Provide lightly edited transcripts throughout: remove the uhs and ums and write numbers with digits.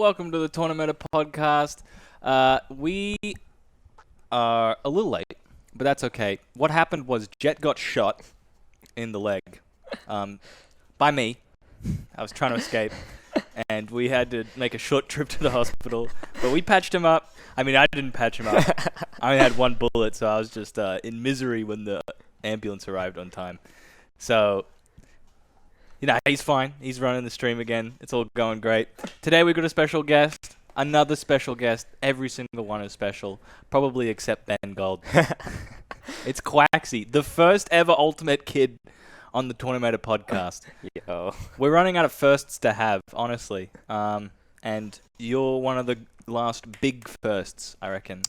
welcome to the Tournameta podcast. We are a little late, but that's okay. What happened was Jet got shot in the leg by me. I was trying to escape, and we had to make a short trip to the hospital. But we patched him up. I mean, I didn't patch him up. I only had one bullet, so I was just in misery when the ambulance arrived on time. So, he's fine. He's running the stream again. It's all going great. Today we've got a special guest. Another special guest. Every single one is special. Probably except Ben Gold. It's Kwaksy, the first ever Ultimate Kid on the Tournameta podcast. Yo. We're running out of firsts to have, honestly. And you're one of the last big firsts, I reckon,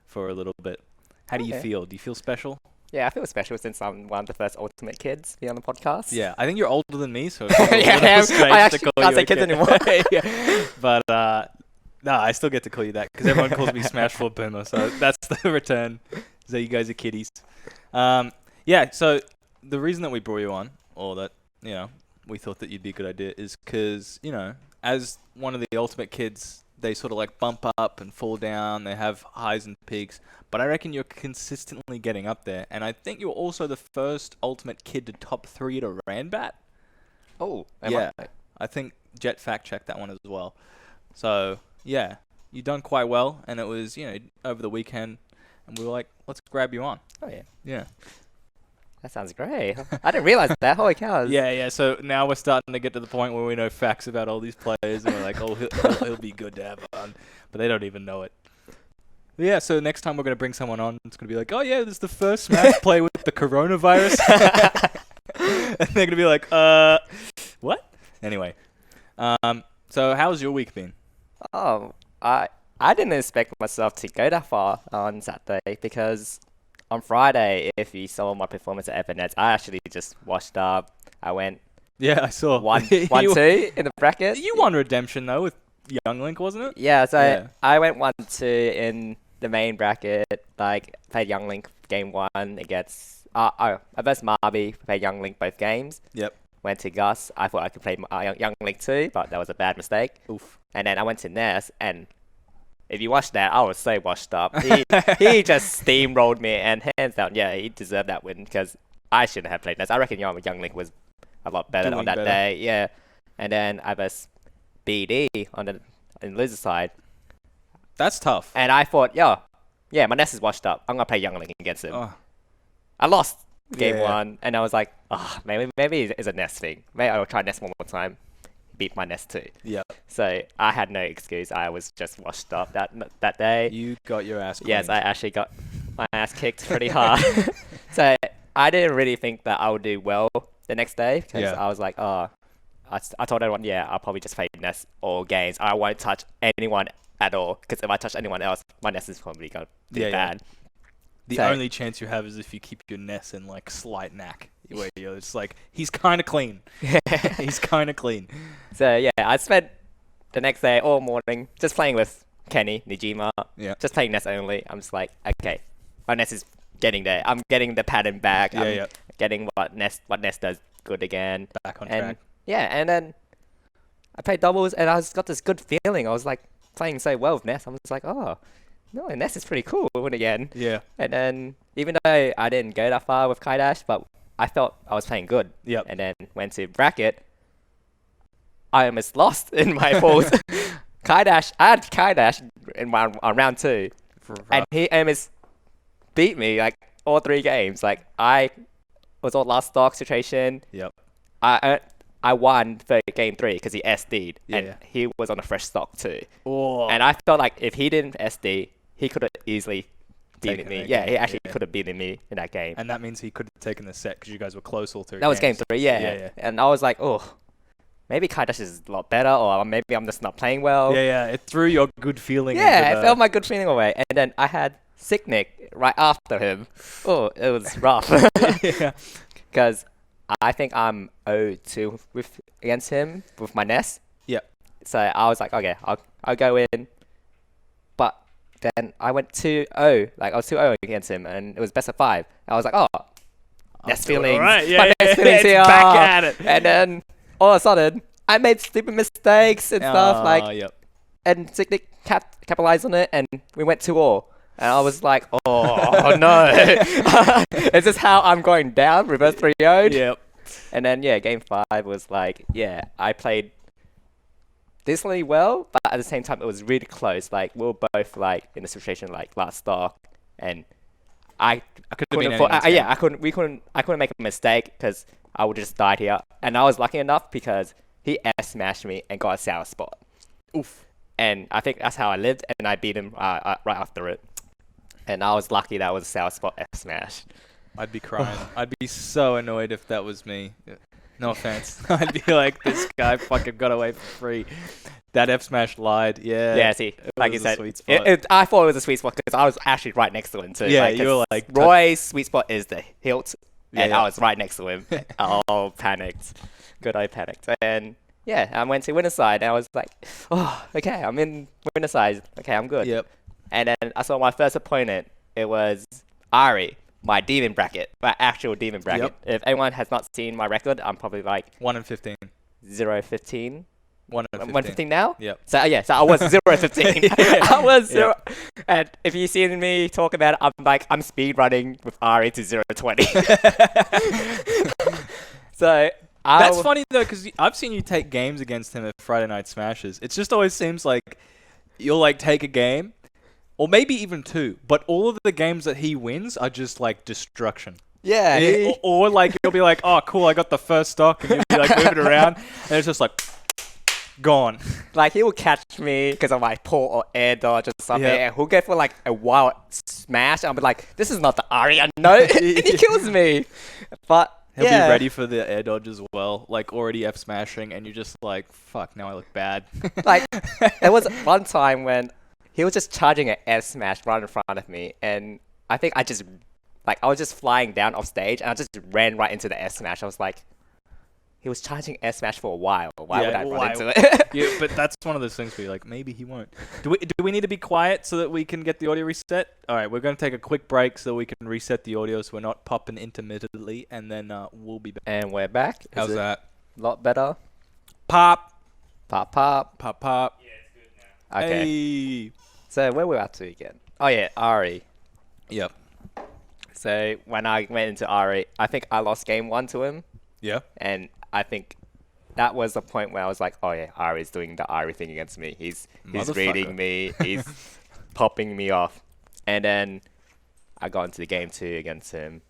for a little bit. How do you feel? Do you feel special? Yeah, I feel special since I'm one of the first Ultimate Kids to be on the podcast. Yeah, I think you're older than me, so yeah, I actually can't say kids anymore. Yeah. But no, I still get to call you that because everyone calls me Smash 4 Boomer, so that's the return. So you guys are kiddies. Yeah, so the reason that we brought you on, or that, we thought that you'd be a good idea, is because, as one of the Ultimate Kids, they sort of like bump up and fall down. They have highs and peaks. But I reckon you're consistently getting up there. And I think you're also the first Ultimate Kid to top 3 to Ranbat. Oh, yeah. I think Jet fact-checked that one as well. So, yeah, you've done quite well. And it was, over the weekend. And we were like, let's grab you on. Oh, yeah. Yeah. That sounds great. I didn't realize that. Holy cow. Yeah. So now we're starting to get to the point where we know facts about all these players. And we're like, oh, he'll be good to have on. But they don't even know it. Yeah, so next time we're going to bring someone on, it's going to be like, oh, yeah, this is the first Smash play with the coronavirus. And they're going to be like, what? Anyway. So how's your week been? Oh, I didn't expect myself to go that far on Saturday because on Friday, if you saw my performance at Evernets, I actually just washed up. I went I saw 1-2 in the bracket. You won Redemption, though, with Young Link, wasn't it? Yeah, so I went 1-2 in the main bracket. Like, played Young Link game 1 against... I versus Marby, played Young Link both games. Yep. Went to Gus. I thought I could play Young Link too, but that was a bad mistake. Oof. And then I went to Ness, and if you watch that, I was so washed up. He just steamrolled me, and hands down, yeah, he deserved that win because I shouldn't have played Ness. I reckon Young Link was a lot better on that day. Yeah. And then I was BD on the loser side. That's tough. And I thought, yeah, my Ness is washed up. I'm going to play Young Link against him. Oh. I lost game 1, and I was like, maybe it's a Ness thing. Maybe I'll try Ness one more time. Beat my Ness too. Yeah. So I had no excuse. I was just washed up that day. You got your ass kicked. Yes, I actually got my ass kicked pretty hard. So I didn't really think that I would do well the next day because I was like, I told everyone, I'll probably just play Ness all games. I won't touch anyone at all because if I touch anyone else, my Ness is probably going to be bad. The only chance you have is if you keep your Ness in like slight knack, where you're just like, he's kind of clean. He's kind of clean. So yeah, I spent the next day all morning just playing with Kenny, Nijima, just playing Ness only. I'm just like, okay, my Ness is getting there. I'm getting the pattern back. I'm getting what Ness does good again. Back on track. Yeah, and then I played doubles, and I just got this good feeling. I was like playing so well with Ness. I'm just like, no, Ness is pretty cool again. Yeah. And then even though I didn't go that far with Kaidash, but I felt I was playing good. Yep. And then went to bracket. I almost lost in my falls. I had Kaidash on round 2, and he almost beat me like all 3 games. Like I was on last stock situation. Yep. I won game 3 because he SD'd, and he was on a fresh stock too. Oh. And I felt like if he didn't SD, he could have easily beaten me. Yeah, he actually could have beaten me in that game. And that means he could have taken the set because you guys were close all 3 That was game 3, yeah. And I was like, maybe Kaidash is a lot better, or maybe I'm just not playing well. Yeah, it threw your good feeling. Yeah, it felt my good feeling away. And then I had Sicknick right after him. Oh, it was rough. Yeah. Because I think I'm 0-2 against him with my Ness. Yeah. So I was like, okay, I'll go in. But then I went 2-0. Like I was 2-0 against him, and it was best of 5. I was like, Ness feelings. Right. Ness feelings here. Back at it. And then all of a sudden, I made stupid mistakes and stuff. Like and Signic capitalized on it, and we went 2-all. And I was like, oh no. Is this how I'm going down? Reverse 3-0'd? Yep. And then, yeah, game 5 was like, yeah, I played decently well, but at the same time, it was really close. Like, we were both, like, in a situation like last stock, and I couldn't afford, I couldn't make a mistake because I would just die here. And I was lucky enough because he smashed me and got a sour spot. Oof. And I think that's how I lived, and I beat him right after it. And I was lucky that was a sour spot F smash. I'd be crying. I'd be so annoyed if that was me. No offense. I'd be like, this guy fucking got away for free. That F smash lied. Yeah. Yeah, see, like you was a said, sweet spot. I thought it was a sweet spot because I was actually right next to him too. Yeah, like, you were like... Roy's sweet spot is the hilt, and Yeah. I was right next to him. Oh, panicked. Good, I panicked. And yeah, I went to winner side, and I was like, oh, okay, I'm in winner side. Okay, I'm good. Yep. And then I saw my first opponent. It was Ari, my demon bracket, my actual demon bracket. Yep. If anyone has not seen my record, I'm probably like 1-15. 0-15. 1-15. 1-15 now? Yep. So yeah, so I was 0-15. I was 0. And if you see me talk about it, I'm speed running with Ari to 0-20. So That's funny though, because I've seen you take games against him at Friday Night Smashes. It just always seems like you'll like take a game, or maybe even two, but all of the games that he wins are just like destruction. yeah, Or like you'll be like, oh cool, I got the first stock, and you'll be like moving around, and it's just like gone. like he will catch me because of my pull or air dodge or something, Yeah. and he'll go for like a wild smash. I'll be like, this is not the Ari I know, and he kills me. But He'll yeah. be ready for the air dodge as well, like already F smashing, and you're just like, fuck, now I look bad. Like, there was one time when he was just charging an F smash right in front of me, and I think I was just flying down off stage, and I just ran right into the F smash. I was like, he was charging F smash for a while. Why would I run into it? Yeah, but that's one of those things where you're like, maybe he won't. Do we need to be quiet so that we can get the audio reset? All right, we're going to take a quick break so we can reset the audio so we're not popping intermittently, and then we'll be back. And we're back. How's Is it that? a lot better? Pop, Pop, pop. pop, pop. Yeah, it's good now. Okay. Hey. So where we're at to again? Oh yeah, Ari. Yep. So when I went into Ari, I think I lost game 1 to him. Yeah. And I think that was the point where I was like, oh yeah, Ari's doing the Ari thing against me. He's Motherfucker. reading me. He's popping me off. And then I got into the game 2 against him.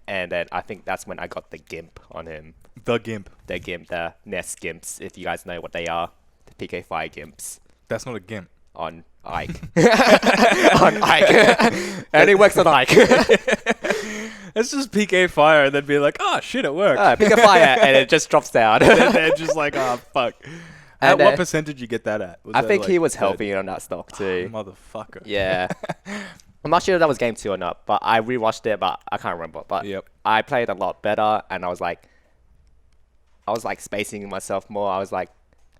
And then I think that's when I got the Gimp on him. The Gimp. The Gimp, the Nest Gimps, if you guys know what they are. The PK Fire Gimps That's not a Gimp. on Ike. On Ike. And he works on Ike. It's just PK fire and then be like, oh shit, it worked. PK Fire, and it just drops down. And they're just like, oh fuck. At And, what percentage you get that at? Was I that think like he was 30? helping on that stock Oh, too. motherfucker. Yeah. I'm not sure if that was game 2 or not, but I rewatched it, but I can't remember. But Yep. I played a lot better, and I was like spacing myself more. I was like,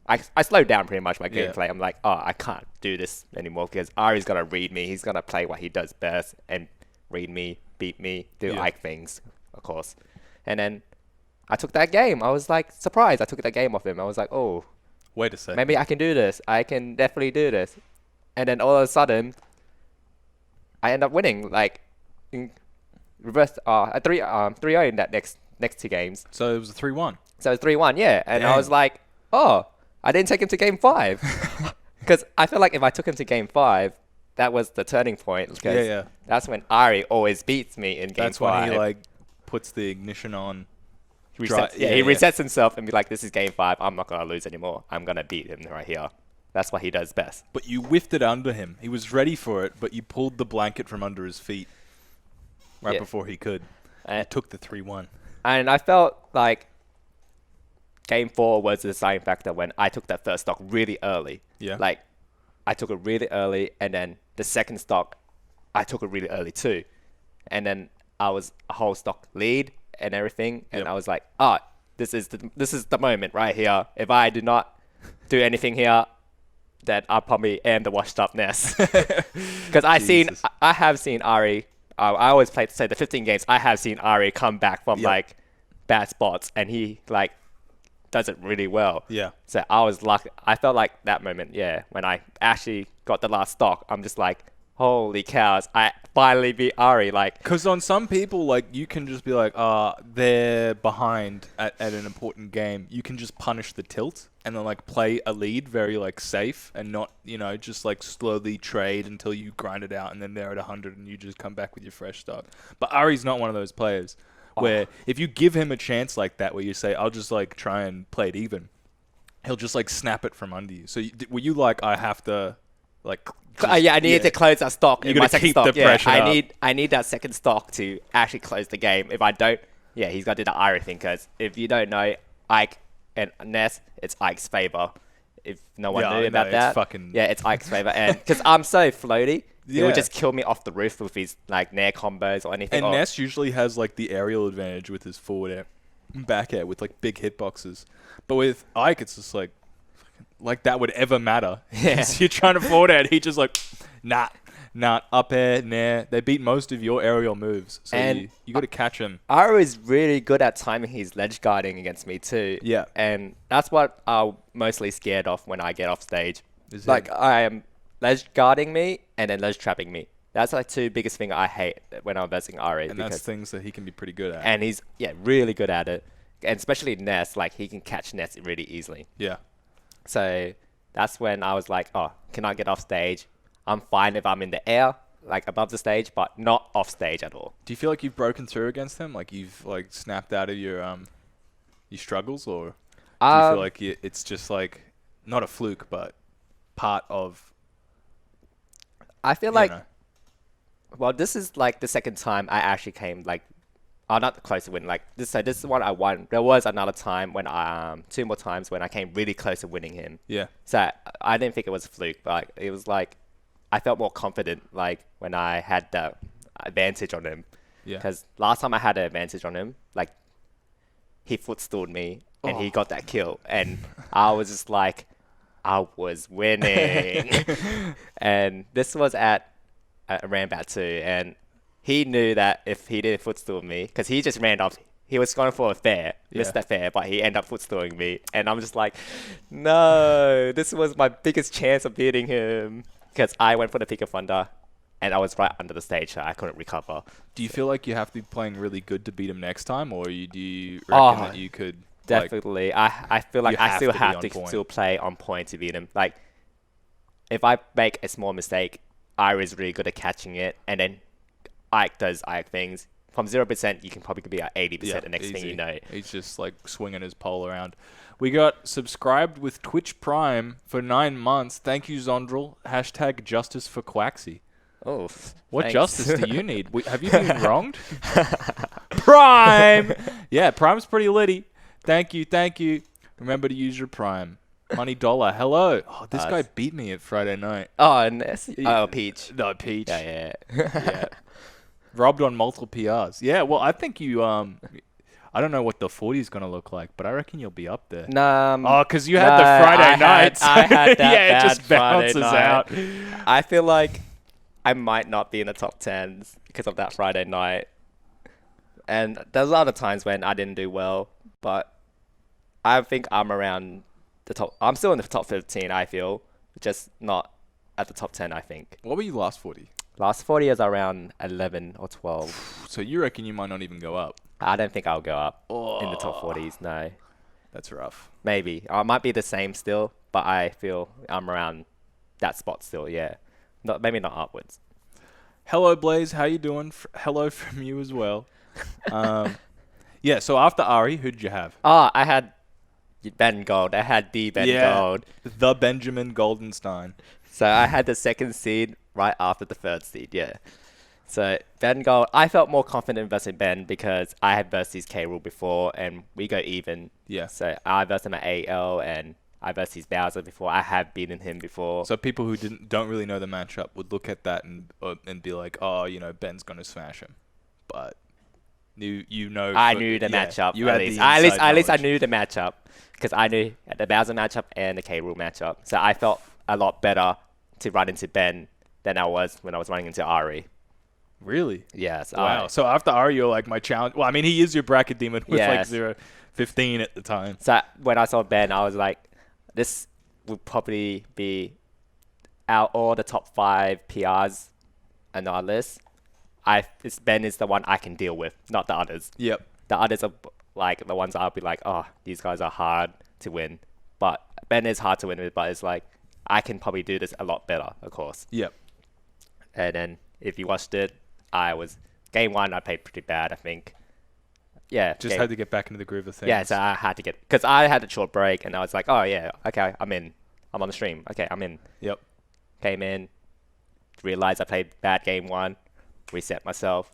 I slowed down pretty much my Yeah. gameplay. I'm like, oh, I can't do this anymore because Ari's gonna read me. He's gonna play what he does best and read me, beat me, do Yeah. Ike things, of course. And then I took that game. I was like surprised. I took that game off him. I was like, oh, Wait a second. maybe I can do this. I can definitely do this. And then all of a sudden, I end up winning. Like, in reverse, at 3-0 in that next 2 games. So it was a 3-1. So it's 3-1, yeah. And I Damn. was like, oh, I didn't take him to game 5. Because I feel like if I took him to game 5, that was the turning point. Because Yeah. that's when Ari always beats me in game That's 5. when he like puts the ignition on. He resets, he resets himself and be like, this is game 5. I'm not going to lose anymore. I'm going to beat him right here. That's what he does best. But you whiffed it under him. He was ready for it, but you pulled the blanket from under his feet right Yeah. before he could. And, It took the 3-1. and I felt like game 4 was the deciding factor when I took that first stock really early. Yeah. Like, I took it really early, and then the second stock, I took it really early too. And then I was a whole stock lead and everything, and Yep. I was like, this is the moment right here. If I do not do anything here, then I probably am the washed up Ness. Because Jesus. I have seen Ari. I always play to say the 15 games. I have seen Ari come back from Yep. like bad spots, and he like does it really well. Yeah. So I was lucky. I felt like that moment, yeah, when I actually got the last stock, I'm just like, holy cows, I finally beat Ari. Like, Because on some people, like, you can just be like, they're behind at an important game. You can just punish the tilt and then, like, play a lead very, like, safe and not, just, like, slowly trade until you grind it out and then they're at 100 and you just come back with your fresh stock. But Ari's not one of those players where if you give him a chance like that where you say, I'll just, like, try and play it even, he'll just, like, snap it from under you. So were you like, I have to, like... I needed to close that stock. You in my gotta second keep stock. the pressure up. I need that second stock to actually close the game. If I don't, he's got to do the Ira thing. Because if you don't know, Ike and Ness, it's Ike's favor. If no one knew about that, it's Ike's favor. And because I'm so floaty, he would just kill me off the roof with his like nair combos or anything. And Ness usually has like the aerial advantage with his forward air, back air with like big hitboxes. But with Ike, it's just like that would ever matter. Yeah. You're trying to forward air, and he just like, nah, up air, nair. They beat most of your aerial moves. So And you got to catch him. Ira is really good at timing his ledge guarding against me too. Yeah. And that's what I'm mostly scared of when I get off stage. Is Like, him. I am ledge guarding me and then ledge trapping me. That's like two biggest things I hate when I'm versing Ari. And that's things that he can be pretty good at. And he's, really good at it. And especially Ness, like, he can catch Ness really easily. Yeah. So that's when I was like, oh, can I get off stage? I'm fine if I'm in the air, like above the stage, but not off stage at all. Do you feel like you've broken through against him? Like you've like snapped out of your struggles, or do you feel like it's just like not a fluke, but part of? I feel like, well, this is like the second time I actually came like, not close to win. Like this, so this is one I won. There was another time when two more times when I came really close to winning him. Yeah. So I didn't think it was a fluke, but it was like I felt more confident like when I had the advantage on him. Yeah. Because last time I had an advantage on him, like he footstooled me and he got that kill, and I was just like, I was winning. And this was at Rambat too, and he knew that if he didn't footstool me, because he just ran off, he was going for a fair, missed that fair, but he ended up footstooling me, and I'm just like, no, this was my biggest chance of beating him, because I went for the Pick of Thunder, and I was right under the stage, so I couldn't recover. Do you feel like you have to be playing really good to beat him next time, or do you reckon that you could? Definitely. I feel like I still have to still play on point to beat him. Like, if I make a small mistake, Ira's really good at catching it, and then Ike does Ike things. From 0%, you can probably be at 80% the next thing you know. He's just like swinging his pole around. We got subscribed with Twitch Prime for 9 months. Thank you, Zondrel. # justice for Kwaksy. Oh, what thanks. justice do you need? Have you been wronged? Prime! Yeah, Prime's pretty litty. Thank you. Remember to use your Prime. Money Dollar, hello. Oh, this guy beat me at Friday night. Oh, and Peach. No, Peach. Yeah. Yeah. Robbed on multiple PRs. Yeah, well, I think you, I don't know what the 40 is going to look like, but I reckon you'll be up there. Nah, because you had the Friday nights. I had that yeah, it just Friday bounces night. out. I feel like I might not be in the top 10s because of that Friday night. And there's other times when I didn't do well, but I think I'm around the top. I'm still in the top 15, I feel. Just not at the top 10, I think. What were you last 40? Last 40 is around 11 or 12. So you reckon you might not even go up? I don't think I'll go up in the top 40s, no. That's rough. Maybe. I might be the same still, but I feel I'm around that spot still, yeah. Maybe not upwards. Hello, Blaze. How you doing? Hello from you as well. Yeah, so after Ari, who did you have? I had Ben Gold. I had Ben Gold. The Benjamin Goldenstein. So I had the second seed right after the third seed, yeah. So Ben Gold, I felt more confident versus Ben because I had versus his K-Rule before and we go even. Yeah. So I versus him at AL and I versus his Bowser before. I have beaten him before. So people who don't really know the matchup would look at that and be like, oh, Ben's going to smash him. But I knew the matchup. You at least I knew the matchup because I knew the Bowser matchup and the K-Rule matchup. So I felt a lot better to run into Ben than I was when I was running into Ari. Really? Yes. Wow. So after Ari, you're like my challenge. Well, I mean, he is your bracket demon with like Yes. 0-15 at the time. So when I saw Ben, I was like, this would probably be out all the top 5 PRs on our list. Ben is the one I can deal with, not the others. Yep. The others are like the ones I'll be like, oh, these guys are hard to win. But Ben is hard to win with, but it's like, I can probably do this a lot better, of course. Yep. And then if you watched it, game 1, I played pretty bad, I think. Yeah. Just had to get back into the groove of things. Yeah, so I had to get, because I had a short break and I was like, oh yeah, okay, I'm in. I'm on the stream. Okay, I'm in. Yep. Came in, realized I played bad game 1, reset myself,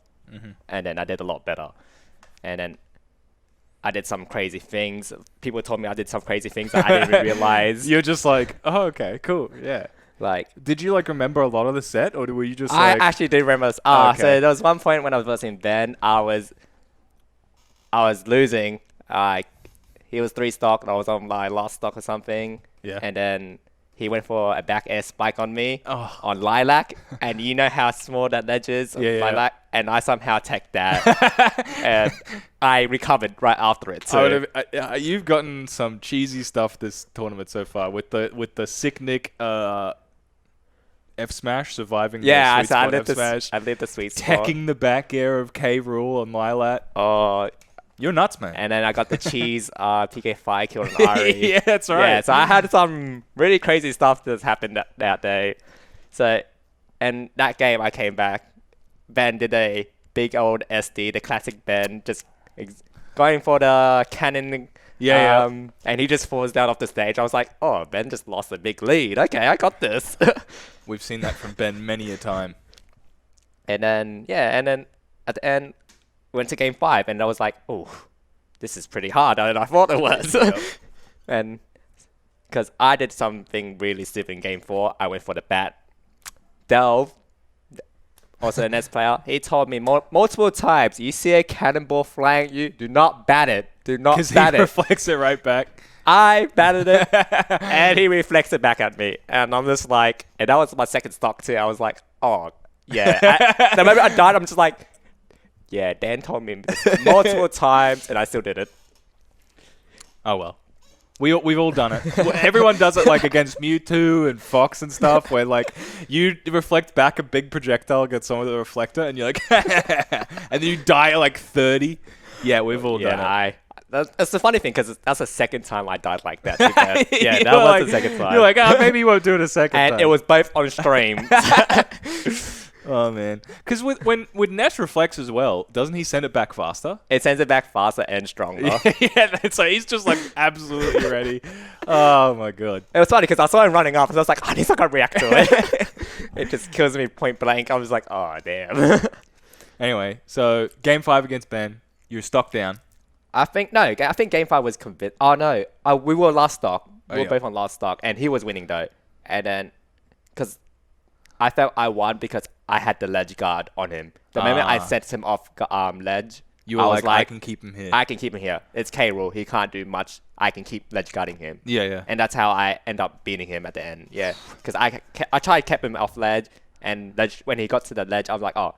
and then I did a lot better. And then I did some crazy things. People told me I did some crazy things that I didn't even realize. You're just like, oh, okay, cool, yeah. Like, did you like remember a lot of the set, or were you just I like? actually did remember. Okay. So there was one point when I was versing Ben, I was losing. He was 3 stock, and I was on my last stock or something. Yeah. And then he went for a back air spike on me Oh. on Lilac, and you know how small that ledge is on Lilac, and I somehow teched that, and I recovered right after it too. You've gotten some cheesy stuff this tournament so far with the sick Nick F smash surviving. Yeah, the so I sweet lived spot F smash, I lived the sweet spot. teching the back air of K Rule on Lilat. Oh, You're nuts, man. and then I got the cheese PK5 kill on Ari. Yeah, that's right. Yeah, so I had some really crazy stuff that happened that day. So, and that game I came back. Ben did a big old SD, the classic Ben, just going for the cannon. Yeah. And he just falls down off the stage. I was like, oh, Ben just lost a big lead. Okay, I got this. We've seen that from Ben many a time. and then at the end, went to game 5, and I was like, oh, this is pretty harder than I thought it was. Yep. And because I did something really stupid in game 4, I went for the bat. Delve, also the next player, he told me multiple times, you see a cannonball flying you, do not bat it. Do not Because he bat it. reflects it right back. I batted it, and he reflects it back at me. And I'm just like, and that was my second stock too. I was like, oh, yeah. The moment I died, I'm just like, yeah, Dan told me this multiple times, and I still did it. Oh well. We've all done it. Everyone does it like against Mewtwo and Fox and stuff, where like you reflect back a big projectile against someone with a reflector, and you're like, and then you die at like 30. Yeah, we've all done it. That's the funny thing, because that's the second time I died like that. Yeah, that was like, the second time. You're like, maybe you won't do it a second time. And it was both on stream. Oh man, because with Ness reflects as well, doesn't he send it back faster? It sends it back faster and stronger. Yeah, so he's just like absolutely ready. Oh my god. It was funny because I saw him running up, and I was like, oh, he's not gonna react to it. It just kills me point blank. I was like, oh damn. Anyway, so game 5 against Ben, you're stock down. I think game 5 was convinced. Oh no, we were last stock. We were yeah. both on last stock, and he was winning though. And then, because I felt I won because I had the ledge guard on him. The moment I set him off ledge, You were like, I can keep him here. I can keep him here. It's K rule. He can't do much. I can keep ledge guarding him. Yeah. And that's how I end up beating him at the end. Yeah, because I tried to keep him off ledge, and when he got to the ledge, I was like, oh,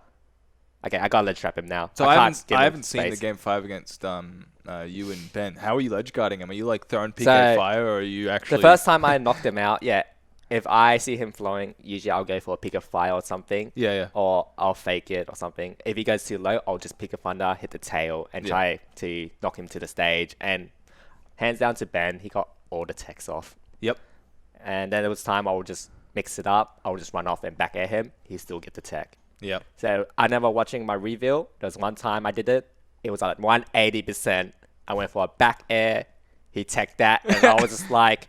okay, I gotta ledge trap him now. So I haven't seen the game 5 against you and Ben. How are you ledge guarding him? Are you like throwing PK fire, or are you actually? The first time I knocked him out, yeah. If I see him flowing, usually I'll go for a pick of fire or something. Yeah. Or I'll fake it or something. If he goes too low, I'll just pick a thunder, hit the tail, and try to knock him to the stage. And hands down to Ben, he got all the techs off. Yep. And then there was time I would just mix it up. I would just run off and back air him. He still get the tech. Yep. So I never watching my reveal. There was one time I did it. It was at 180%. I went for a back air. He teched that, and I was just like,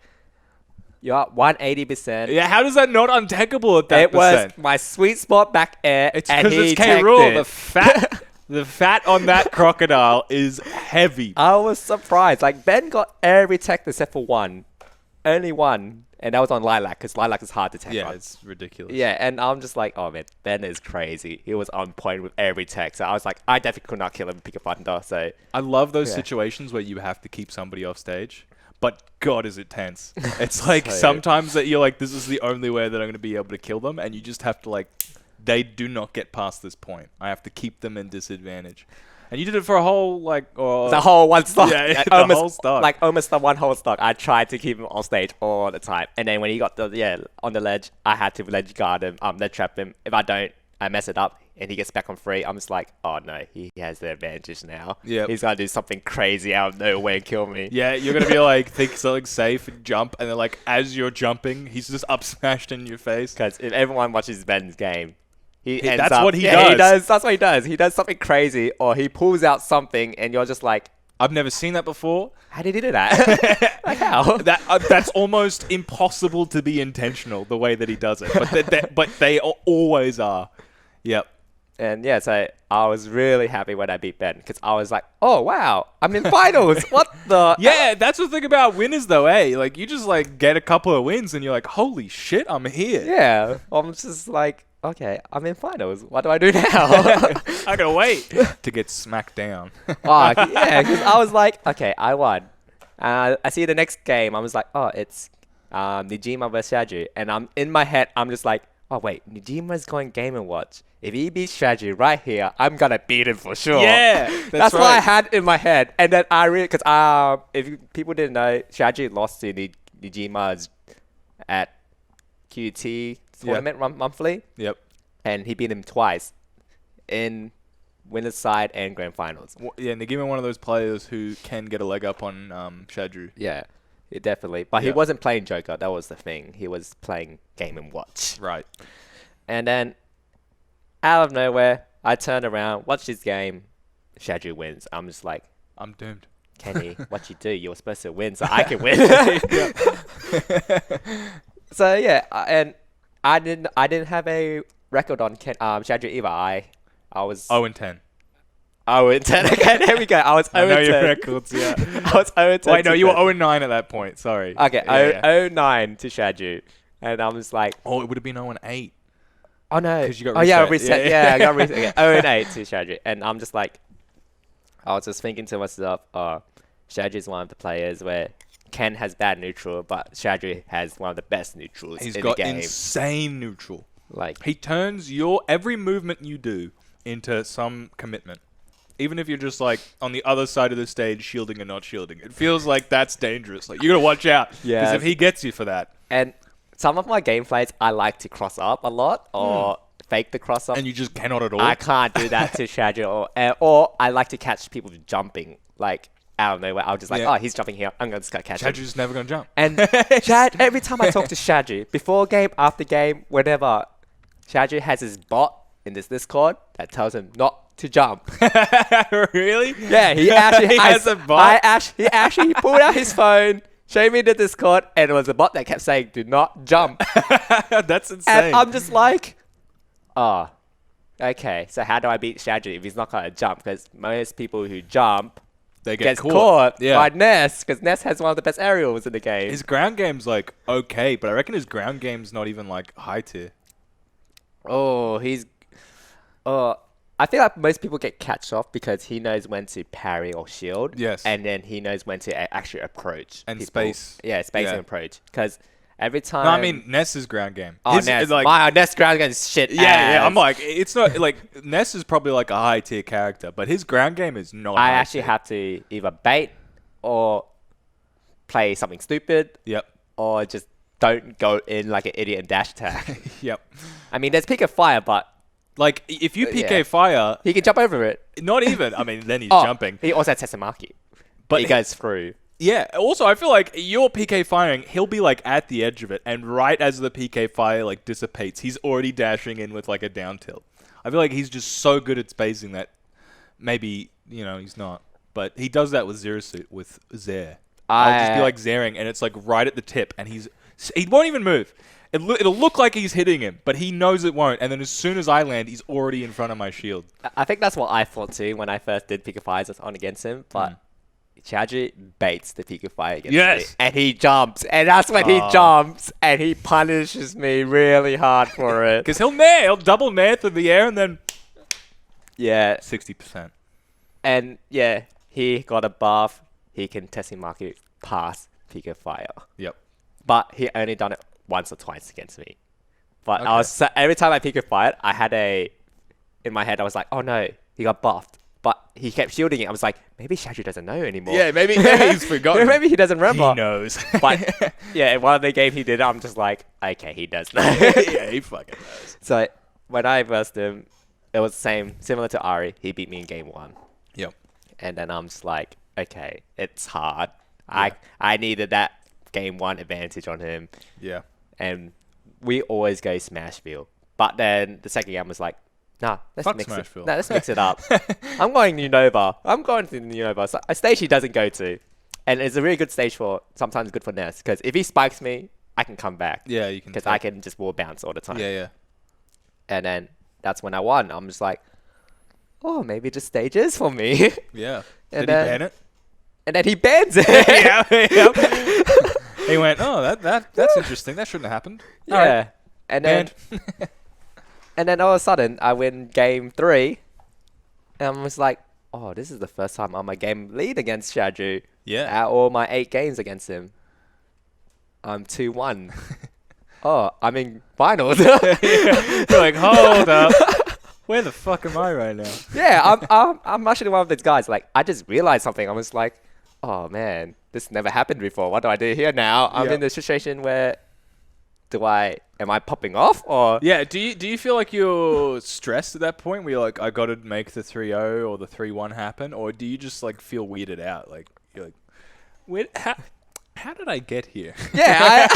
you're at 180%. Yeah, how does that not untechable at that It percent? was my sweet spot back air, It's and because he it's K Rule. teched it. The fat on that crocodile is heavy. I was surprised. Like, Ben got every tech except for one. Only one. And that was on Lilac, because Lilac is hard to tech Yeah, on. it's ridiculous. Yeah, and I'm just like, oh man, Ben is crazy. He was on point with every tech. So I was like, I definitely could not kill him with Pick a Thunder. So I love those situations where you have to keep somebody off stage. But God, is it tense. It's like sometimes that you're like, this is the only way that I'm going to be able to kill them. And you just have to like they do not get past this point. I have to keep them in disadvantage. And you did it for a whole, like... the whole one stock. Yeah, like, the almost, whole stock. Like, almost the one whole stock. I tried to keep him on stage all the time. And then when he got on the ledge, I had to ledge guard him, ledge trap him. If I don't, I mess it up, and he gets back on free. I'm just like, oh no, he has the advantage now. Yep. He's gonna do something crazy out of nowhere and kill me. Yeah, you're going to be like, think something safe and jump, and then like, as you're jumping, he's just up smashed in your face. Because if everyone watches Ben's game, ends that's up, what he yeah, does. That's what he does. He does something crazy, or he pulls out something, and you're just like, I've never seen that before. how did he do that? Like how? That's almost impossible to be intentional, the way that he does it. But they always are. Yep. And yeah, so I was really happy when I beat Ben, because I was like, oh wow, I'm in finals. What the? Yeah, that's the thing about winners, though, eh? Like, you just, like, get a couple of wins, and you're like, holy shit, I'm here. Yeah. I'm just like, okay, I'm in finals. What do I do now? I gotta wait to get smacked down. Oh, yeah, because I was like, okay, I won. I see the next game. I was like, oh, it's Nijima versus Shaju. And I'm in my head, I'm just like, oh, wait, Nijima's going Game & Watch. If he beats Shaju right here, I'm going to beat him for sure. Yeah, that's right. what I had in my head. And then I really, because people didn't know, Shaju lost to Nijima's at QT tournament monthly. Yep. And he beat him twice in winner's side and grand finals. Yeah, Nagima one of those players who can get a leg up on Shadru. Yeah, definitely. But he wasn't playing Joker. That was the thing. He was playing Game & Watch. Right. And then, out of nowhere, I turned around, watched his game. Shadru wins. I'm just like, I'm doomed. Kenny, what you do? You were supposed to win so I can win. So yeah, and I didn't have a record on Shadru either. I was 0-10. 0-10 again. There we go. I was 0-10. I know your records, yeah. I was 0-10. Wait, no, you were 0-9 at that point. Sorry. Okay, Yeah. 0-9 to Shadru. And I was like, Oh, it would have been 0-8. oh no. 'Cause you got oh yeah, reset. reset. Yeah. Yeah, I got reset. Okay, 0-8 to Shadru. And I'm just like, I was just thinking to myself, Shadru's one of the players where Ken has bad neutral, but Shadru has one of the best neutrals He's in got the game. insane neutral. Like, He turns every movement you do into some commitment. Even if you're just like on the other side of the stage, shielding and not shielding. It feels like that's dangerous. Like, you gotta watch out. Yeah. Because if he gets you for that. and some of my gameplays, I like to cross up a lot or fake the cross up. And you just cannot at all. I can't do that to Shadru, or I like to catch people jumping, like, out of nowhere. I'll just like, Yeah. oh, he's jumping here. I'm going to catch him. Shadru's never gonna jump. And every time I talk to Shadru, before game, after game, whenever, Shadru has his bot in this Discord that tells him not to jump. Really? Yeah, he actually He has a bot? He actually pulled out his phone, showed me the Discord, and it was a bot that kept saying, do not jump. That's insane. And I'm just like, oh, okay, so how do I beat Shadru if he's not going to jump? Because most people who jump they gets caught Yeah. by Ness, because Ness has one of the best aerials in the game. His ground game's like okay, but I reckon his ground game's not even like high tier. Oh, I feel like most people get catch off because he knows when to parry or shield. Yes. And then he knows when to actually approach. And people. space. Yeah, space Yeah. and approach. Because every time. No, I mean Ness's ground game. Oh, Ness. Ness ground game is shit. Yeah, I'm like, it's not like Ness is probably like a high tier character, but his ground game is not. I high actually tier. have to either bait or play something stupid Yep. or just don't go in like an idiot and dash attack. Yep. I mean, there's pick of fire, but Like if you PK Yeah. fire, he can jump over it. not even. I mean, then he's Oh, jumping. He also has Tetsamaki. But he goes through. Yeah. Also, I feel like you're PK firing. He'll be like at the edge of it, and right as the PK fire like dissipates, he's already dashing in with like a down tilt. I feel like he's just so good at spacing that maybe he's not, but he does that with Zero Suit with Zair. I'll just be like Zairing, and it's like right at the tip, and he won't even move. It'll look like he's hitting him, but he knows it won't. And then as soon as I land, he's already in front of my shield. I think that's what I thought too when I first did pick of fires on against him, but Chaji baits the pick of fire against me. And he jumps. And that's when he jumps and he punishes me really hard for it. Because he'll double nair through the air and then Yeah. 60%. And yeah, he got a buff. He can Tessimaki pass pick of fire. Yep. But he only done it once or twice against me. But Okay. every time I pick a fight, I had in my head, I was like, oh no, he got buffed. But he kept shielding it. I was like, maybe Shadri doesn't know anymore. Yeah, maybe he's forgotten. Maybe he doesn't remember. He knows. But yeah, in one of the game he did, I'm just like, okay, he does know. Yeah, he fucking knows. So when I versed him, it was the same, similar to Ari. He beat me in game 1. Yep. And then I'm just like, okay, it's hard. Yeah. I needed that game 1 advantage on him. Yeah. And we always go Smashville. But then the second game was like, nah, Fuck let's Smashville. mix it up. I'm going New Nova. I'm going to New Nova. So a stage he doesn't go to. And it's a really good stage sometimes good for Ness. Because if he spikes me, I can come back. Yeah, you can. Because I can just wall bounce all the time. Yeah, yeah. And then that's when I won. I'm just like, oh, maybe the stage is for me. Yeah. And Did he then- ban it? And then he bans it. He went, oh, that's interesting. That shouldn't have happened. All Yeah. right. And then Banned. and then all of a sudden I win game 3. And I was like, oh, this is the first time I'm a game lead against Shadru. Yeah. Out all my 8 games against him. I'm 2-1. Oh, I'm in finals. You're like, hold up. Where the fuck am I right now? Yeah, I'm actually one of those guys. Like, I just realized something. I was like, oh man, this never happened before. What do I do here now? I'm Yeah. in the situation where am I popping off or? Yeah, do you feel like you're stressed at that point where you're like, I got to make the 3-0 or the 3-1 happen? Or do you just like feel weirded out? Like, you're like, how did I get here? Yeah,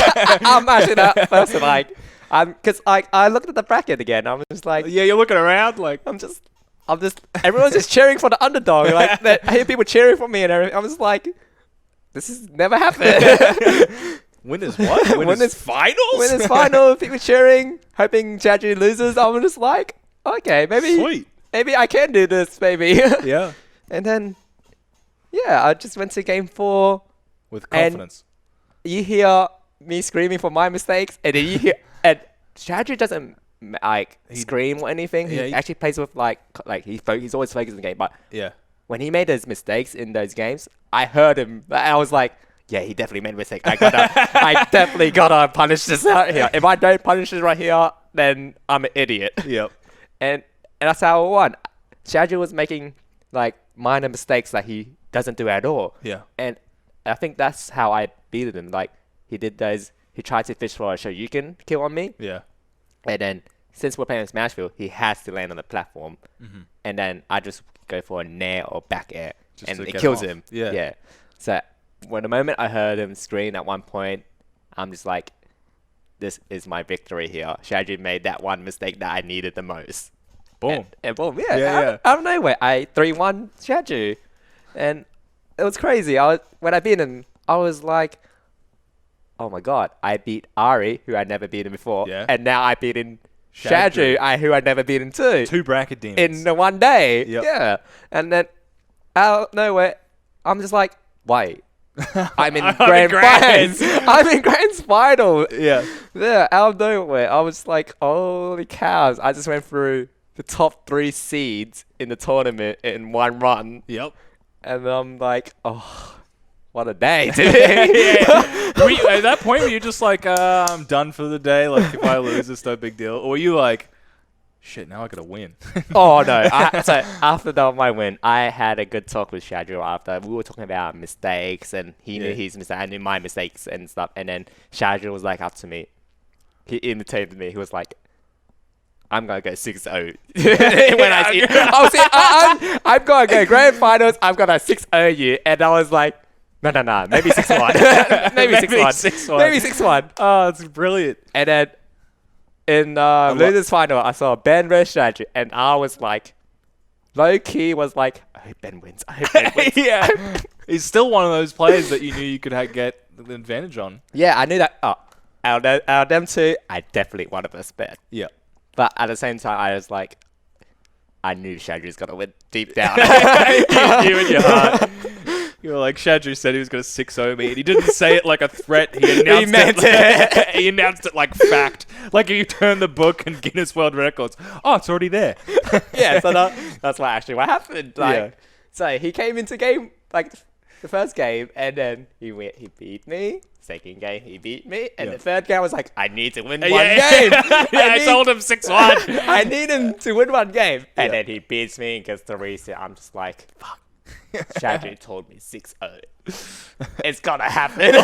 I'm actually that person. Like, because I looked at the bracket again. I'm just like, Yeah, you're looking around like, I'm just, everyone's just cheering for the underdog. Like, I hear people cheering for me and everything. I'm just like, this has never happened. winners what? Winners finals? Winners final, people cheering, hoping Jaju loses. I'm just like, okay, Sweet. maybe I can do this, maybe. Yeah. And then, yeah, I just went to game 4. With confidence. You hear me screaming for my mistakes, and then you hear, and Jaju doesn't like scream or anything. Yeah, He he- actually plays with like he's always focused on the game. But Yeah. when he made those mistakes in those games, I heard him. I was like, yeah, he definitely made a mistake. I definitely gotta punish this out here. If I don't punish this right here, then I'm an idiot. Yep. And that's how I won. Shaju was making like minor mistakes that he doesn't do at all. Yeah. And I think that's how I beat him. Like he tried to fish for a Shoryuken kill on me. Yeah. And then since we're playing Smashville, he has to land on the platform. Mm-hmm. And then I just go for a nair or back air. Just And to it get kills off. him. Yeah. Yeah. So when the moment I heard him scream at one point, I'm just like, this is my victory here. Shaju made that one mistake that I needed the most. Boom. And boom, yeah. Yeah. Out of nowhere, I 3-1 Shaju. And it was crazy. When I beat him, I was like, oh my god, I beat Ari, who I'd never beaten before. Yeah. And now I beat in Shaju. Shaju, who I'd never beaten too. 2 bracket demons. In the one day. Yep. Yeah. And then out of nowhere, I'm just like, wait. I'm in grand finals. I'm in grand final. Yeah. Yeah, out of nowhere. I was like, holy cows. I just went through the top 3 seeds in the tournament in one run. Yep. And I'm like, oh, what a day today. At that point, were you just like, I'm done for the day? Like, if I lose, it's no big deal. Or were you like, shit, now I gotta win? Oh, no. So after my win, I had a good talk with Shadru after. We were talking about mistakes, and he knew his mistakes, I knew my mistakes and stuff. And then Shadru was like up to me. He imitated me. He was like, I'm going to go 6-0. When I was like, I'm going to go grand finals. I'm going to 6-0 you. And I was like, no, maybe 6-1. maybe 6-1. Maybe 6-1. Oh, it's brilliant. And then in losers final, I saw Ben versus Shadru, and I was like, low key was like, I hope Ben wins. I hope Ben wins. Yeah. He's still one of those players that you knew you could get the advantage on. Yeah, I knew that. Oh, out of them two, I definitely one of us bet. Yeah. But at the same time, I was like, I knew Shadru's gonna win deep down. you in your heart. You were like, Shadru said he was going to 6-0 me, and he didn't say it like a threat. He announced meant it. He announced it like fact. Like you turn the book and Guinness World Records. Oh, it's already there. Yeah, so that's what happened. Like, Yeah. so he came into game like the first game, and then he beat me. Second game, he beat me, and Yeah. the third game I was like, I need to win one Yeah. game. I told him 6-1. I need him to win one game, and Yeah. then he beats me and gets the reset. I'm just like, fuck. Shaggy told me 6-0. It's gonna happen.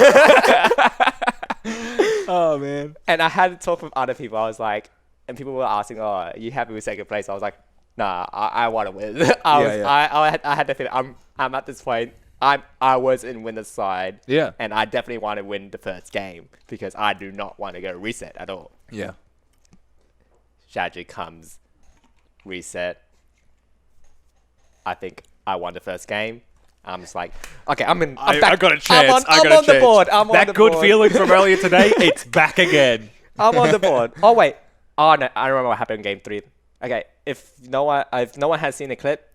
Oh man. And I had to talk with other people. I was like, and people were asking, "Oh, are you happy with second place?" I was like, "Nah, I want to win." I had to feel I'm at this point. I was in winner's side. Yeah. And I definitely want to win the first game because I do not want to go reset at all. Yeah. Shaggy comes, reset. I think I won the first game. I'm just like, okay, I'm back. I got a chance. I'm on the board. I'm on that the good board. feeling from earlier today, it's back again. I'm on the board. Oh wait. Oh no, I remember what happened in game 3. Okay, if no one has seen the clip,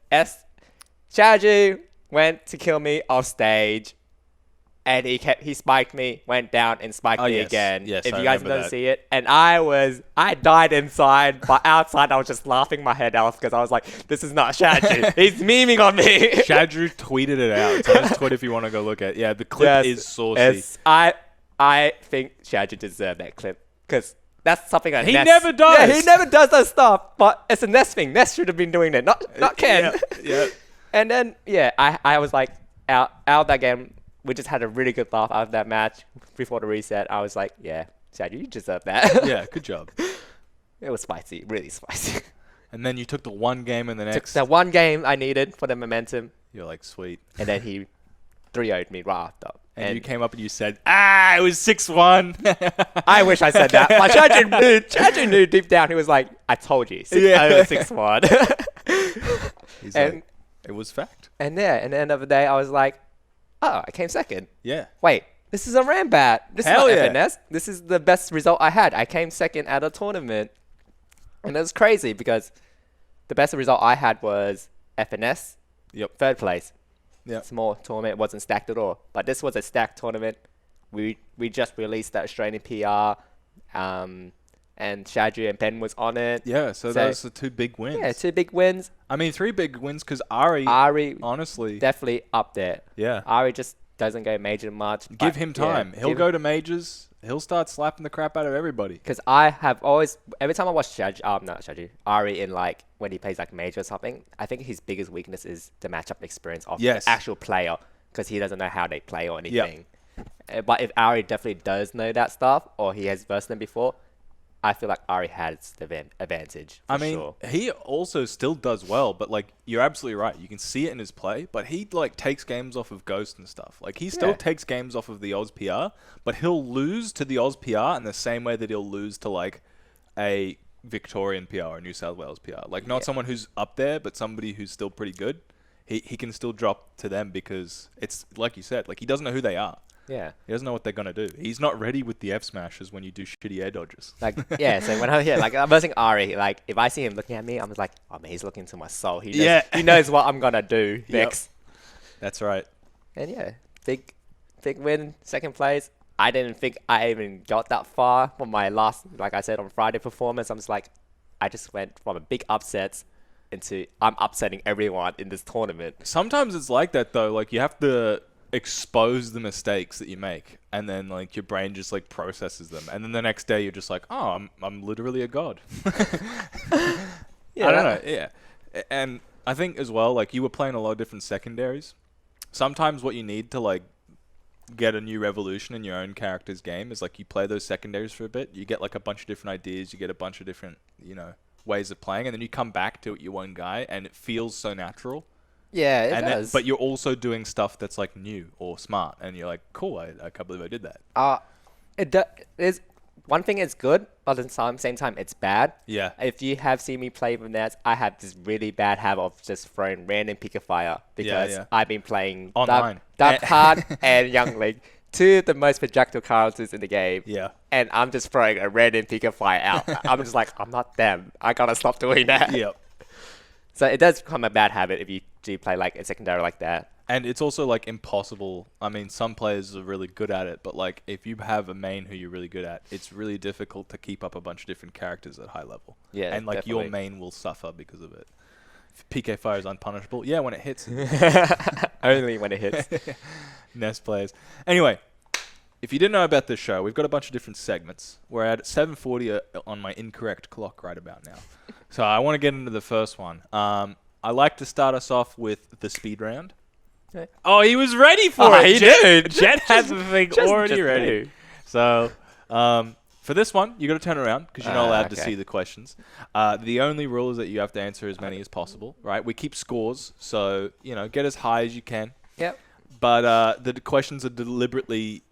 Shaggy went to kill me off stage, and he spiked me, went down and spiked me yes. again. Yes, if I you guys remember don't that. see it, and I died inside, but outside I was just laughing my head off because I was like, this is not Shaggy. He's memeing on me. Shadru tweeted it out. It's on his Twitter if you want to go look at it. Yeah, the clip is saucy. Yes, I think Shaggy deserved that clip because that's something that He Ness, never does. Yeah, he never does that stuff. But it's a Ness thing. Ness should have been doing it, not Ken. Yeah. And then I was like out that game. We just had a really good laugh out of that match before the reset. I was like, yeah, Shaggy, you deserve that. Yeah, good job. It was spicy, really spicy. And then you took the one game in the Took next. the one game I needed for the momentum, You're like, sweet. and then he 3-0'd me right after. And you came up and you said, it was 6-1. I wish I said that. But Shaggy knew deep down. He was like, I told you. 6-1. He's And- like, it was fact. And at the end of the day, I was like, oh, I came second. Yeah. Wait, this is a Rambat. This Hell is not yeah. FNS. This is the best result I had. I came second at a tournament. And it was crazy because the best result I had was FNS, Yep. third place. Yep. Small tournament, it wasn't stacked at all. But this was a stacked tournament. We just released that Australian PR. And Shadru and Ben was on it. Yeah, so that's the 2 big wins. Yeah, 2 big wins. I mean, 3 big wins because Ari, honestly, definitely up there. yeah. Ari just doesn't go major much. Give him time. He'll go to majors. He'll start slapping the crap out of everybody. Because I have always, every time I watch Ari in like, when he plays like major or something, I think his biggest weakness is the matchup experience of Yes. the actual player. Because he doesn't know how they play or anything. But if Ari definitely does know that stuff, or he has versed them before, I feel like Ari has the advantage. I mean, he also still does well, but like you're absolutely right. You can see it in his play, but he like takes games off of Ghost and stuff. Like he still takes games off of the Oz PR, but he'll lose to the Oz PR in the same way that he'll lose to like a Victorian PR or New South Wales PR. Like not someone who's up there, but somebody who's still pretty good. He can still drop to them because it's like you said, like he doesn't know who they are. Yeah. He doesn't know what they're going to do. He's not ready with the F smashes when you do shitty air dodges. Like, yeah, so when I'm here, like, I'm versing Ari, like, if I see him looking at me, I'm just like, oh, man, he's looking into my soul. He knows what I'm going to do next. That's right. And yeah, big win, second place. I didn't think I even got that far from my last, like I said, on Friday performance. I'm just like, I just went from a big upsets into I'm upsetting everyone in this tournament. Sometimes it's like that, though. Like, you have to expose the mistakes that you make, and then, like, your brain just, like, processes them. And then the next day, you're just like, oh, I'm literally a god. Yeah. I don't know, yeah. And I think, as well, like, you were playing a lot of different secondaries. Sometimes what you need to, like, get a new revolution in your own character's game is, like, you play those secondaries for a bit, you get, like, a bunch of different ideas, you get a bunch of different, you know, ways of playing, and then you come back to your one guy, and it feels so natural. Yeah, it And does. but you're also doing stuff that's, like, new or smart, and you're like, cool, I can't believe I did that. There's one thing is good, but at the same time it's bad. Yeah. If you have seen me play with Nets, I have this really bad habit of just throwing random pick a fire because yeah. I've been playing Online. Dark Card and Young League, two of the most projectile characters in the game. Yeah. And I'm just throwing a random pick a fire out. I'm just like, I'm not them. I gotta stop doing that. Yep. So it does become a bad habit if you do play like a secondary like that. And it's also, like, impossible. I mean, some players are really good at it, but, like, if you have a main who you're really good at, it's really difficult to keep up a bunch of different characters at high level. Yeah, And, like, your definitely. main will suffer because of it. If PK Fire is unpunishable, yeah, when it hits. Only when it hits. Nest players. Anyway, if you didn't know about this show, we've got a bunch of different segments. We're at 7:40 on my incorrect clock right about now. So I want to get into the first one. I like to start us off with the speed round. Okay. Oh, he was ready for it. He did. Jet has the thing already just ready. knew. So for this one, you got to turn around because you're not allowed to see the questions. The only rule is that you have to answer as many as possible, right? We keep scores, so get as high as you can. Yep. But the questions are deliberately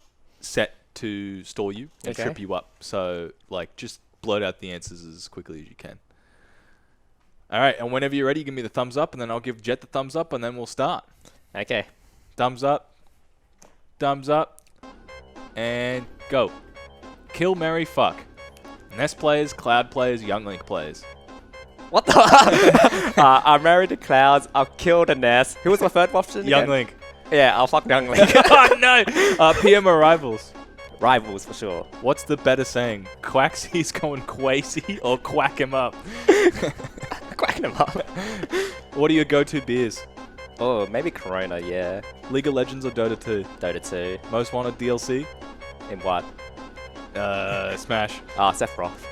set to stall you and Okay. trip you up. So just blurt out the answers as quickly as you can. All right, and whenever you're ready, give me the thumbs up, and then I'll give Jet the thumbs up, and then we'll start. Okay. Thumbs up, and go. Kill, marry, fuck. Nest players, Cloud players, Young Link players. What the? I married the Clouds. I'll kill the Nest. Who was my third option? Young again? Link. Yeah, I'll fuck Young Link. Oh, no. PM or rivals? Rivals for sure. What's the better saying? Quaxy's going Kwaksy or quack him up? Quacking them up. What are your go-to beers? Oh, maybe Corona, yeah. League of Legends or Dota 2? Dota 2. Most wanted DLC? In what? Smash. Sephiroth.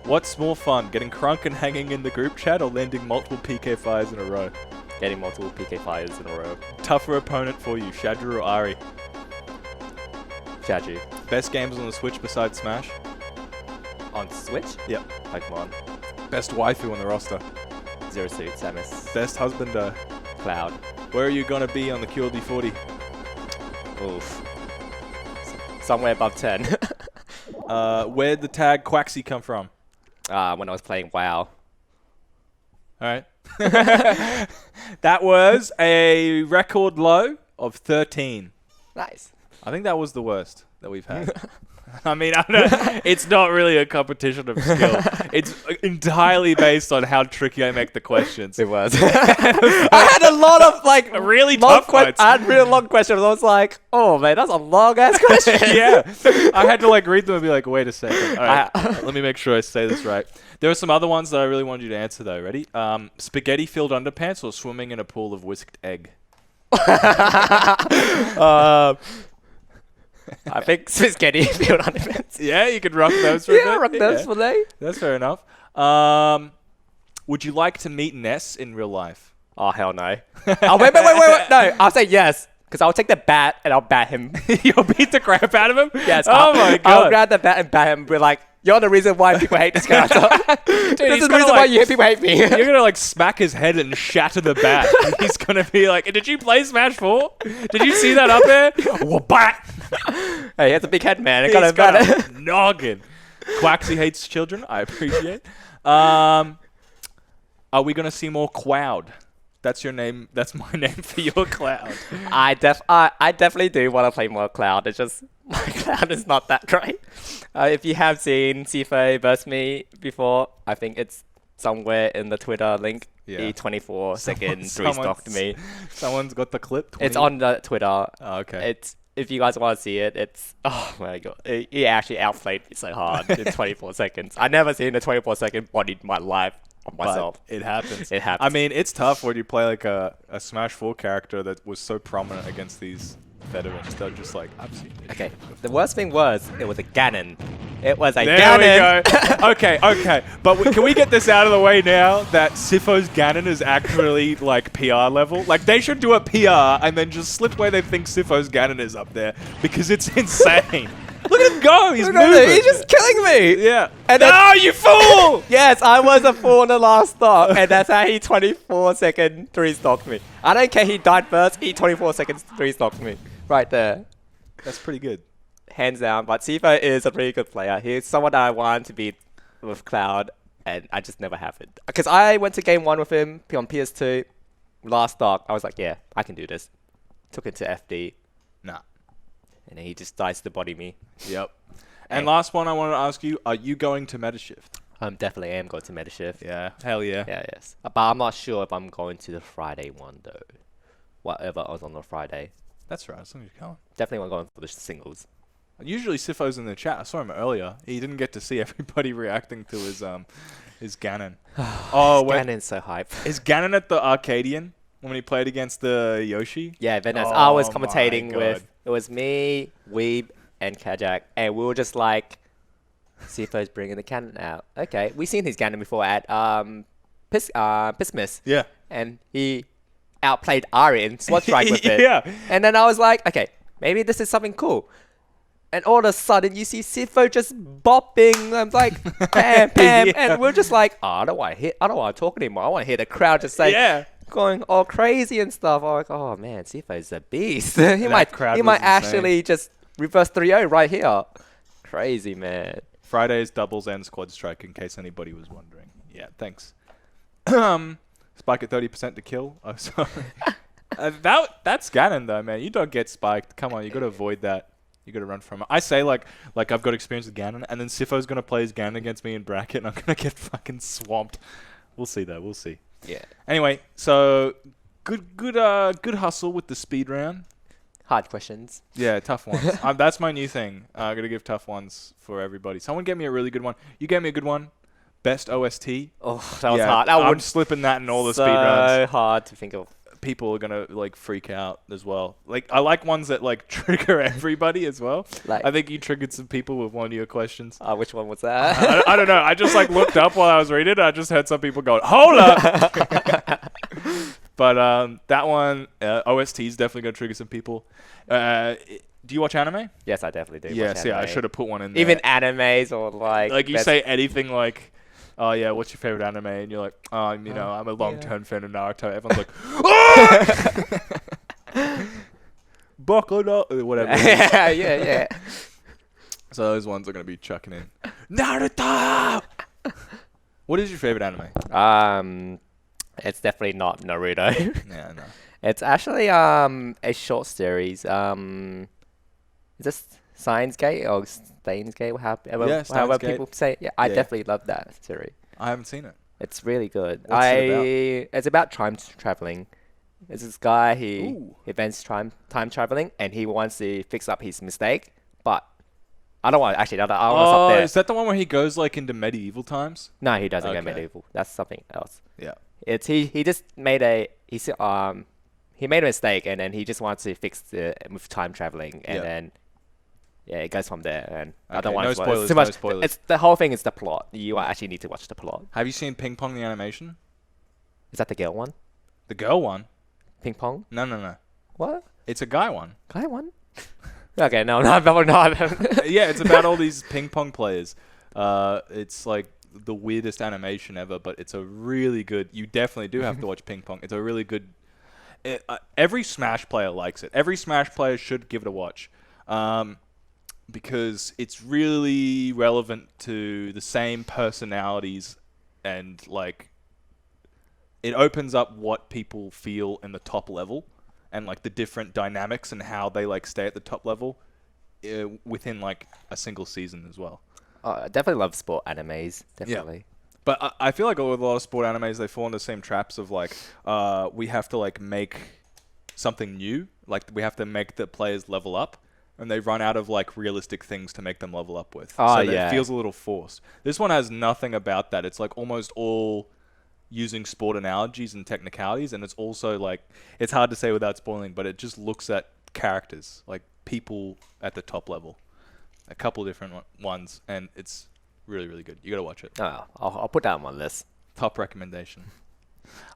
What's more fun, getting crunk and hanging in the group chat or landing multiple PK fires in a row? Getting multiple PK fires in a row. Tougher opponent for you, Shadra or Ari? Shadju. Best games on the Switch besides Smash? On Switch? Yep. Pokemon. Best waifu on the roster? Zero Suit, Samus. Best husband? Cloud. Where are you going to be on the QLD40? Oof. Somewhere above 10. Where'd the tag Kwaksy come from? When I was playing WoW. Alright. That was a record low of 13. Nice. I think that was the worst that we've had. I mean, I don't know. It's not really a competition of skill. It's entirely based on how tricky I make the questions. It was. I had a lot of Really tough ones. I had really long questions. I was like, oh man, that's a long ass question. Yeah. I had to read them and be like, wait a second. All right. Let me make sure I say this right. There are some other ones that I really wanted you to answer though. Ready? Spaghetti-filled underpants or swimming in a pool of whisked egg? I think spaghetti filled underpants. Yeah, you could rock those for a bit. Yeah, rock those for me. That's fair enough. Would you like to meet Ness in real life? Oh, hell no. Oh, wait. No, I'll say yes. Because I'll take the bat and I'll bat him. You'll beat the crap out of him? Yes. Oh my god. I'll grab the bat and bat him. We're like, you're the reason why people hate this character. Dude, this is the reason why people hate me. You're going to smack his head and shatter the bat. He's going to be like, did you play Smash 4? Did you see that up there? Bat! Hey, he has a big head, man. I He's got him got bat. a noggin. Quaksy hates children. I appreciate. Are we going to see more Cloud? That's your name. That's my name for your Cloud. I definitely do want to play more Cloud. It's just my Cloud is not that great. If you have seen Sifo versus me before, I think it's somewhere in the Twitter link. Yeah. He 24 seconds three-stocked me. Someone's got the clip. 20? It's on the Twitter. Oh, okay. It's if you guys want to see it, it's oh my god. He actually outplayed me so hard in 24 seconds. I never seen a 24-second body in my life on myself. But it happens. It happens. I mean, it's tough when you play a Smash 4 character that was so prominent against these veterans. They're just like, I've seen it. Okay. The worst thing was it was a Ganon. It was a There Ganon. we go. Okay. But can we get this out of the way now that Sifo's Ganon is actually PR level? They should do a PR and then just slip where they think Sifo's Ganon is up there because it's insane. Look at him go. He's moving. He's just killing me. Yeah. And no, you fool! Yes, I was a fool in the last stock, and that's how he 24-second three-stocked me. I don't care he died first, he 24 seconds three-stocked me. Right there. That's pretty good. Hands down, but Sifo is a pretty good player. He's someone that I want to beat with Cloud, and I just never have it. Because I went to game 1 with him on PS2, last stock. I was like, yeah, I can do this. Took it to FD. Nah. And then he just decides to body me. Yep. And last one I wanted to ask you, are you going to Metashift? I definitely am going to Metashift. Yeah. Hell yeah. Yeah, yes. But I'm not sure if I'm going to the Friday one, though. Whatever was on the Friday. That's right. As long as you're going. Definitely going for the singles. Usually Sifo's in the chat. I saw him earlier. He didn't get to see everybody reacting to his Ganon. Oh, Ganon's so hype. Is Ganon at the Arcadian when he played against the Yoshi. Yeah, Venice. Oh I was my commentating God. with, it was me, Weeb, and Kajak, and we were just like, Sifo's bringing the cannon out. Okay, we've seen his cannon before at Pissmiss, Yeah. and he outplayed Ari in Sword Strike with it. Yeah. And then I was like, okay, maybe this is something cool. And all of a sudden, you see Sifo just bopping. I'm like, bam, bam, Yeah. and we're just like, oh, I don't want to talk anymore. I want to hear the crowd just say, Yeah. going all crazy and stuff. I'm like, oh man, Sifo's a beast. he might crowd was might insane. actually just reverse 3-0 right here. Crazy, man. Friday's doubles and squad strike, in case anybody was wondering. Yeah, thanks. Spike at 30% to kill. Oh, sorry. That's Ganon though, man. You don't get spiked. Come on, you got to avoid that. You got to run from it. I say like I've got experience with Ganon, and then Sifo's gonna play his Ganon against me in bracket, and I'm gonna get fucking swamped. We'll see though. We'll see. Yeah. Anyway, so good hustle with the speed round. Hard questions. Yeah, tough ones. That's my new thing. I'm gonna give tough ones for everybody. Someone get me a really good one. You gave me a good one. Best OST. Oh, that was Yeah, hard. I'm slipping that in all the speed runs. So hard to think of. People are gonna like freak out as well. Like I like ones that like trigger everybody as well. Like, I think you triggered some people with one of your questions. which one was that? I don't know. I just like looked up while I was reading it. I just heard some people going, "Hold up!" But that one, OST is definitely gonna trigger some people. Do you watch anime? Yes, I definitely do. Yes, watch yeah. I anime. should have put one in there. Even animes or like you say anything like, "Oh yeah, what's your favorite anime?" And you're like, "Oh, you know, I'm a long-term fan of Naruto." Everyone's like, "Oh!" Boku no, whatever. yeah. So those ones are gonna be chucking in. Naruto. What is your favorite anime? It's definitely not Naruto. Yeah, no. It's actually a short series. Is this Steins Gate or Steins Gate? Yeah, Steins however Gate. people say. Yeah, I Yeah. definitely love that series. I haven't seen it. It's really good. What's it It's about time traveling. It's this guy. He Ooh. invents time traveling, and he wants to fix up his mistake. But I don't want actually. I want to stop there. Is that the one where he goes like into medieval times? No, he doesn't go Okay. medieval. That's something else. Yeah. It's he just made he made a mistake, and then he just wants to fix it with time traveling, and Yeah. then it goes from there. And I Okay, don't want no to spoil spoilers, too no much. spoilers. It's the whole thing is the plot. You actually need to watch the plot. Have you seen Ping Pong the animation? Is that the girl one? The girl one? Ping pong? No. What? It's a guy one. Guy one? Okay, no, probably not. Yeah, it's about all these ping pong players. It's like the weirdest animation ever, but it's a really good. You definitely do have to watch Ping Pong. It's a really good. Every Smash player likes it. Every Smash player should give it a watch, because it's really relevant to the same personalities, and like it opens up what people feel in the top level, and like the different dynamics and how they like stay at the top level within like a single season as well. I definitely love sport animes. Definitely. But I feel like with a lot of sport animes, they fall into the same traps of like, we have to like make something new. Like we have to make the players level up, and they run out of like realistic things to make them level up with. Oh, so yeah. It feels a little forced. This one has nothing about that. It's like almost all using sport analogies and technicalities, and it's also like, it's hard to say without spoiling, but it just looks at characters, like people at the top level. A couple different ones, and it's really, really good. You gotta watch it. Oh, I'll put that on my list. Top recommendation.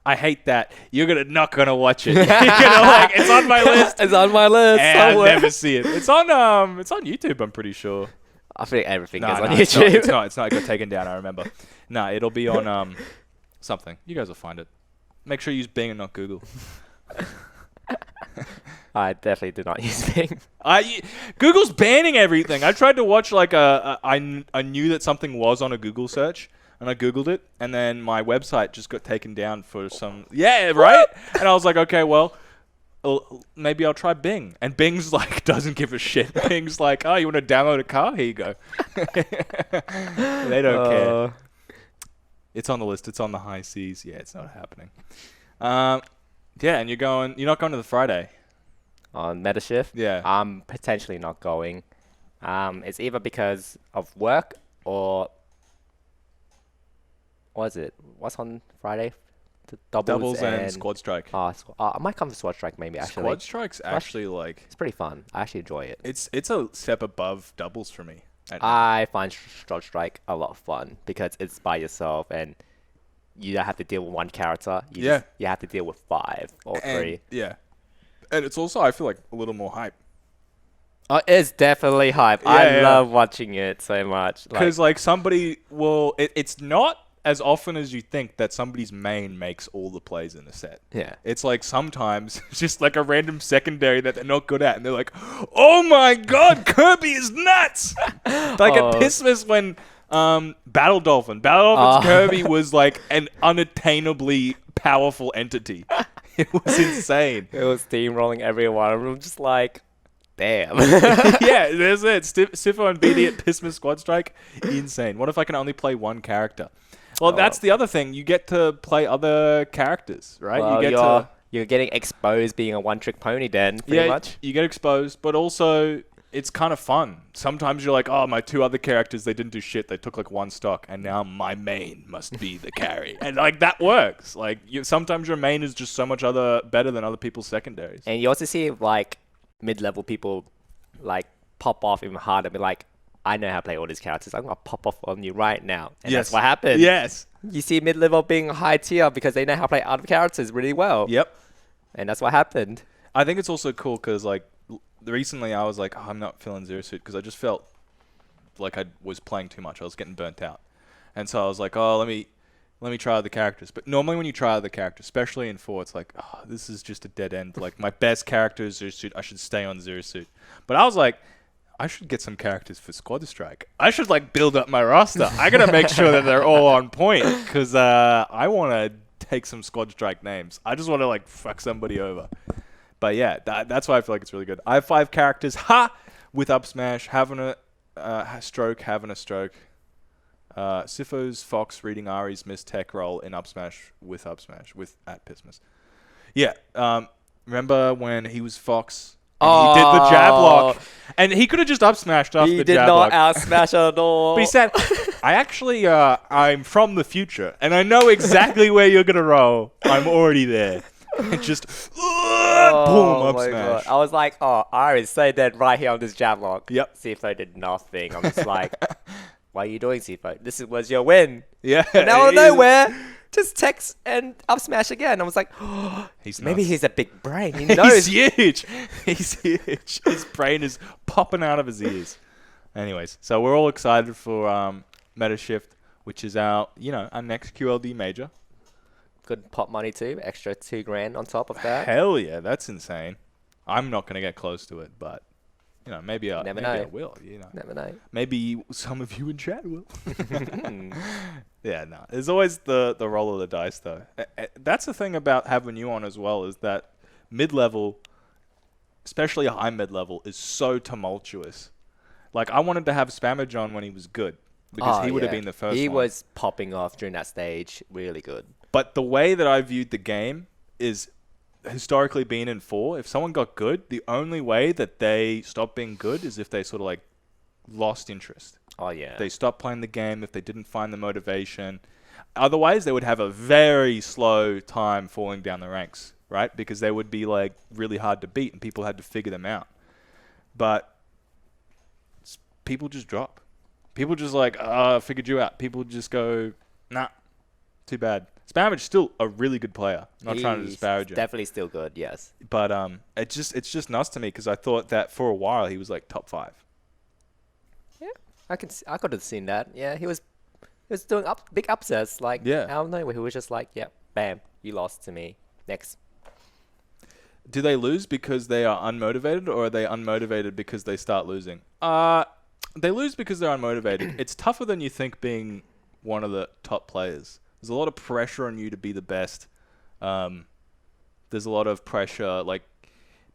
I hate that. You're not gonna watch it. You're gonna like, it's on my list. It's on my list. And I'll somewhere. never see it. It's on YouTube, I'm pretty sure. I think everything No, is on it's YouTube. not. It's not. It got taken down, I remember. No, it'll be on something. You guys will find it. Make sure you use Bing and not Google. I definitely do not use Bing. Google's banning everything. I tried to watch like I knew that something was on a Google search, and I Googled it, and then my website just got taken down for some. Yeah, right. And I was like, okay, well, maybe I'll try Bing. And Bing's like doesn't give a shit. Bing's like, oh, you want to download a car? Here you go. They don't care. It's on the list. It's on the high seas. Yeah, it's not happening. Yeah, and you're not going to the Friday. On Metashift? Yeah. I'm potentially not going. It's either because of work or... What is it? What's on Friday? doubles and Squad Strike. I might come to Squad Strike maybe actually. Squad Strike's actually like it's pretty fun. I actually enjoy it. it's a step above doubles for me. I find Squad Strike a lot of fun because it's by yourself and you don't have to deal with one character. You have to deal with 5 or 3. Yeah. And it's also, I feel like, a little more hype. It's definitely hype. I love watching it so much. Because, like, somebody will... It's not as often as you think that somebody's main makes all the plays in the set. Yeah. It's like sometimes it's just like a random secondary that they're not good at. And they're like, oh my god, Kirby is nuts! Like at Christmas when Battle Dolphin's Kirby was like an unattainably powerful entity. It was insane. It was steamrolling everyone. I'm just like... Damn. Yeah, there's it. Sifo and BD at Pisma Squad Strike. Insane. What if I can only play one character? Well, that's the other thing. You get to play other characters, right? Well, you're getting exposed being a one-trick pony then, pretty much. You get exposed, but also it's kind of fun. Sometimes you're like, oh, my 2 other characters, they didn't do shit. They took like 1 stock, and now my main must be the carry. And like that works. Like sometimes your main is just so much better than other people's secondaries. And you also see like mid-level people like pop off even harder, be like, I know how to play all these characters. I'm gonna pop off on you right now, and that's what happened. Yes, you see mid-level being high tier because they know how to play other characters really well. Yep, and that's what happened. I think it's also cool because like recently I was like, oh, I'm not feeling Zero Suit because I just felt like I was playing too much. I was getting burnt out, and so I was like, oh, let me try other characters. But normally when you try other characters, especially in 4, it's like, oh, this is just a dead end. Like, my best character is Zero Suit. I should stay on Zero Suit. But I was like, I should get some characters for Squad Strike. I should, like, build up my roster. I got to make sure that they're all on point because I want to take some Squad Strike names. I just want to, like, fuck somebody over. But, yeah, that's why I feel like it's really good. I have 5 characters. With up smash, having a stroke, having a stroke. Sifo's Fox reading Ari's missed tech roll in up smash with at Pismas. Yeah. Remember when he was Fox and he did the jab lock and he could have just up smashed after the jab lock. He did not out smash at all. But he said, I actually I'm from the future and I know exactly where you're gonna roll. I'm already there. And just boom up smash. God. I was like, oh, Ari's so dead right here on this jab lock. Yep. Sifo did nothing. I'm just like, what are you doing, Sifo? This was your win. Yeah. And out of nowhere, just text and up smash again. I was like, oh, maybe he's a big brain. He knows. He's huge. He's huge. His brain is popping out of his ears. Anyways, so we're all excited for Meta Shift, which is our next QLD major. Good pop money too. Extra $2,000 on top of that. Hell yeah, that's insane. I'm not gonna get close to it, but maybe I will. Never know. Maybe some of you in chat will. Yeah, no. There's always the roll of the dice though. That's the thing about having you on as well is that mid-level, especially high mid-level, is so tumultuous. Like I wanted to have Spammage on when he was good because he would have been the first. He one. was popping off during that stage, really good. But the way that I viewed the game is historically being in 4, if someone got good, the only way that they stopped being good is if they sort of like lost interest. Oh, yeah. They stopped playing the game if they didn't find the motivation. Otherwise, they would have a very slow time falling down the ranks, right? Because they would be like really hard to beat and people had to figure them out. But people just drop. People just like, figured you out. People just go, nah, too bad. Spammage still a really good player. I'm not trying to disparage him. Definitely still good, yes. But it's just nuts to me because I thought that for a while he was like top 5. Yeah, I could have seen that. Yeah, he was doing big upsets like out of nowhere. He was just like, yeah, bam, you lost to me. Next. Do they lose because they are unmotivated, or are they unmotivated because they start losing? They lose because they're unmotivated. It's tougher than you think being one of the top players. There's a lot of pressure on you to be the best. There's a lot of pressure. Like,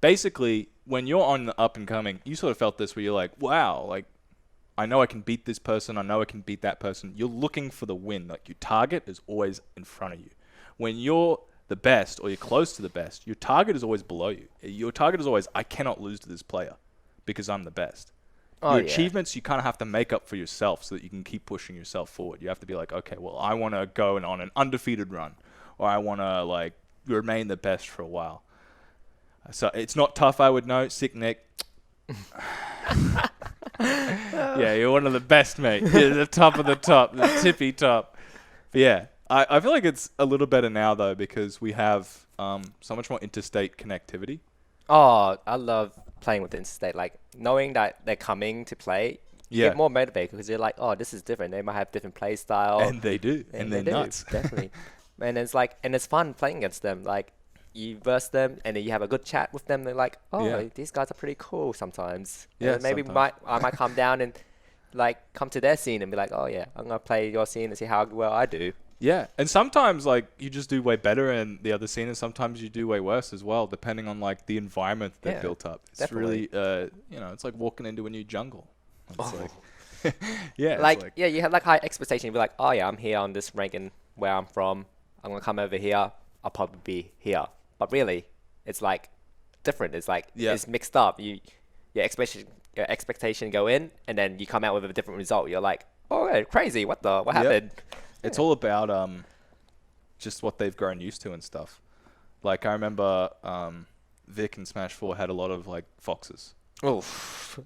basically, when you're on the up and coming, you sort of felt this where you're like, wow, like, I know I can beat this person. I know I can beat that person. You're looking for the win. Like, your target is always in front of you. When you're the best or you're close to the best, your target is always below you. Your target is always, I cannot lose to this player because I'm the best. Your achievements, you kind of have to make up for yourself so that you can keep pushing yourself forward. You have to be like, okay, well, I want to go on an undefeated run, or I want to like remain the best for a while. So it's not tough, I would know. Sick Nick. Yeah, you're one of the best, mate. You're the top of the top, the tippy top. But yeah, I feel like it's a little better now though because we have so much more interstate connectivity. Oh, I love playing with the interstate. Like knowing that they're coming to play, you Yeah. get more motivated because you're like, oh, this is different. They might have different play style. And they do. And they're they do, nuts. definitely. And it's like, and it's fun playing against them. Like you verse them, and then you have a good chat with them. They're like, oh, Yeah. these guys are pretty cool sometimes. Yeah, And maybe sometimes. I might come down and like come to their scene and be like, oh yeah, I'm gonna play your scene and see how well I do. Yeah, and sometimes like you just do way better in the other scene, and sometimes you do way worse as well, depending on like the environment they've Yeah, built up. It's definitely. really, it's like walking into a new jungle. It's Oh. like, yeah, Like, it's yeah, you have like high expectation. You'd be like, oh yeah, I'm here on this rank and where I'm from. I'm gonna come over here. I'll probably be here. But really, it's like different. It's like Yeah. it's mixed up. Your expectation go in, and then you come out with a different result. You're like, oh, yeah, crazy. What Yep. happened? It's all about just what they've grown used to and stuff. Like I remember Vic and Smash 4 had a lot of like foxes. Oof.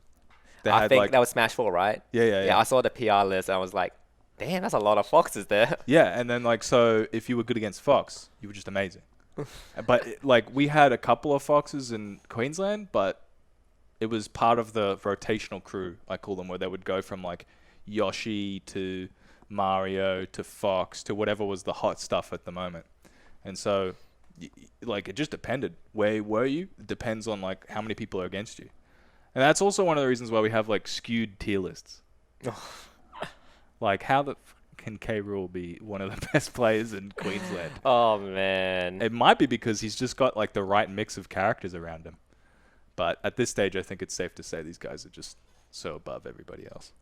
They I had think like that was Smash 4, right? yeah. I saw the PR list. And I was like, damn, that's a lot of foxes there. Yeah, and then like so if you were good against Fox, you were just amazing. But like we had a couple of Foxes in Queensland, but it was part of the rotational crew, I call them, where they would go from like Yoshi to Mario to Fox to whatever was the hot stuff at the moment. And so like it just depended. Where were you? It depends on like how many people are against you. And that's also one of the reasons why we have like skewed tier lists. Like how the can K. Rool be one of the best players in Queensland? Oh man. It might be because he's just got like the right mix of characters around him. But at this stage, I think it's safe to say these guys are just so above everybody else.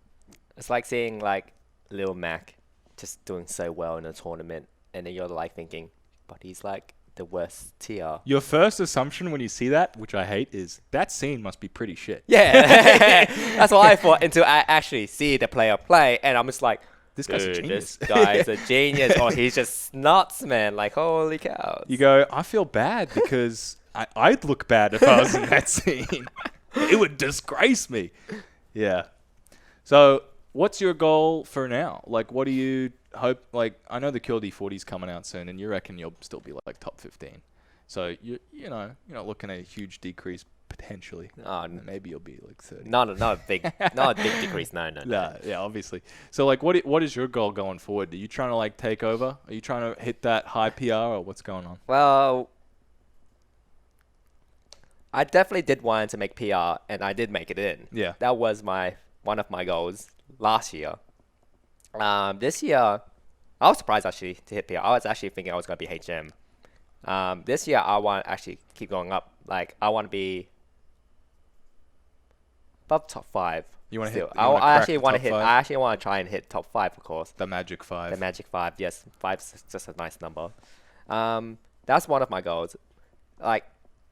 It's like seeing like Lil Mac just doing so well in a tournament, and then you're like thinking, but he's like the worst tier. Your first assumption when you see that, which I hate, is that scene must be pretty shit. Yeah, that's what I thought until I actually see the player play, and I'm just like, This guy's a dude, genius. this guy's a genius, or he's just nuts, man. Like holy cow. You go, I feel bad because I'd look bad if I was in that scene. It would disgrace me. Yeah. So what's your goal for now? Like, what do you hope? Like, I know the QLD40 is coming out soon, and you reckon you'll still be like top 15. So you're not looking at a huge decrease potentially. Oh, Maybe you'll be like 30. not a big decrease. No. Nah, yeah, obviously. So like, what is your goal going forward? Are you trying to like take over? Are you trying to hit that high PR, or what's going on? Well, I definitely did want to make PR, and I did make it in. Yeah. That was one of my goals last year. This year, I was surprised actually to hit PR. I was actually thinking I was going to be HM. This year, I want to actually keep going up. Like, I want to be above top 5. You want to hit? I actually want to hit. 5? I actually want to try and hit top 5, of course. The Magic 5. The Magic 5, yes. 5's just a nice number. That's one of my goals. Like,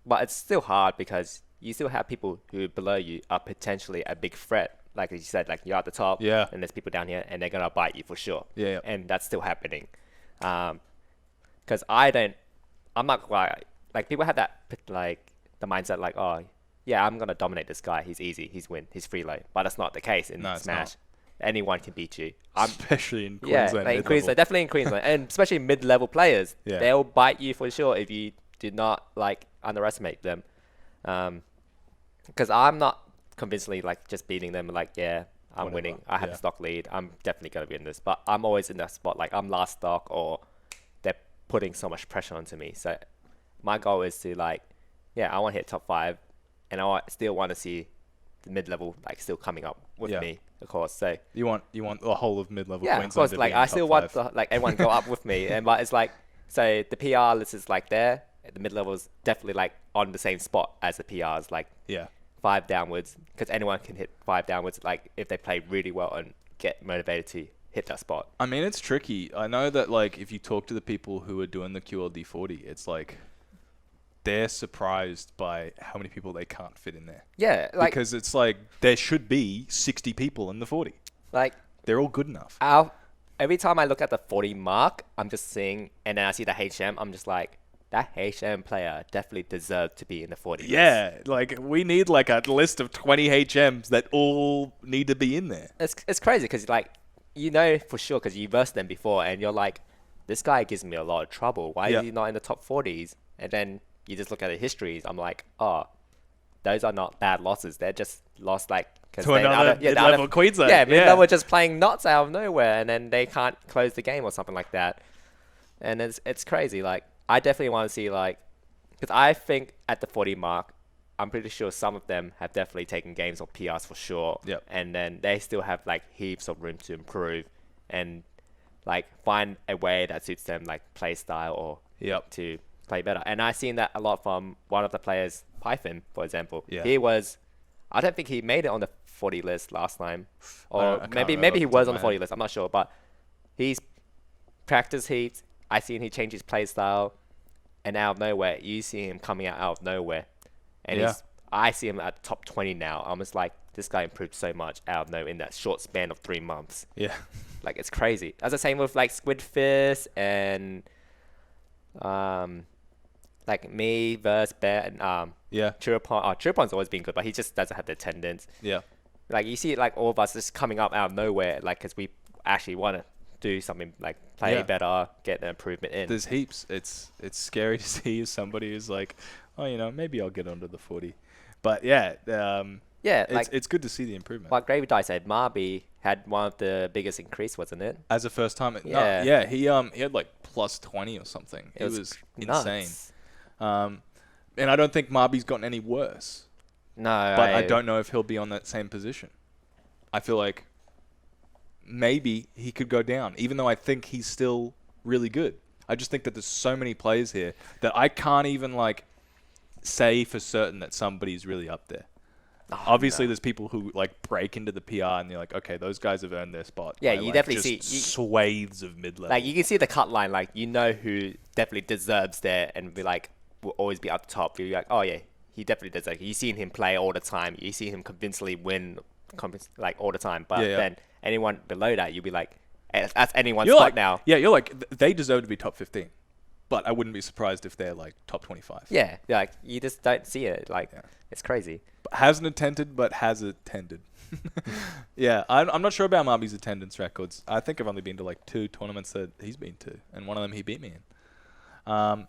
but it's still hard because you still have people who below you are potentially a big threat. Like you said, like you're at the top, Yeah. and there's people down here, and they're gonna bite you for sure. Yeah. And that's still happening. Because I'm not quite like people have that like the mindset like, oh yeah, I'm gonna dominate this guy. He's easy. He's free lane. But that's not the case in No, it's Smash. not. Anyone can beat you. Especially in Yeah, Queensland. like in mid-level. Queensland, definitely in Queensland, and especially mid-level players. Yeah. They'll bite you for sure if you do not like underestimate them. Because I'm not convincingly like just beating them. Like, yeah, I'm Whatever, winning. I have yeah. the stock lead. I'm definitely gonna win this. But I'm always in that spot. Like I'm last stock, or they're putting so much pressure onto me. So my goal is to like, yeah, I want to hit top 5, and still want to see the mid-level like still coming up with Yeah. me, of course. So You want the whole of mid-level yeah, Queensland of course. to Like be in I top still 5. want like everyone go up with me, but it's like so the PR list is like there. The mid level is definitely like on the same spot as the PRs, like Yeah. 5 downwards, because anyone can hit 5 downwards. Like if they play really well and get motivated to hit that spot. I mean, it's tricky. I know that like if you talk to the people who are doing the QLD40, it's like they're surprised by how many people they can't fit in there. Yeah, like Because it's like there should be 60 people in the 40. like They're all good enough. our every time I look at the 40 mark, I'm just seeing, and then I see the HM, I'm just like, that HM player definitely deserved to be in the 40 list. Yeah, like we need like a list of 20 HMs that all need to be in there. It's crazy because like, you know for sure because you versed them before and you're like, this guy gives me a lot of trouble. Why is he not in the top 40s? And then you just look at the histories. I'm like, oh, those are not bad losses. They're just lost like To another mid-level Queensland. Yeah, mid-level just playing nuts out of nowhere, and then they can't close the game or something like that. And it's crazy. Like I definitely want to see like, because I think at the 40 mark, I'm pretty sure some of them have definitely taken games or PRs for sure. Yep. And then they still have like heaps of room to improve and like find a way that suits them, like play style or to play better. And I've seen that a lot from one of the players, Python, for example. Yeah. He was, I don't think he made it on the 40 list last time, or I can't maybe remember he off the was top on of the my 40 list. I'm not sure, but he's practice heats. I seen he changed his play style, and out of nowhere, you see him coming out of nowhere, and I see him at top 20 now. I'm just like, this guy improved so much out of nowhere in that short span of 3 months. Yeah. Like it's crazy. That's the same with like Squidfist and like me versus Bear and Chirapon. Oh, Chirapon's always been good, but he just doesn't have the attendance. Yeah. Like you see like all of us just coming up out of nowhere, like because we actually want to do something like play better, get the improvement in. There's heaps. It's scary to see somebody who's like, oh, you know, maybe I'll get onto the 40. But yeah, it's good to see the improvement. Like Gravy Die said, Marby had one of the biggest increase, wasn't it? As a first time, he had like plus 20 or something. It was insane. And I don't think Marby's gotten any worse. No, but I don't know if he'll be on that same position. I feel like maybe he could go down, even though I think he's still really good. I just think that there's so many players here that I can't even like say for certain that somebody's really up there. Obviously, there's people who like break into the PR and you're like, okay, those guys have earned their spot. Yeah, by, you like, definitely just see swathes of mid-level. Like you can see the cut line, like you know who definitely deserves there, and be like will always be up top. You're like, oh yeah, he definitely deserves. You've seen him play all the time. You see him convincingly win, like all the time. But then anyone below that, you'll be like, that's anyone's spot like, now. Yeah, you're like, they deserve to be top 15. But I wouldn't be surprised if they're like top 25. Yeah, like you just don't see it. Like it's crazy. Hasn't attended, but has attended. Yeah, I'm not sure about Marby's attendance records. I think I've only been to like 2 tournaments that he's been to, and one of them he beat me in.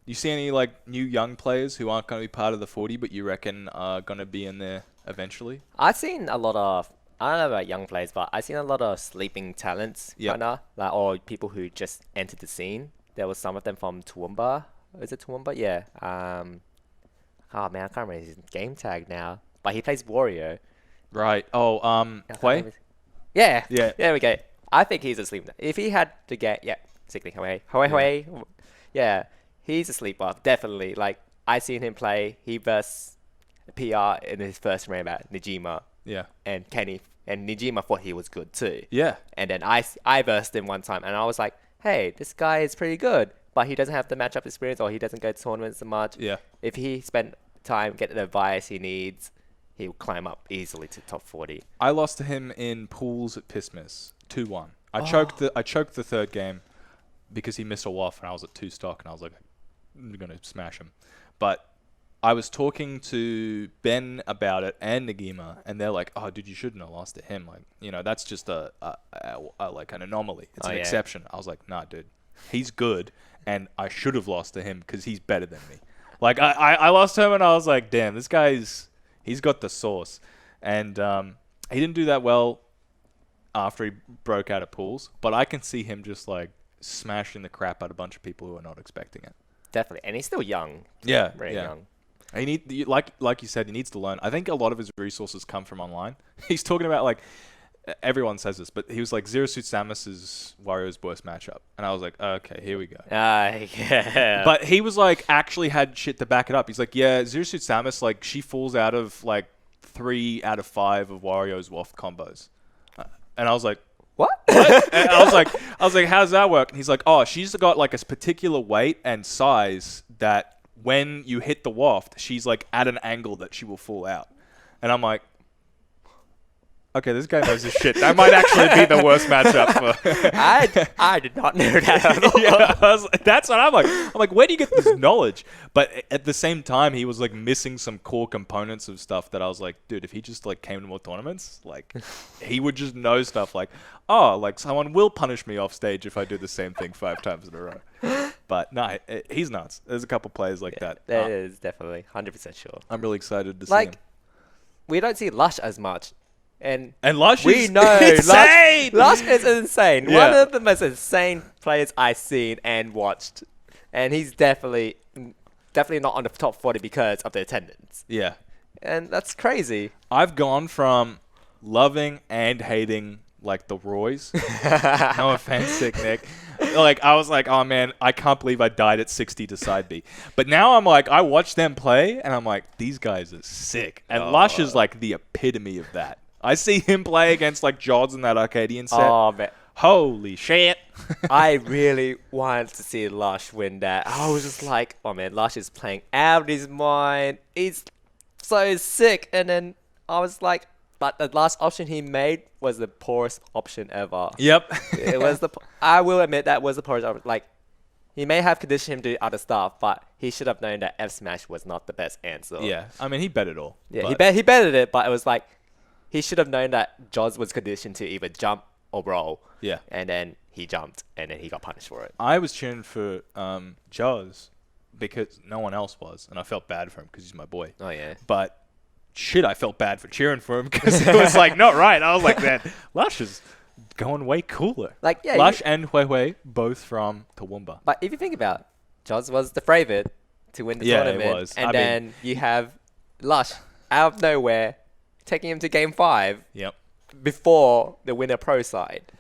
You see any like new young players who aren't going to be part of the 40, but you reckon are going to be in there eventually? I've seen a lot of, I don't know about young players, but I've seen a lot of sleeping talents, kinda, like, or people who just entered the scene. There was some of them from Toowoomba. Is it Toowoomba? Yeah. Oh man, I can't remember his game tag now. But he plays Wario. Right. Oh, Hui? Yeah. Yeah. There we go. I think he's a sleeper. If he had to get, sickly Hui. Yeah, he's a sleeper, definitely. Like, I seen him play. He versus PR in his first round at Nijima. Yeah. And Kenny. And Nijima thought he was good too. Yeah. And then I versed him one time, and I was like, hey, this guy is pretty good, but he doesn't have the matchup experience, or he doesn't go to tournaments so much. Yeah. If he spent time getting the advice he needs, he'll climb up easily to top 40. I lost to him in pools at Pissmiss, 2-1. I choked the third game because he missed a waff, and I was at 2 stock, and I was like, I'm going to smash him. But I was talking to Ben about it and Nagima, and they're like, oh, dude, you shouldn't have lost to him. Like, you know, that's just like an anomaly. It's an exception. I was like, nah, dude, he's good, and I should have lost to him because he's better than me. Like, I lost to him, and I was like, damn, this guy's, he's got the sauce. And he didn't do that well after he broke out of pools, but I can see him just, like, smashing the crap out of a bunch of people who are not expecting it. Definitely. And he's still young. Yeah. Very young. He like you said, he needs to learn. I think a lot of his resources come from online. He's talking about, like, everyone says this, but he was like, Zero Suit Samus is Wario's worst matchup. And I was like, okay, here we go. Yeah. But he was like, actually had shit to back it up. He's like, yeah, Zero Suit Samus, like, she falls out of like 3 out of 5 of Wario's waft combos. And I was like, what? And I was like, how does that work? And he's like, oh, she's got like a particular weight and size that when you hit the waft, she's like at an angle that she will fall out. And I'm like, okay, this guy knows his shit. That might actually be the worst matchup for. I did not know that at all. Yeah, that's what I'm like. I'm like, where do you get this knowledge? But at the same time, he was like missing some core components of stuff that I was like, dude, if he just like came to more tournaments, like he would just know stuff like, oh, like someone will punish me off stage if I do the same thing 5 times in a row. But no, he's nuts. There's a couple players like that. That is definitely 100% sure. I'm really excited to see him. We don't see Lush as much. And Lush we is know insane! Lush is insane. Yeah. One of the most insane players I've seen and watched. And he's definitely not on the top 40 because of the attendance. Yeah. And that's crazy. I've gone from loving and hating like the Roys. No offense, Sick Nick. Like I was like, oh man, I can't believe I died at 60 to side B. But now I'm like, I watch them play and I'm like, these guys are sick. And Lush is like the epitome of that. I see him play against like Jods in that Arcadian set. Oh man. Holy shit. I really wanted to see Lush win that. I was just like, oh man, Lush is playing out of his mind. He's so sick. And then I was like, but the last option he made was the poorest option ever. Yep. It was I will admit that was the poorest option. Like, he may have conditioned him to do other stuff, but he should have known that F Smash was not the best answer. Yeah. I mean, he bet it all. Yeah, he betted it, but it was like, he should have known that Jaws was conditioned to either jump or roll. Yeah. And then he jumped, and then he got punished for it. I was cheering for Jaws because no one else was, and I felt bad for him because he's my boy. Oh, yeah. But shit, I felt bad for cheering for him because it was like not right. I was like, man, Lush is going way cooler. Like, yeah, Lush and Huehue, both from Toowoomba. But if you think about it, Jaws was the favorite to win the tournament. Yeah, it was. And then you have Lush out of nowhere taking him to game 5 Yep. before the winner pro side.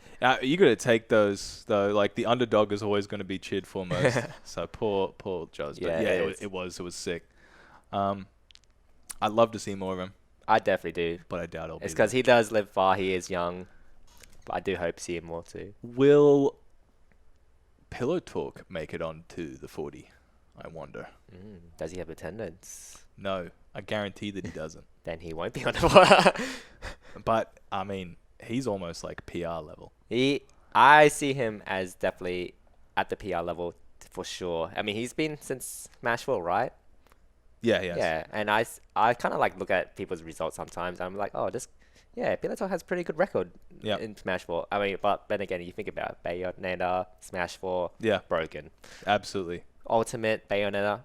You got to take those though. Like the underdog is always going to be cheered for most. So poor Jaws. But Yeah, it was sick. I'd love to see more of him, I definitely do. but I doubt it'll be. It's because he does live far. He is young. But I do hope to see him more too. Will Pillow Talk make it on to the 40? I wonder. Does he have attendance? No, I guarantee that he doesn't. Then he won't be on the But I mean, he's almost like PR level. I see him as definitely at the PR level for sure. I mean, he's been since Smashville, right? Yeah, yes. Yeah, and I kind of like look at people's results sometimes. I'm like, oh, Pilato has pretty good record in Smash 4. I mean, but then again, you think about Bayonetta, Smash 4, broken. Absolutely. Ultimate, Bayonetta,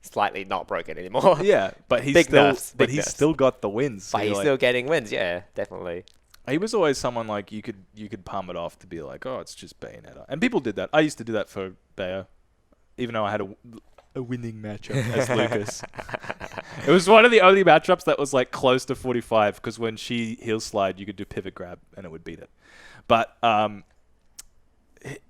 slightly not broken anymore. Yeah, but he's Big still, nerfs, but big he's nerfs. still got the wins. But he's still getting wins. Yeah, definitely. He was always someone like you could palm it off to be like, oh, it's just Bayonetta, and people did that. I used to do that for Bayo, even though I had a winning matchup as Lucas. It was one of the only matchups that was like close to 45 because when she heel slide, you could do pivot grab and it would beat it. But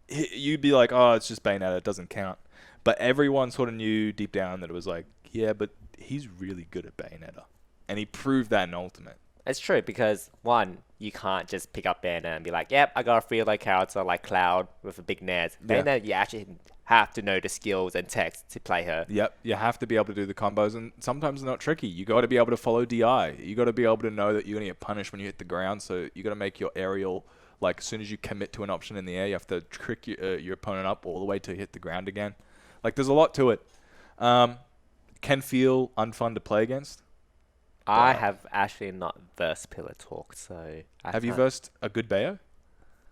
you'd be like, oh, it's just Bayonetta, it doesn't count. But everyone sort of knew deep down that it was like, yeah, but he's really good at Bayonetta, and he proved that in Ultimate. It's true because one, you can't just pick up Bayonetta and be like, yep, I got a free low character like Cloud with a big net. Bayonetta, you actually have to know the skills and text to play her. Yep, you have to be able to do the combos, and sometimes they're not tricky. You got to be able to follow DI. You got to be able to know that you're going to get punished when you hit the ground, so you got to make your aerial, like as soon as you commit to an option in the air, you have to trick your opponent up all the way to hit the ground again. Like there's a lot to it. Can feel unfun to play against. I have actually not versed Pillar Talk, so... Have you versed a good Bayo?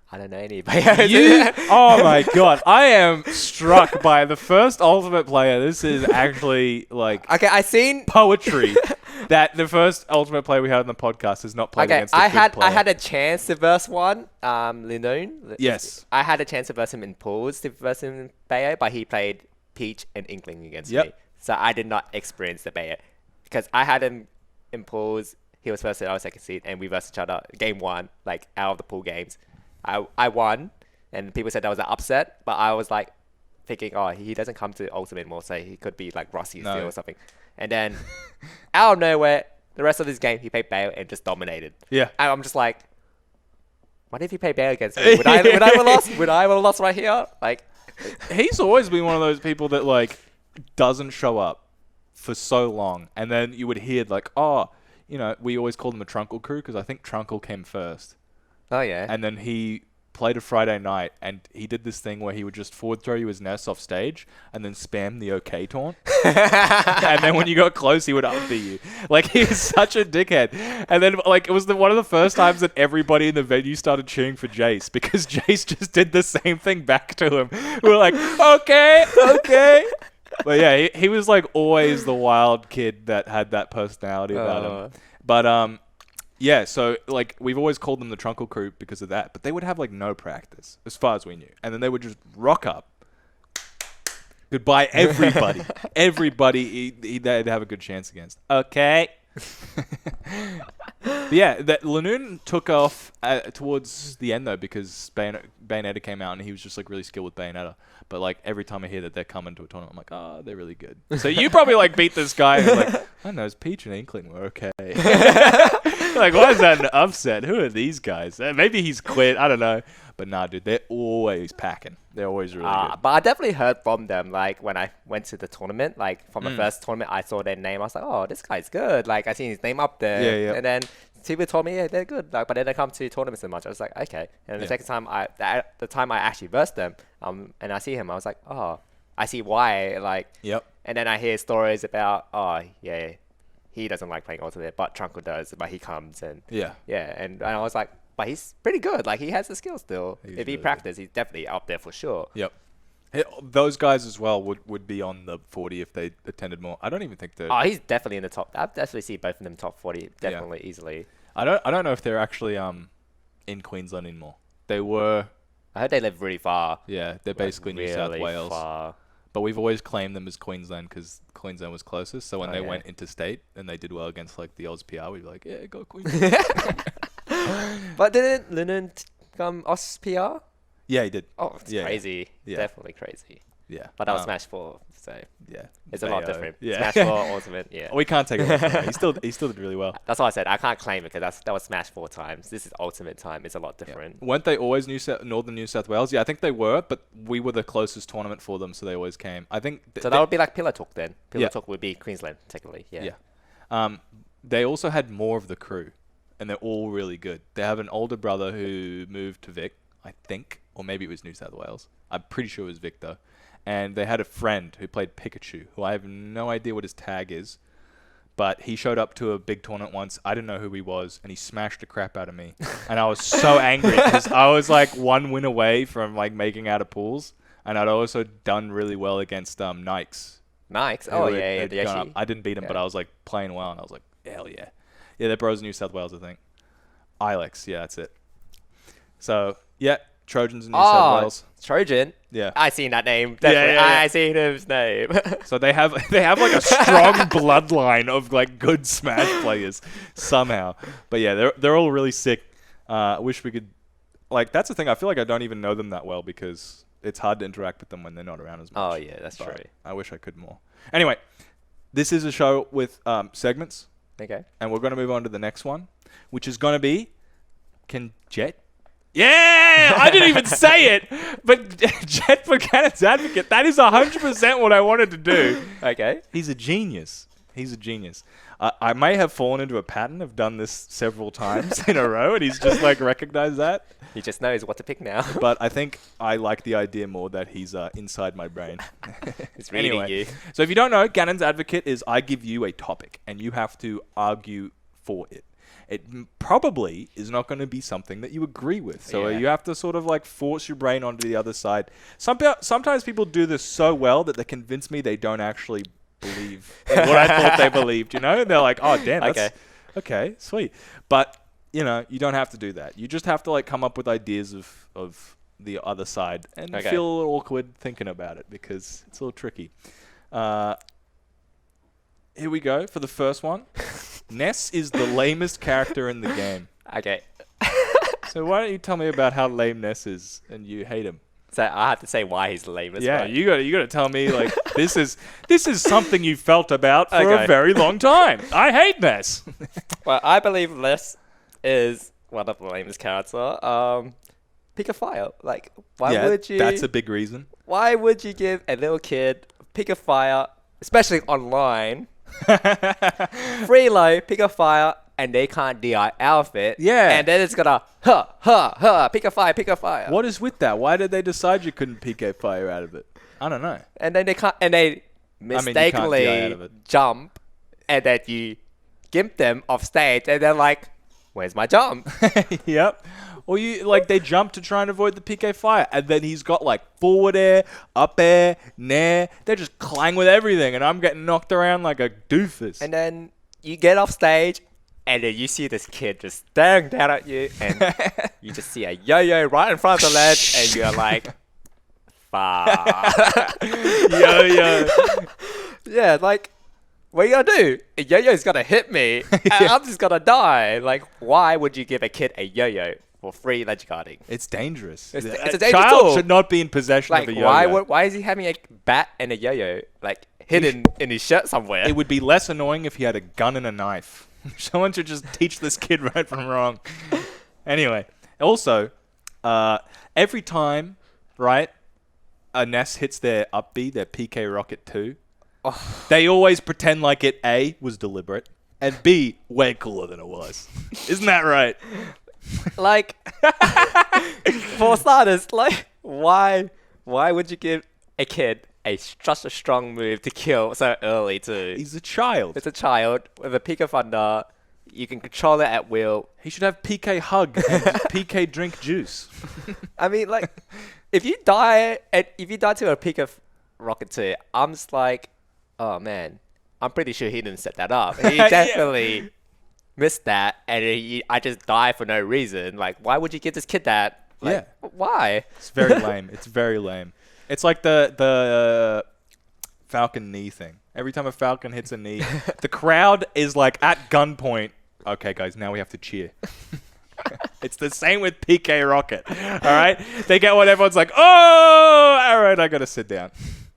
I don't know any Bayos. Oh my god, I am struck by the first Ultimate player. This is actually like I seen poetry that the first Ultimate player we had on the podcast has not played against a good player. I had a chance to verse one, Linoon. Yes. I had a chance to verse him in pools to verse him in Bayo, but he played Peach and Inkling against me. So I did not experience the Bayo. Because I had him in pools, he was first seed, I was second seed, and we versed each other game 1, like out of the pool games. I won, and people said that was an upset, but I was like thinking, oh, he doesn't come to Ultimate more, so he could be like Rossi still or something. And then out of nowhere, the rest of this game, he played Bale and just dominated. Yeah. And I'm just like, what if he played Bale against me? Would I have lost? Would I have lost right here? Like, he's always been one of those people that like doesn't show up for so long, and then you would hear like, oh, we always called them a Trunkle crew because I think Trunkle came first. Oh yeah. And then he played a Friday night, and he did this thing where he would just forward throw you his Ness off stage and then spam the OK taunt. And then when you got close, he would upbeat you. Like, he was such a dickhead. And then, like, it was one of the first times that everybody in the venue started cheering for Jace because Jace just did the same thing back to him. We were like, okay. But yeah, he was, like, always the wild kid that had that personality about him. But, yeah, so, like, we've always called them the Trunkle crew because of that. But they would have, like, no practice, as far as we knew. And then they would just rock up. Goodbye, everybody. Everybody they'd have a good chance against. Okay. But yeah, that Lanoon took off towards the end, though, because Bayonetta came out, and he was just, like, really skilled with Bayonetta. But, like, every time I hear that they're coming to a tournament, I'm like, oh, they're really good. So you probably, like, beat this guy, and like, I don't know, Peach and Inkling were okay. Like, why is that an upset? Who are these guys? Maybe he's quit. I don't know. But nah, dude, they're always packing. They're always really good. But I definitely heard from them, like, when I went to the tournament, like, from the first tournament, I saw their name. I was like, oh, this guy's good. Like, I seen his name up there. Yeah. And then people told me, yeah, they're good. Like, but then they come to tournaments so much. I was like, okay. And the second time, the time I actually versed them, and I see him, I was like, oh, I see why. Like, Yep. And then I hear stories about, oh, yeah, he doesn't like playing Ultimate, but Trunkle does, but he comes and Yeah. And I was like, but he's pretty good. Like, he has the skill still. He's if he really practiced, he's definitely up there for sure. Yep. Those guys as well would be on the 40 if they attended more. I don't even think they're... Oh, he's definitely in the top. I definitely see both of them top 40, definitely, easily. I don't know if they're actually in Queensland anymore. They were... I heard they live really far. Yeah, they're basically like, New South really Wales. Far. But we've always claimed them as Queensland because Queensland was closest. So when they went interstate and they did well against like the Oz PR, we'd be like, yeah, go Queensland. But didn't Lennon come Oz PR? Yeah, he did. Oh, it's crazy. Yeah. Definitely crazy. Yeah. But that was Smash 4, so yeah, it's a lot different. Yeah. Smash 4, Ultimate, yeah. We can't take it away from him. He still did really well. That's why I said I can't claim it because that was Smash 4 times. This is Ultimate time. It's a lot different. Yeah. Weren't they always Northern New South Wales? Yeah, I think they were, but we were the closest tournament for them, so they always came. I think... So that would be like Pillar Talk then. Pillar Talk would be Queensland, technically. Yeah. They also had more of the crew, and they're all really good. They have an older brother who moved to Vic, I think, or maybe it was New South Wales. I'm pretty sure it was Vic, though. And they had a friend who played Pikachu, who I have no idea what his tag is, but he showed up to a big tournament once. I didn't know who he was, and he smashed the crap out of me. And I was so angry because I was like one win away from like making out of pools, and I'd also done really well against Nikes. Nikes? Oh, yeah. I didn't beat him, but I was like playing well, and I was like, hell yeah. Yeah, they're bros in New South Wales, I think. Ilex, yeah, that's it. So, yeah, Trojans in New South Wales. Trojan? Yeah. I seen that name. Definitely. Yeah. I seen his name. So they have like a strong bloodline of like good Smash players somehow. But yeah, they're all really sick. I wish we could like that's the thing. I feel like I don't even know them that well because it's hard to interact with them when they're not around as much. Oh yeah, that's true. I wish I could more. Anyway, this is a show with segments. Okay. And we're going to move on to the next one, which is going to be Can Jet? Yeah! I didn't even say it! But Jet for Cannon's Advocate, that is 100% what I wanted to do. Okay. He's a genius. I may have fallen into a pattern of done this several times in a row, and he's just like recognized that. He just knows what to pick now. But I think I like the idea more that he's inside my brain. It's reading you. So if you don't know, Gannon's Advocate is I give you a topic, and you have to argue for it. It probably is not going to be something that you agree with. So you have to sort of like force your brain onto the other side. Sometimes people do this so well that they convince me they don't actually believe what I thought they believed, you know? And they're like, oh, damn, that's okay, sweet. But, you know, you don't have to do that. You just have to like come up with ideas of the other side and feel a little awkward thinking about it because it's a little tricky. Here we go for the first one. Ness is the lamest character in the game. Okay. So why don't you tell me about how lame Ness is and you hate him? So I have to say why he's lame as well. Yeah, you got to tell me like this is something you felt about for a very long time. I hate Ness. Well, I believe Ness is one of the lamest characters. Pick a fire. Like, why would you? That's a big reason. Why would you give a little kid pick a fire, especially online? Free low, pick a fire, and they can't DI out of it. Yeah. And then it's gonna pick a fire. What is with that? Why did they decide you couldn't PK fire out of it? I don't know. And then they can't, and they DI out of mistakenly it. jump, and then you gimp them off stage, and they're like, "Where's my jump?" Yep. Or they jump to try and avoid the PK fire, and then he's got like forward air, up air, nair. They're just clang with everything, and I'm getting knocked around like a doofus. And then you get off stage, and then you see this kid just staring down at you, and you just see a yo-yo right in front of the ledge, and you're like, fuck. Yo-yo. Yeah, like, what are you gonna do? A yo-yo's gonna hit me, and I'm just gonna die. Like, why would you give a kid a yo-yo for free ledge guarding? It's dangerous. It's a a dangerous child tool. should not be in possession Like, of a yo-yo. why is he having a bat and a yo-yo, like, hidden in his shirt somewhere? It would be less annoying if he had a gun and a knife. Someone should just teach this kid right from wrong. Anyway, also, every time, right, a Ness hits their up B, their PK Rocket 2, they always pretend like it A, was deliberate, and B, way cooler than it was. Isn't that right? Like, for starters, like, why would you give a kid such a strong move to kill so early too? He's a child. It's a child with a Pika Thunder. You can control it at will. He should have PK Hug and PK Drink Juice. I mean, like, if you die to a Pika Rocket 2, I'm just like, oh man, I'm pretty sure he didn't set that up. He definitely missed that, and I just die for no reason. Like, why would you give this kid that? Like, why? It's very lame. It's very lame. It's like the Falcon knee thing. Every time a Falcon hits a knee, the crowd is like at gunpoint. Okay, guys, now we have to cheer. It's the same with PK Rocket. All right? They get what everyone's like, oh, all right, I got to sit down.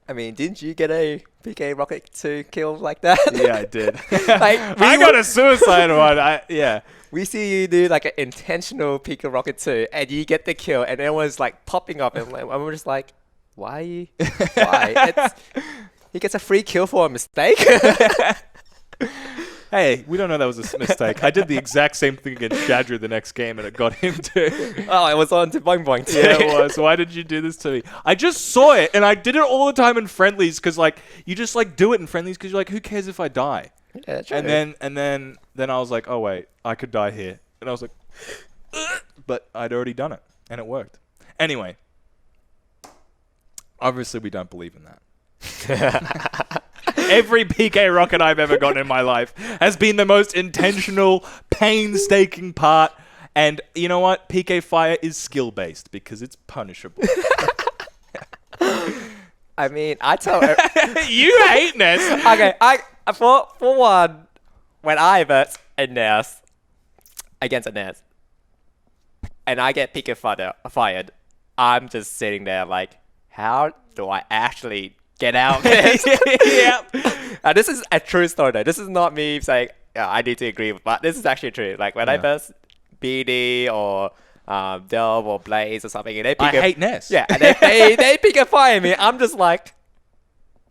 I mean, didn't you get a PK Rocket 2 kill like that? Yeah, I did. Like, I got a suicide one. Yeah. We see you do like an intentional PK Rocket 2, and you get the kill, and everyone's like popping up, and we're just like, why? Why? He gets a free kill for a mistake. Hey, we don't know that was a mistake. I did the exact same thing against Shadra the next game, and it got him too. Oh, it was on to Boing Boing too. Yeah, it was. Why did you do this to me? I just saw it, and I did it all the time in friendlies, because like you just like do it in friendlies, because you're like, who cares if I die? Yeah, true. And then I was like, oh wait, I could die here, and I was like, but I'd already done it, and it worked. Anyway, obviously we don't believe in that. Every PK Rocket I've ever gotten in my life has been the most intentional, painstaking part. And you know what? PK Fire is skill-based because it's punishable. I mean, I tell you hate Ness. Okay, for one, when I verse a Ness against a Ness, and I get PK fired, I'm just sitting there like, how do I actually get out of this? Yep. This is a true story though. This is not me saying, yeah, I need to agree with, but this is actually true. Like when I first BD or Delve or Blaze or something, and I hate Ness. Yeah, and they pick a fire me. I'm just like,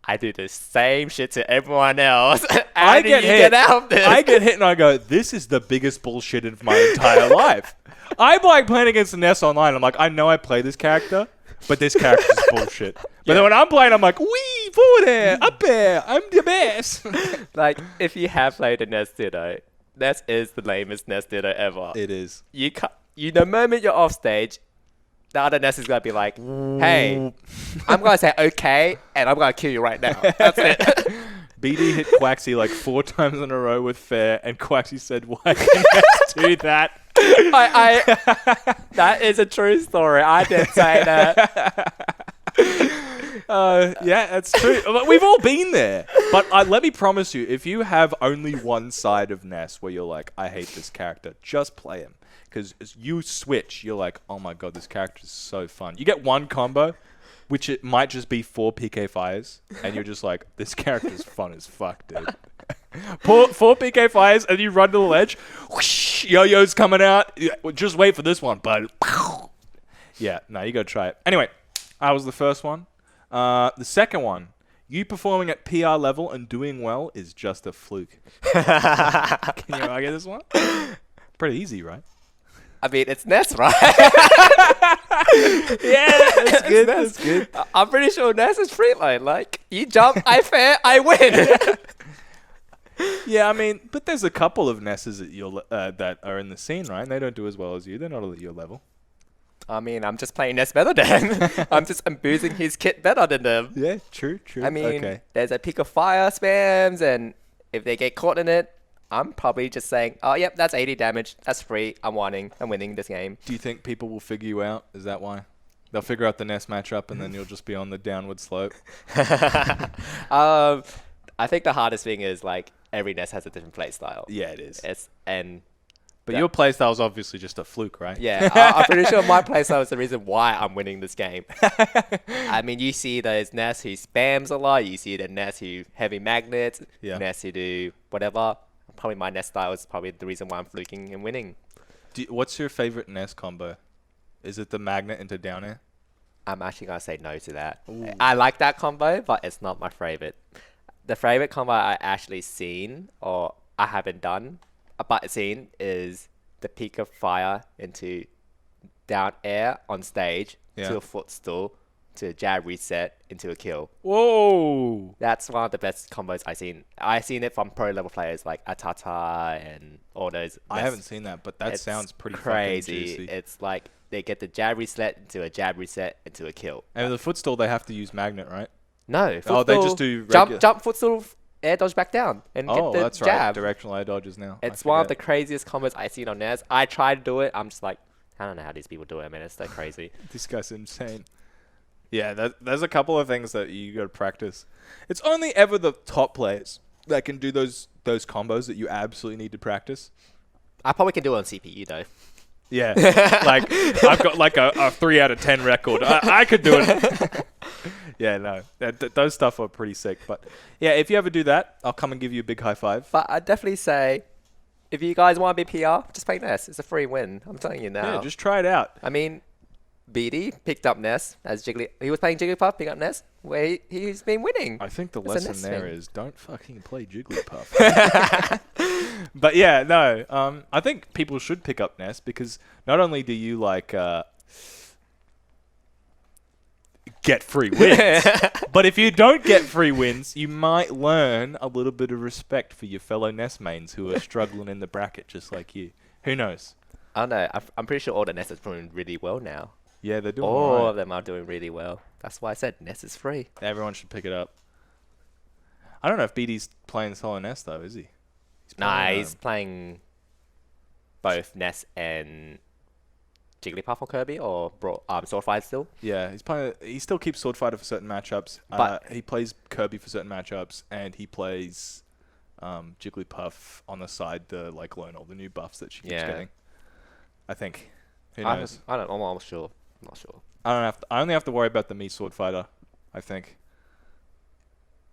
I do the same shit to everyone else. How do you get out of this? I get hit and I go, this is the biggest bullshit of my entire life. I'm like playing against Ness online. I'm like, I know I play this character, but this character's bullshit. But then when I'm playing, I'm like, wee, forward air, up air, I'm the best. Like, if you have played a Ness Ditto, Ness is the lamest Ness Ditto ever. It is. The moment you're off stage, the other Ness is going to be like, hey, I'm going to say okay, and I'm going to kill you right now. That's it. BD hit Kwaksy like 4 times in a row with fair, and Kwaksy said, why can Ness do that? That is a true story. I did say that. Yeah, that's true. We've all been there. But let me promise you, if you have only one side of Ness where you're like, I hate this character, just play him. Because as you switch, you're like, oh my god, this character is so fun. You get one combo, which it might just be 4 PK fires, and you're just like, this character's fun as fuck, dude. 4 PK fires, and you run to the ledge. Whoosh, yo-yo's coming out. Just wait for this one, bud. Yeah, no, you gotta try it. Anyway, I was the first one. The second one, You performing at PR level and doing well is just a fluke. Can you argue this one? Pretty easy, right? I mean, it's Ness, right? Yeah, that's good. Ness. That's good. I'm pretty sure Ness is free line. Like, you jump, I fair, I win. Yeah, I mean, but there's a couple of Nesses that are in the scene, right? And they don't do as well as you. They're not at your level. I mean, I'm just playing Ness better than him. I'm just abusing his kit better than them. Yeah, true. I mean, okay. there's a peak of fire spams, and if they get caught in it, I'm probably just saying, oh, yep, that's 80 damage. That's free. I'm winning this game. Do you think people will figure you out? Is that why? They'll figure out the Ness matchup, and then you'll just be on the downward slope? I think the hardest thing is, like, every Ness has a different play style. Yeah, it is. But your playstyle is obviously just a fluke, right? Yeah, I'm pretty sure my playstyle is the reason why I'm winning this game. I mean, you see those Ness who spams a lot. You see the Ness who heavy magnets. Yeah. Ness who do whatever. Probably my Ness style is probably the reason why I'm fluking and winning. What's your favorite Ness combo? Is it the magnet into down air? I'm actually going to say no to that. Ooh. I like that combo, but it's not my favorite. The favorite combo I actually seen, or I haven't done, but seen, is the peak of fire into down air on stage to a footstool to jab reset into a kill. Whoa! That's one of the best combos I've seen. I've seen it from pro level players like Atata and all those. I haven't seen that, but that sounds pretty crazy. Fucking juicy. It's like they get the jab reset into a jab reset into a kill. And with the footstool, they have to use magnet, right? No. They just do jump footstool, air dodge back down, and get the that's jab. Right. Directional air dodges now. It's one of the craziest combos I've seen on NES. I tried to do it. I'm just like, I don't know how these people do it, man. It's so crazy. This guy's insane. Yeah, there's a couple of things that you got to practice. It's only ever the top players that can do those combos that you absolutely need to practice. I probably can do it on CPU though. Yeah, like I've got like a 3 out of 10 record. I could do it. Yeah, no, those stuff are pretty sick. But yeah, if you ever do that, I'll come and give you a big high five. But I'd definitely say, if you guys want to be PR, just play NES. It's a free win. I'm telling you now. Yeah, just try it out. I mean, BD picked up NES as Jiggly. He was playing Jigglypuff, picked up NES, where he's been winning. I think the It's a lesson NES there thing. is don't fucking play Jigglypuff. But yeah, no, I think people should pick up NES because not only do you like get free wins, but if you don't get free wins, you might learn a little bit of respect for your fellow NES mains who are struggling in the bracket just like you. Who knows? I don't know. I'm pretty sure all the NES is doing really well now. Yeah, they're doing All all of them are doing really well. That's why I said NES is free. Everyone should pick it up. I don't know if BD's playing solo NES though, is he? He's playing both NES and Jigglypuff or Kirby or Sword Fight still. Yeah, he's playing. He still keeps Sword Fighter for certain matchups. But he plays Kirby for certain matchups, and he plays Jigglypuff on the side to like learn all the new buffs that she keeps getting. I think. Who knows? I'm not sure. I'm not sure. I only have to worry about the Mii Sword Fighter. I think.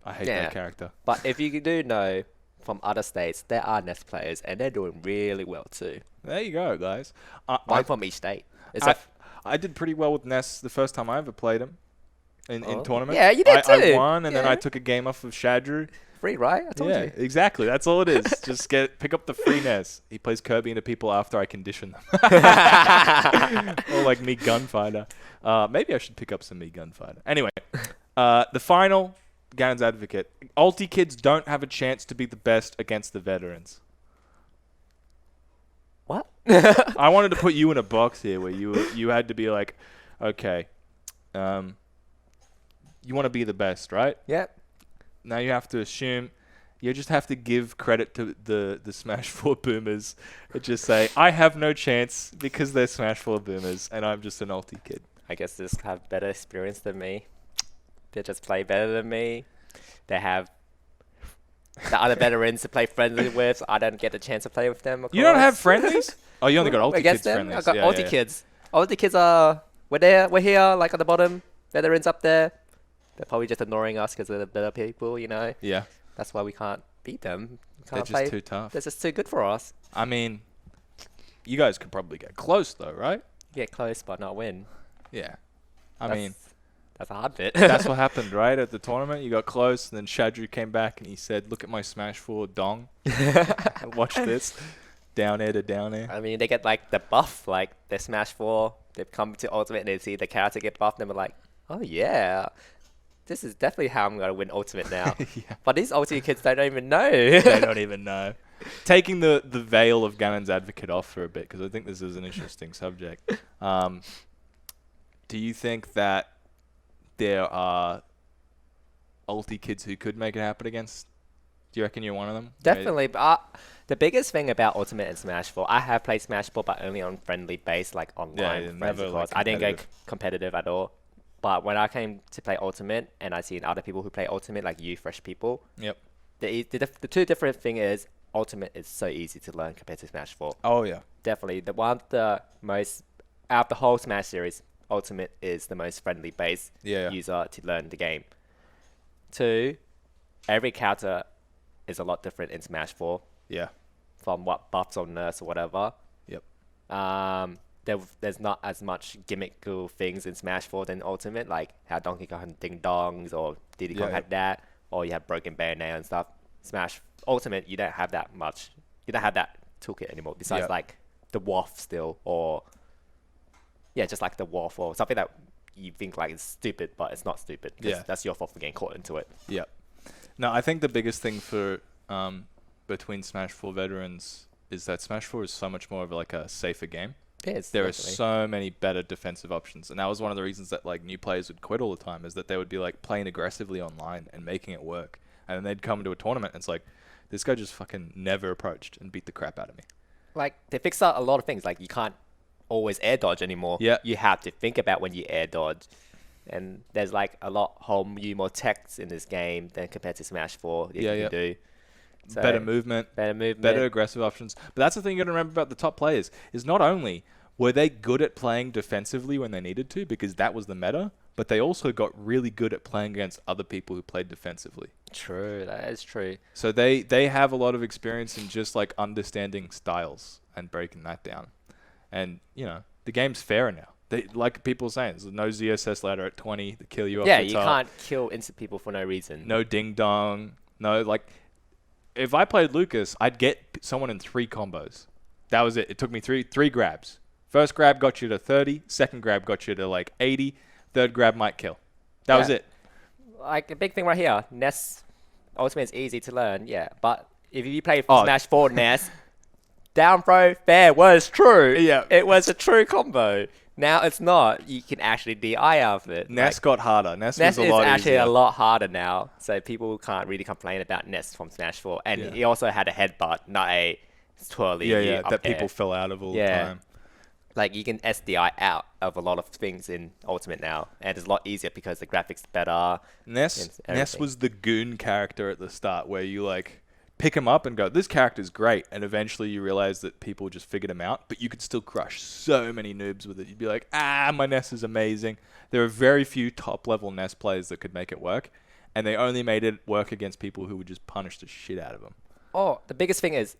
I hate that character. But if you do know from other states, there are NES players, and they're doing really well too. There you go, guys. One from each state. I did pretty well with NES the first time I ever played him in tournament. Yeah, you did too. I won, and then I took a game off of Shadru. Free, right? I told you. Exactly. That's all it is. Just pick up the free NES. He plays Kirby into people after I condition them. Or like me Gunfighter. Maybe I should pick up some me Gunfighter. Anyway, the final Gannon's Advocate. Ulti kids don't have a chance to be the best against the veterans. What? I wanted to put you in a box here where you had to be like, okay, you want to be the best, right? Yep. Now you have to assume, you just have to give credit to the Smash 4 boomers and just say, I have no chance because they're Smash 4 boomers and I'm just an ulti kid. I guess they just have better experience than me. They just play better than me. They have the other veterans to play friendly with, so I don't get the chance to play with them. You don't have friendlies? Oh, you only got ulti against kids them? friendlies. I got ulti kids. Ulti kids are, we're here, like at the bottom. Veterans up there. They're probably just ignoring us because they're the better people, you know? Yeah. That's why we can't beat them. They're just too tough. They're just too good for us. I mean, you guys could probably get close though, right? Get close but not win. Yeah. That's That's a hard bit. That's what happened, right? At the tournament, you got close, and then Shadru came back and he said, "Look at my Smash 4 dong. Watch this. Down air to down air." I mean, they get like the buff, like they Smash 4. They've come to Ultimate and they see the character get buffed, and they're like, "Oh yeah, this is definitely how I'm gonna win Ultimate now." Yeah. But these Ultimate kids don't even know. They don't even know. Taking the veil of Ganon's advocate off for a bit, because I think this is an interesting subject. Do you think that there are ulti kids who could make it happen against? Do you reckon you're one of them? Definitely, but the biggest thing about Ultimate and Smash 4, I have played Smash 4, but only on friendly base, like online. Yeah, friends, never, of like, course. I didn't go competitive. competitive at all. But when I came to play Ultimate, and I seen other people who play Ultimate, like you, fresh people, Yep. the two different thing is Ultimate is so easy to learn compared to Smash 4. Oh, yeah. Definitely, the one of the most out of the whole Smash series, Ultimate is the most friendly base Yeah. user to learn the game. Two, every character is a lot different in Smash 4 Yeah. from what buffs or nerfs or whatever. Yep. There's not as much gimmickal things in Smash 4 than Ultimate, like how Donkey Kong had Ding Dongs or Diddy Kong Yeah, had that, or you have Broken Bayonetta and stuff. Smash Ultimate, you don't have that much. You don't have that toolkit anymore. Besides, Yeah. like the Waff still, or yeah, just like the Waff or something that you think like is stupid, but it's not stupid. 'Cause Yeah. that's your fault for getting caught into it. Yep. No, I think the biggest thing for between Smash 4 veterans is that Smash 4 is so much more of like a safer game. It is, There are definitely. so many better defensive options, and that was one of the reasons that like new players would quit all the time, is that they would be like playing aggressively online and making it work, and then they'd come into a tournament and it's like, this guy just fucking never approached and beat the crap out of me. Like they fixed out a lot of things. Like you can't always air dodge anymore. Yeah. You have to think about when you air dodge. And there's like a lot whole more techs in this game than compared to Smash 4 that Yeah, you yeah. can do. So, Better movement, better movement. better aggressive options. But that's the thing you got to remember about the top players, is not only were they good at playing defensively when they needed to, because that was the meta, but they also got really good at playing against other people who played defensively. True, that is true. So they have a lot of experience in just like understanding styles and breaking that down. And, you know, the game's fairer now. They, like people are saying, there's no ZSS ladder at 20 to kill you off Yeah, the you top. can't kill instant people for no reason. No ding dong. No, like, if I played Lucas, I'd get someone in 3 combos. That was it. It took me three grabs. First grab got you to 30. Second grab got you to like 80. Third grab might kill. That was Yeah. it. Like the big thing right here, Ness Ultimate is easy to learn, yeah. But if you play Oh. Smash 4 Ness, down throw fair was true. Yeah. It was a true combo. Now it's not. You can actually DI out of it. Ness got harder. Ness Ness was a is lot actually easier. a lot harder now, so people can't really complain about Ness from Smash 4. And Yeah. he also had a headbutt, not a twirly. Yeah, up that air. people fell out of all the Yeah. time. Like you can SDI out of a lot of things in Ultimate now, and it's a lot easier because the graphics better. Ness and everything. was the goon character at the start, where you like pick him up and go, this character's great, and eventually you realize that people just figured him out, but you could still crush so many noobs with it. You'd be like, my Ness is amazing. There are very few top level Ness players that could make it work, and they only made it work against people who would just punish the shit out of them. Oh, the biggest thing is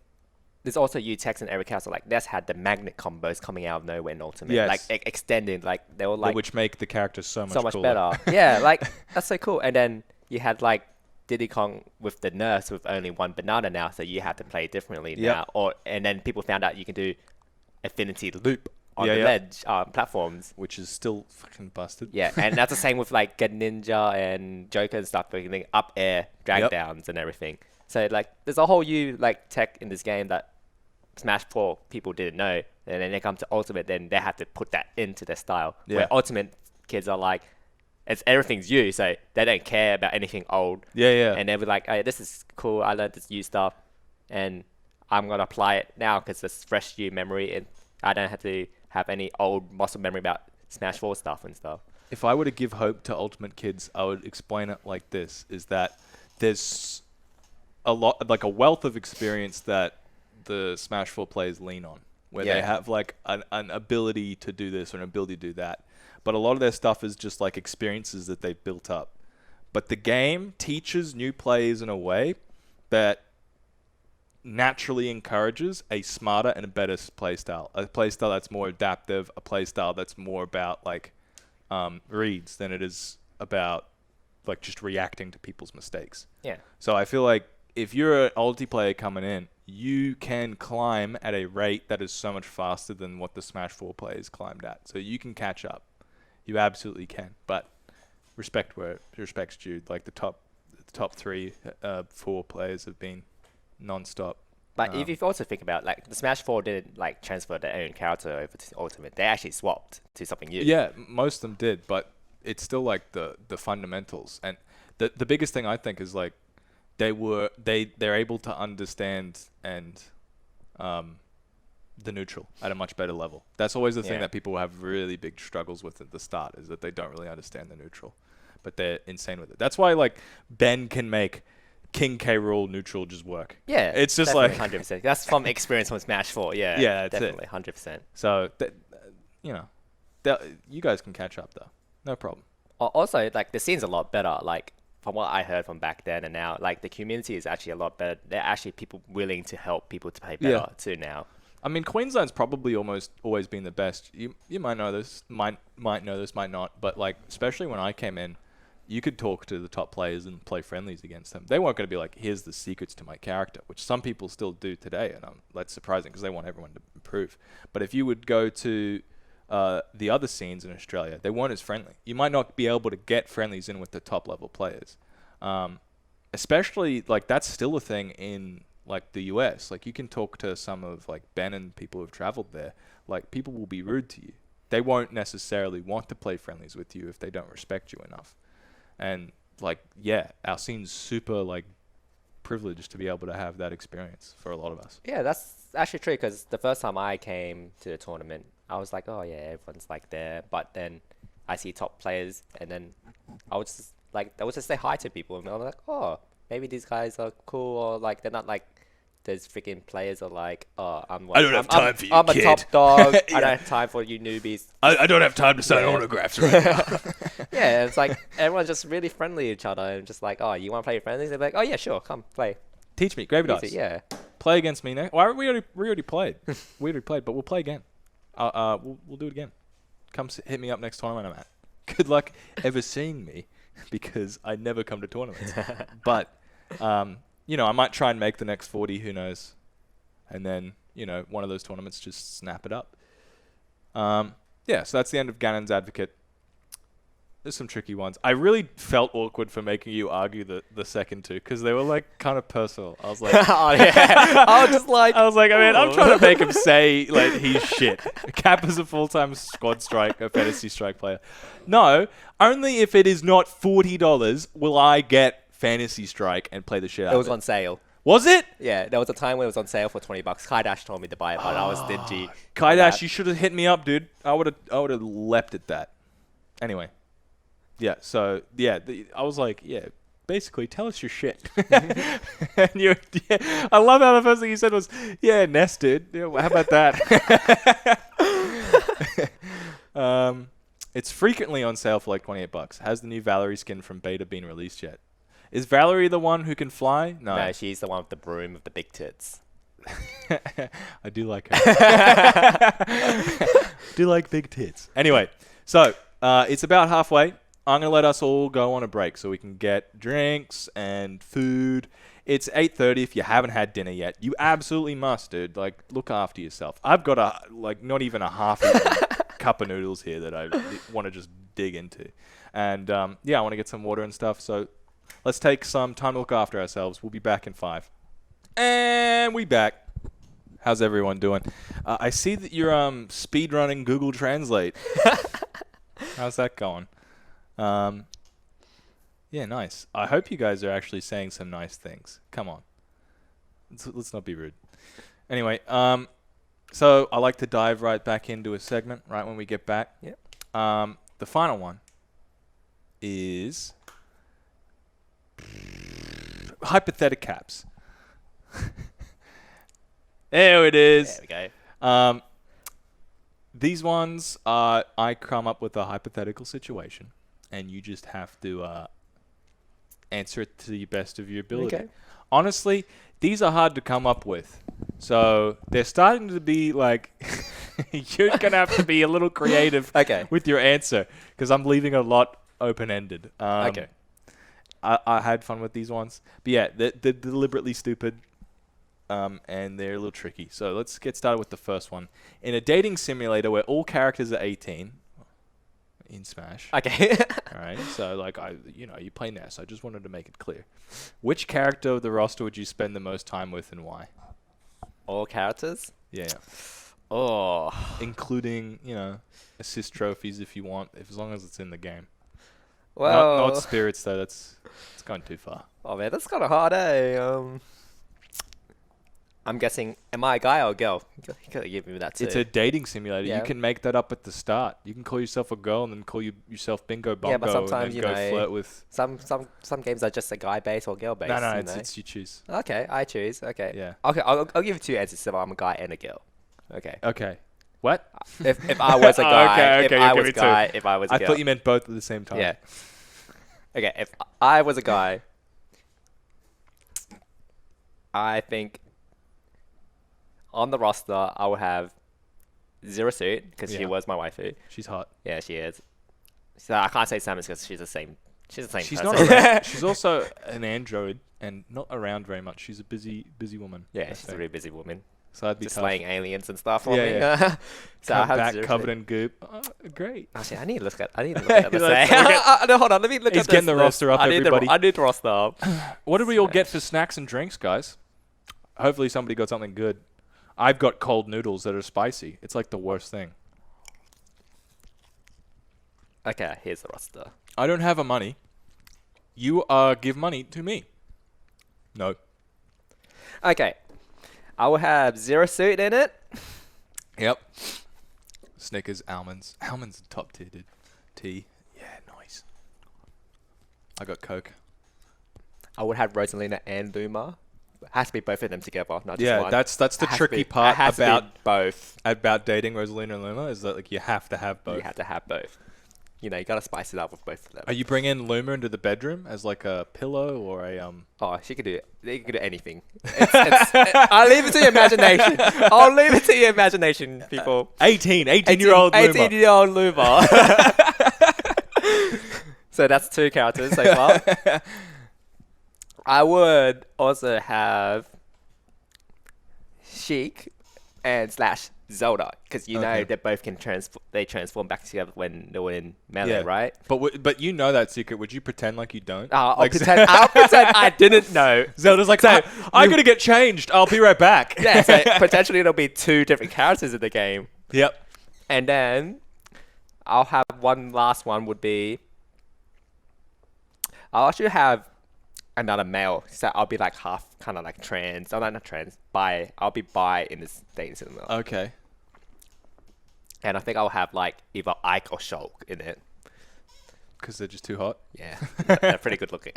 there's also U-Tex and every castle. Like Ness had the magnet combos coming out of nowhere in Ultimate, Yes. like extending. Like they were like Which make the character so much cooler. better. Yeah, like that's so cool. And then you had like Diddy Kong with the nurse with only one banana now, so you have to play differently Yep. now. And then people found out you can do affinity loop on Yeah, the yeah. ledge platforms. Which is still fucking busted. Yeah, and that's the same with like Get Ninja and Joker and stuff, like up air drag Yep. downs and everything. So like there's a whole new like tech in this game that Smash 4 people didn't know, and then they come to Ultimate, then they have to put that into their style. Yeah. Where Ultimate kids are like, it's everything's you, so they don't care about anything old. Yeah. And they'll be like, hey, this is cool, I learned this new stuff, and I'm going to apply it now because it's fresh new memory, and I don't have to have any old muscle memory about Smash 4 stuff and stuff. If I were to give hope to Ultimate kids, I would explain it like this, is that there's a lot, like a wealth of experience that the Smash 4 players lean on, where they Yeah. have like an ability to do this or an ability to do that. But a lot of their stuff is just like experiences that they've built up. But the game teaches new players in a way that naturally encourages a smarter and a better playstyle. A playstyle that's more adaptive, a playstyle that's more about like reads than it is about like just reacting to people's mistakes. Yeah. So I feel like if you're an ulti player coming in, you can climb at a rate that is so much faster than what the Smash 4 players climbed at. So you can catch up. You absolutely can. But respect where respect's due. Like the top 3, 4 players have been non-stop. But if you also think about, like, the Smash 4 didn't, like, transfer their own character over to Ultimate. They actually swapped to something new. Yeah, most of them did, but it's still like the fundamentals. And the biggest thing I think is like they're able to understand and the neutral at a much better level. That's always the thing that people have really big struggles with at the start, is that they don't really understand the neutral, but they're insane with it. That's why like Ben can make King K. Rool neutral just work. Yeah, it's just like like 100%. That's from experience from Smash 4. Yeah, yeah, that's definitely it. 100%. So you guys can catch up though, no problem. Also, like, the scene's a lot better. Like, from what I heard from back then and now, like, the community is actually a lot better. There are actually people willing to help people to play better too now. I mean, Queensland's probably almost always been the best. You might know this, might know this, might not. But like, especially when I came in, you could talk to the top players and play friendlies against them. They weren't going to be like, here's the secrets to my character, which some people still do today, and that's surprising because they want everyone to improve. But if you would go to the other scenes in Australia, they weren't as friendly. You might not be able to get friendlies in with the top level players. Especially like that's still a thing in like the US. Like you can talk to some of like Ben and people who've traveled there. Like people will be rude to you. They won't necessarily want to play friendlies with you if they don't respect you enough. And like, yeah, our scene's super like privileged to be able to have that experience for a lot of us. Yeah, that's actually true, because the first time I came to the tournament, I was like, oh yeah, everyone's like there. But then I see top players, and then I would just say hi to people, and I'm like, oh, maybe these guys are cool, or like they're not like those freaking players are like, oh, I don't have time for you, I'm kid. A top dog. I don't have time for you newbies. I don't have time to sign autographs right now. Yeah, it's like everyone's just really friendly to each other, and just like, oh, you want to play friendly? They're like, oh yeah, sure, come play. Teach me, Gravy Dice. Yeah. Play against me now. Well, we already played. We already played, but we'll play again. We'll do it again. Come hit me up next tournament I'm at. Good luck ever seeing me, because I never come to tournaments. But I might try and make the next 40. Who knows? And then one of those tournaments, just snap it up. So that's the end of Ganon's Advocate. There's some tricky ones. I really felt awkward for making you argue the second two, because they were like kind of personal. I was like, oh yeah. I was like, I mean, I'm trying to make him say like he's shit. Cap is a full-time squad strike, a fantasy strike player. No, only if it is not $40 will I get fantasy strike and play the shit out of it. It was on sale. Was it? Yeah, there was a time when it was on sale for $20. Kai Dash told me to buy it, but I was stingy. Kai Dash, you should have hit me up, dude. I would have leapt at that. Anyway. Yeah, so, I was like, basically, tell us your shit. And I love how the first thing you said was, nested. Yeah, how about that? It's frequently on sale for like $28. Has the new Valerie skin from beta been released yet? Is Valerie the one who can fly? No, she's the one with the broom with the big tits. I do like her. Do like big tits. Anyway, so it's about halfway. I'm going to let us all go on a break so we can get drinks and food. It's 8:30 if you haven't had dinner yet. You absolutely must, dude. Like, look after yourself. I've got not even a half cup of noodles here that I want to just dig into. And, I want to get some water and stuff. So let's take some time to look after ourselves. We'll be back in 5. And we back. How's everyone doing? I see that you're speedrunning Google Translate. How's that going? Nice. I hope you guys are actually saying some nice things. Come on. Let's not be rude. Anyway, so I like to dive right back into a segment right when we get back. Yep. The final one is hypothetical caps. There it is. There we go. These ones are, I come up with a hypothetical situation, and you just have to answer it to the best of your ability. Okay. Honestly, these are hard to come up with. So they're starting to be like, you're going to have to be a little creative with your answer, because I'm leaving a lot open-ended. Okay. I had fun with these ones. But yeah, they're deliberately stupid. And they're a little tricky. So let's get started with the first one. In a dating simulator where all characters are 18 in Smash. Okay. All right. So like you play Ness. I just wanted to make it clear. Which character of the roster would you spend the most time with and why? All characters? Yeah. Oh. Including, assist trophies if you want, as long as it's in the game. Well. Not spirits though. It's gone too far. Oh man, that's kind of hard, eh? I'm guessing, am I a guy or a girl? You gotta give me that too. It's a dating simulator. Yeah. You can make that up at the start. You can call yourself a girl and then call yourself Bingo Bongo. Yeah, but sometimes, and then go flirt with. Some games are just a guy base or girl base. No, it's you choose. Okay, I choose. Okay. Yeah. Okay, I'll give you two answers. So I'm a guy and a girl. Okay. Okay. What? If I was a guy, okay, if I was a guy, if I was a I girl. thought you meant both at the same time. Yeah. Okay, if I was a guy, I think on the roster I would have Zero Suit because she Yeah. was my waifu. She's hot. Yeah, she is. So I can't say Samus because she's the same. She's the same. She's person. not around. She's also an android and not around very much. She's a busy woman. Yeah, I she's think. a really busy woman. So that'd be Just tough. slaying aliens and stuff for Yeah, me. yeah. So I have back Zero covered Suit. in goop. Oh, great. Actually, I need to look at. I need to look at this. Let's No, hold on. Let me look He's at this. getting the roster up, everybody. I need the roster up. What did we all get for snacks and drinks, guys? Hopefully somebody got something good. I've got cold noodles that are spicy. It's like the worst thing. Okay, here's the roster. I don't have a money. You give money to me. No. Okay, I will have Zero Suit in it. Yep. Snickers, almonds. Almonds are top tier, dude. Tea. Yeah, nice. I got Coke. I would have Rosalina and Luma. It has to be both of them together, not just Yeah, one. that's the It has to tricky be- part it has to be both. about dating Rosalina and Luma is that like you have to have both. You have to have both. You gotta spice it up with both of them. Are you bringing Luma into the bedroom as like a pillow or a Oh, she could do it. They could do anything. I'll leave it to your imagination. I'll leave it to your imagination, people. 18-year-old Luma. 18-year-old Luma. So that's two characters so far. I would also have Sheik and slash Zelda because Okay. they both can transform back together when they're in melee, right? But you know that secret. Would you pretend like you don't? I'll Like, pretend I didn't know. Zelda's like, I gotta get changed. I'll be right back. Yeah, so potentially there'll be two different characters in the game. Yep. And then I'll have one last one would be I'll actually have another male. So I'll be like half kind of like trans. Oh, not trans, bi. I'll be bi in this dating cinema. Okay. And I think I'll have like either Ike or Shulk in it. Because they're just too hot. Yeah, they're pretty good looking.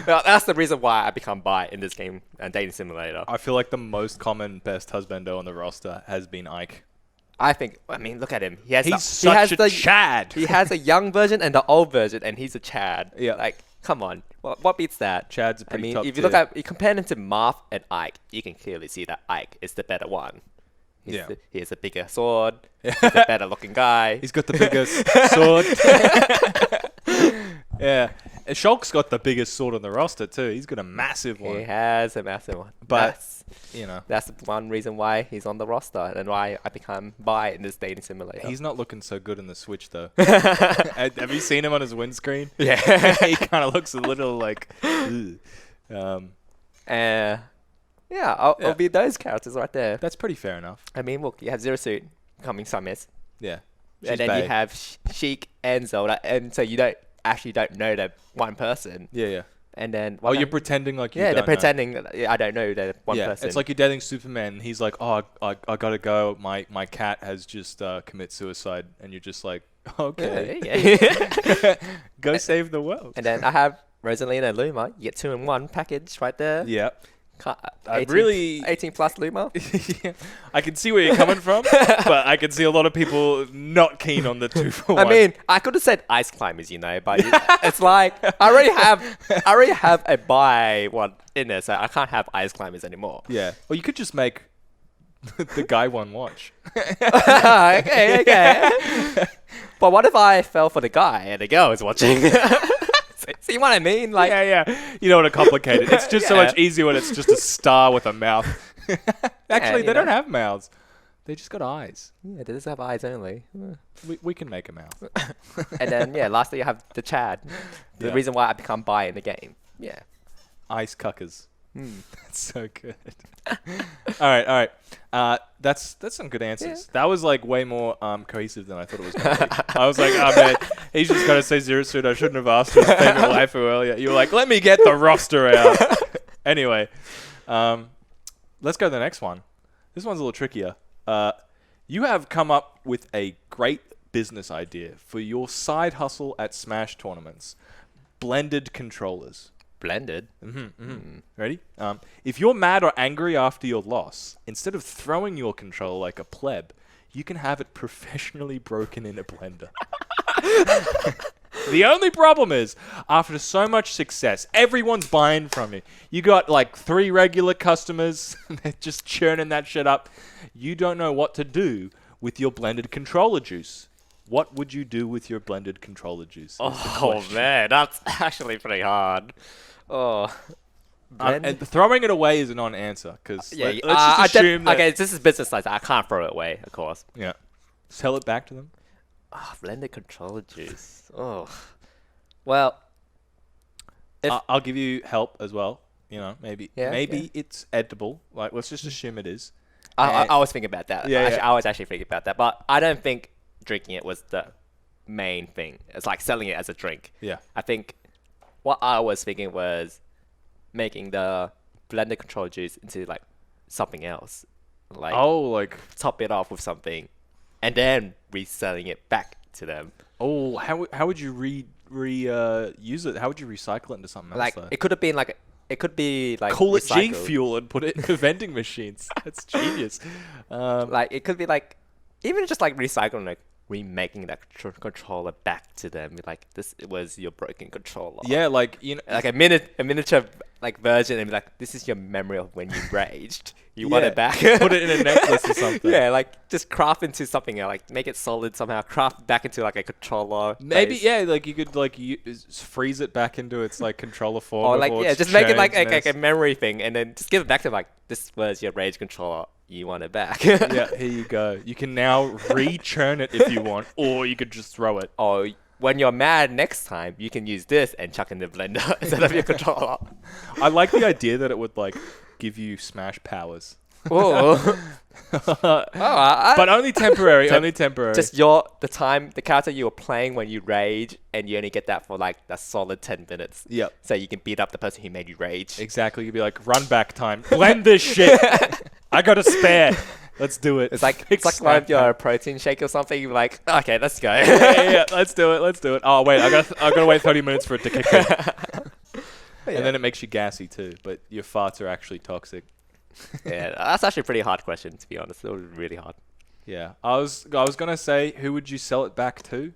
Well, that's the reason why I become bi in this game and dating simulator. I feel like the most common best husbando on the roster has been Ike. I mean, look at him. He has He's he has such a Chad. He has a young version and the old version, and he's a Chad. Yeah. Like, come on. What beats that? Chad's a I pretty mean, top if you tier. look at, you compare him to Marth and Ike, you can clearly see that Ike is the better one. Yeah. He has a bigger sword. He's a better looking guy. He's got the biggest sword. Yeah. And Shulk's got the biggest sword on the roster too. He's got a massive He one. has a massive one. But, you know, That's one reason why he's on the roster and why I become bi in this dating simulator. he's not looking so good in the Switch though. Have you seen him on his windscreen? Yeah. He kind of looks a little like... ugh. Yeah, Yeah. it'll be those characters right there. That's pretty fair enough. I mean, look, you have Zero Suit coming Summers, Yeah. and then you have Sheik and Zelda, and so you don't know that one person. Yeah, yeah. And then Oh, you're pretending like you yeah, don't they're know. pretending that I don't know that one Yeah, person. it's like you're dating Superman and he's like, oh, I gotta go. My cat has just commit suicide. And you're just like, okay. Yeah. Go save the world. And then I have Rosalina and Luma. You get 2-in-1 package right there. Yeah. I 18, really... 18 plus Luma. Yeah. I can see where you're coming from, but I can see a lot of people not keen on the 2-for-1. I mean, I could have said ice climbers, but it's like I already have a bi one in there, so I can't have ice climbers anymore. yeah. Well, you could just make the guy one watch. Okay. But what if I fell for the guy and the girl is watching? See what I mean? Like, yeah. You don't want to complicate it. It's just so much easier when it's just a star with a mouth. Actually, they don't have mouths. They just got eyes. yeah, they just have eyes only. We can make a mouth. And then lastly you have the Chad. The Yeah. reason why I become bi in the game. Yeah. Ice cuckers. That's so good. all right. That's some good answers. That was like way more cohesive than I thought it was going to be. I was like, oh man, he's just got to say Zero Suit. I shouldn't have asked his favorite waifu earlier. You were like, let me get the roster out. Anyway, let's go to the next one. This one's a little trickier. You have come up with a great business idea for your side hustle at Smash tournaments. Blended controllers. Blended. Ready? If you're mad or angry after your loss, instead of throwing your controller like a pleb, you can have it professionally broken in a blender. The only problem is, after so much success, everyone's buying from you. You got like 3 regular customers, they're just churning that shit up. You don't know what to do with your blended controller juice. What would you do with your blended controller juice? Oh man, that's actually pretty hard. Oh. And throwing it away is a non-answer because Yeah, let's just assume that. okay, this is business size. I can't throw it away, of course. Yeah, sell it back to them. Blended controller juice. Oh. Well, I'll give you help as well. You know, maybe Yeah. it's edible. Like, let's just assume it is. I was thinking about that. Yeah, I was actually thinking about that, but I don't think drinking it was the main thing. It's like selling it as a drink. Yeah. I think what I was thinking was making the blended controller juice into like something else. Like like top it off with something and then reselling it back to them. how would you use it? How would you recycle it into something else? Like though? it could be like Call it G recycled. Fuel and put it in the vending machines. That's genius. Like it could be like even just like recycling, like remaking that controller back to them. Like this was your broken controller. Yeah, like you know, Like a miniature like version, and be like, this is your memory of when you raged. You want it back. Put it in a necklace or something. Yeah, like just craft into something else, like make it solid somehow. Craft back into like a controller. Maybe base. like you could like freeze it back into its like controller form. Or like before it's just make it like changed. a memory thing, and then just give it back to them, like this was your rage controller. You want it back. Yeah, here you go. You can now re-churn it if you want, or you could just throw it. Or when you're mad next time, you can use this and chuck in the blender instead of your controller. I like the idea that it would like give you smash powers. Oh, But only temporary, only temporary. just the character you were playing when you rage, and you only get that for like a solid 10 minutes. Yep. So you can beat up the person who made you rage. Exactly. You'd be like, run back time. Blend this shit. I got a spare. Let's do it. It's like Fix one of snap your time. protein shake or something. You're like, okay, let's go. Yeah. Let's do it. Oh wait, I gotta wait 30 minutes for it to kick in. Yeah. And then it makes you gassy too. But your farts are actually toxic. Yeah, that's actually a pretty hard question, to be honest. It was really hard. Yeah. I was gonna say, who would you sell it back to?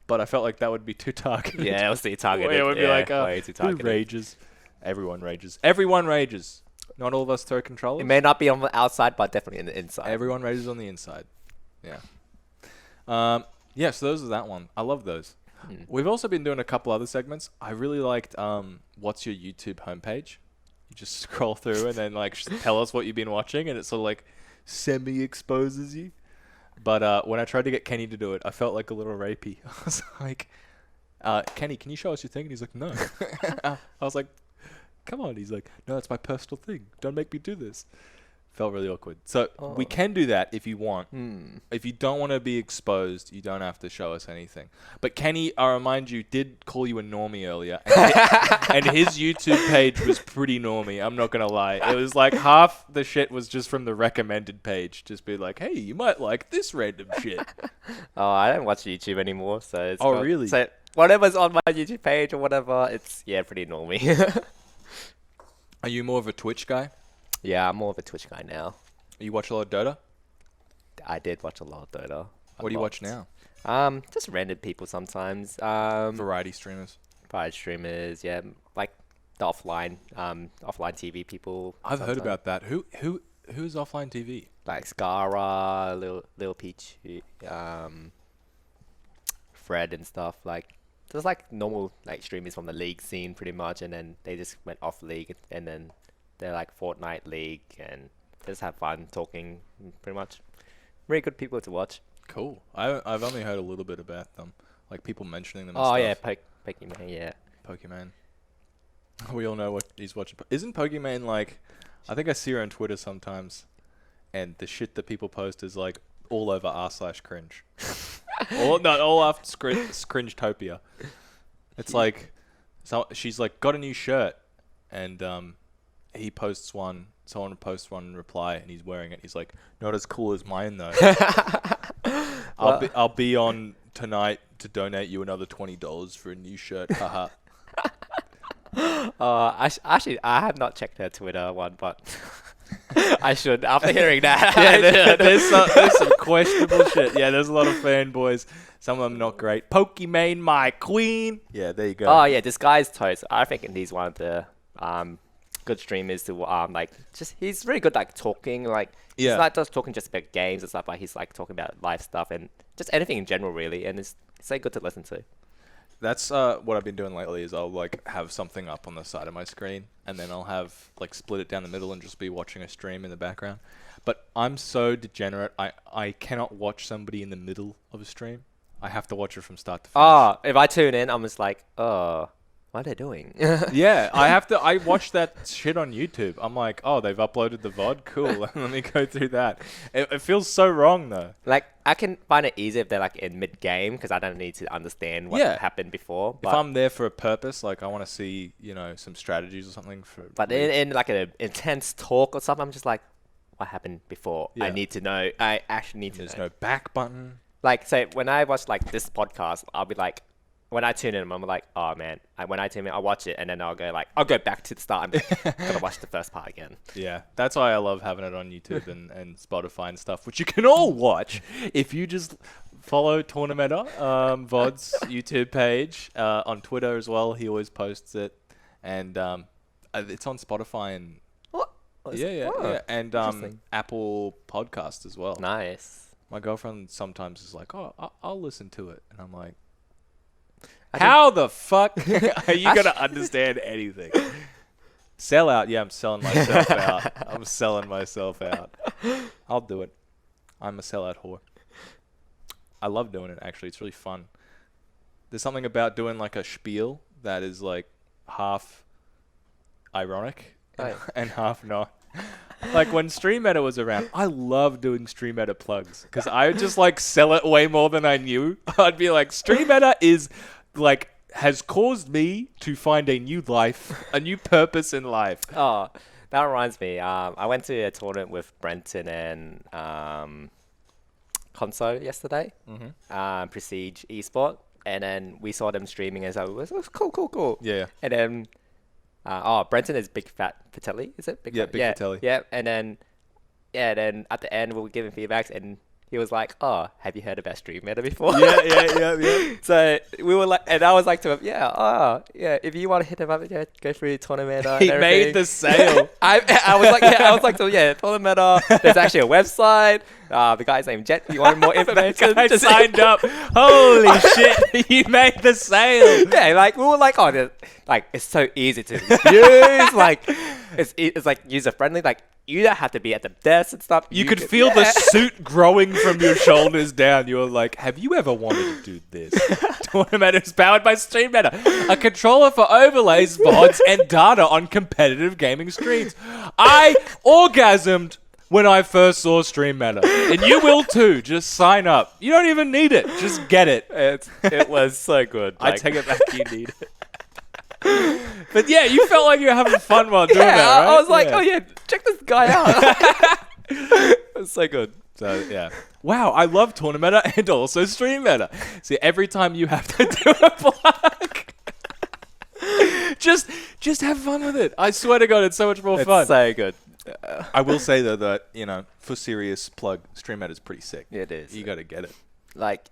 But I felt like that would be too targeted. Yeah, it was too targeted. It would be like, way too who targeted. rages? Everyone rages. Everyone rages. Not all of us throw controllers. It may not be on the outside, but definitely in the inside. Everyone rages on the inside. Yeah. Yeah, so those are that one. I love those. We've also been doing a couple other segments. I really liked what's your YouTube homepage? You just scroll through and then like tell us what you've been watching, and it sort of like semi-exposes you. But when I tried to get Kenny to do it, I felt like a little rapey. I was like, Kenny, can you show us your thing? And he's like, no. I was like, come on. He's like, no, that's my personal thing. Don't make me do this. Felt really awkward. So we can do that if you want. If you don't want to be exposed, you don't have to show us anything. But Kenny, I remind you, did call you a normie earlier. And his YouTube page was pretty normie. I'm not going to lie. It was like half the shit was just from the recommended page. Just be like, hey, you might like this random shit. Oh, I don't watch YouTube anymore, so it's Really? So whatever's on my YouTube page or whatever, it's pretty normy. Are you more of a Twitch guy? Yeah, I'm more of a Twitch guy now. You watch a lot of Dota? I did watch a lot of Dota. What do you watch now? Just random people sometimes. Variety streamers. Private streamers, yeah, like the offline TV people. I've heard sometimes. about that. Who's offline TV? Like Scara, Lil Peach, thread and stuff. Like there's like normal like streamers from the league scene pretty much, and then they just went off league, and then they're like Fortnite League, and just have fun talking. Pretty much, really good people to watch. Cool. I've only heard a little bit about them, like people mentioning them. And Oh stuff. yeah, Pokemon, yeah. Pokemon. We all know what he's watching. Isn't Pokemon like? I think I see her on Twitter sometimes, and the shit that people post is like all over r/cringe. all after cringe-topia. It's like, so she's like got a new shirt, and he posts one. Someone posts one in reply, and he's wearing it. He's like, not as cool as mine though. I'll be on tonight to donate you another $20 for a new shirt. Haha. Actually, I have not checked her Twitter one, but I should after hearing that. Yeah, there's some questionable shit. Yeah, there's a lot of fanboys. Some of them not great. Pokemon, my queen. Yeah, there you go. Oh yeah, this guy's toast. I think he's one of the good streamers to like just he's really good like talking like Yeah. he's not just talking just about games and stuff, but he's like talking about life stuff and just anything in general really, and it's so good to listen to. That's what I've been doing lately is I'll like have something up on the side of my screen, and then I'll have like split it down the middle and just be watching a stream in the background. But I'm so degenerate. I cannot watch somebody in the middle of a stream. I have to watch it from start to finish. Oh, if I tune in, I'm just like, oh, what are they doing? Yeah, I watch that shit on YouTube. I'm like, oh, they've uploaded the VOD? Cool. Let me go through that. It feels so wrong, though. Like, I can find it easier if they're like in mid-game because I don't need to understand what happened before. If But, I'm there for a purpose, like I want to see, some strategies or something. but in like an intense talk or something, I'm just like, what happened before? Yeah. I need to know. I actually need to There's know. no back button. Like, say, when I watch like this podcast, I'll be like, when I tune in, I'm like, oh man. When I tune in, I'll watch it, and then I'll go back to the start. I'm gonna watch the first part again. Yeah, that's why I love having it on YouTube and Spotify and stuff, which you can all watch if you just follow Tournameta, VOD's YouTube page, on Twitter as well. He always posts it, and it's on Spotify and What? yeah, and interesting. Apple Podcast as well. Nice. My girlfriend sometimes is like, "Oh, I'll listen to it," and I'm like, I "How the fuck are you gonna understand anything?" Sell out. Yeah, I'm selling myself out. I'm selling myself out. I'll do it. I'm a sellout whore. I love doing it, actually. It's really fun. There's something about doing like a spiel that is like half ironic and half not. Like when Stream Meta was around, I love doing Stream Meta plugs because I would just like sell it way more than I knew. I'd be like, Stream Meta is like has caused me to find a new life, a new purpose in life. Oh, that reminds me. I went to a tournament with Brenton and Console yesterday. Prestige Esport, and then we saw them streaming, and so it was cool. Yeah. And then, Brenton is Big Fat Patelli, is it? Big Fat? Patelli. Yeah, and then at the end we were giving feedbacks, and he was like, "Oh, have you heard about Stream Meta before?" Yeah. So we were like, and I was like to him, if you want to hit him up, go through Tournameta. He made the sale. I was like to him, Tournameta. There's actually a website. The guy's named Jet. You want more information? I signed up. Holy shit! You made the sale. Yeah, like we were like, it's so easy to use. Like it's like user friendly. Like you don't have to be at the desk and stuff. You could feel the suit growing from your shoulders down. You were like, have you ever wanted to do this? Tournameta is powered by Stream Meta, a controller for overlays, VODs, and data on competitive gaming streams. I orgasmed when I first saw Stream Meta, and you will too. Just sign up. You don't even need it. Just get it. It was so good. I take it back. You need it. But yeah, you felt like you were having fun while doing that, right? I was like, oh yeah, check this guy out. It was so good. So yeah. Wow, I love Tournameta and also Stream Meta. See, every time you have to do a plug, just have fun with it. I swear to God, it's so much more fun. It's so good. I will say though that for serious plug, Stream Meta is pretty sick. It is. You got to get it. Like,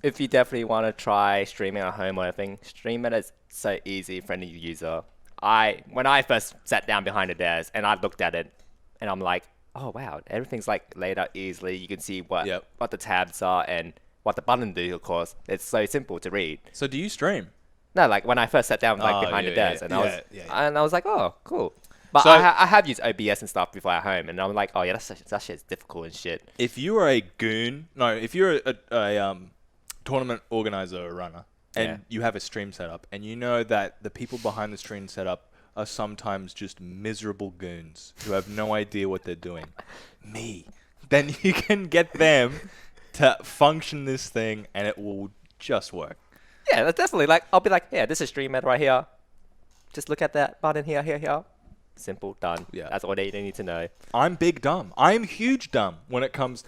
if you definitely want to try streaming at home or anything, Stream Meta is so easy, friendly user. When I first sat down behind the desk and I looked at it, and I'm like, oh wow, everything's like laid out easily. You can see what the tabs are and what the button do, of course. It's so simple to read. So do you stream? No, like when I first sat down like behind the desk, and I was like, oh, cool. But So- I have used OBS and stuff before at home, and I'm like, oh yeah, that shit's difficult and shit. If you are a goon, no, if you're a tournament organizer or runner, and Yeah. you have a stream setup, and you know that the people behind the stream setup are sometimes just miserable goons who have no idea what they're doing, then you can get them to function this thing, and it will just work. Yeah, that's definitely like I'll be like, yeah, this is Tournameta right here. Just look at that button here, here, here. Simple, done. Yeah. That's all they need to know. I'm big dumb. I'm huge dumb when it comes.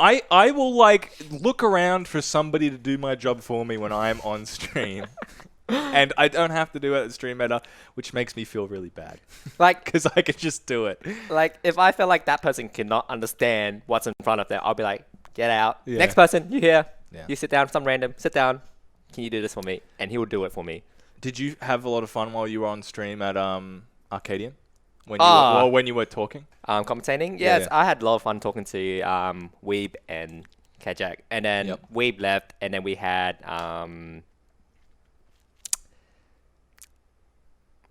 I will like look around for somebody to do my job for me when I'm on stream, and I don't have to do it at Tournameta, which makes me feel really bad Like, because I can just do it. like if I feel like that person cannot understand what's in front of them, I'll be like, get out. Yeah. Next person, you here? Yeah. You sit down. Some random, sit down. Can you do this for me? And he will do it for me. Did you have a lot of fun while you were on stream at Arcadian when you were talking? Commentating. Yeah, Yes, yeah. I had a lot of fun talking to Weeb and Kajak, and then Yep. Weeb left, and then we had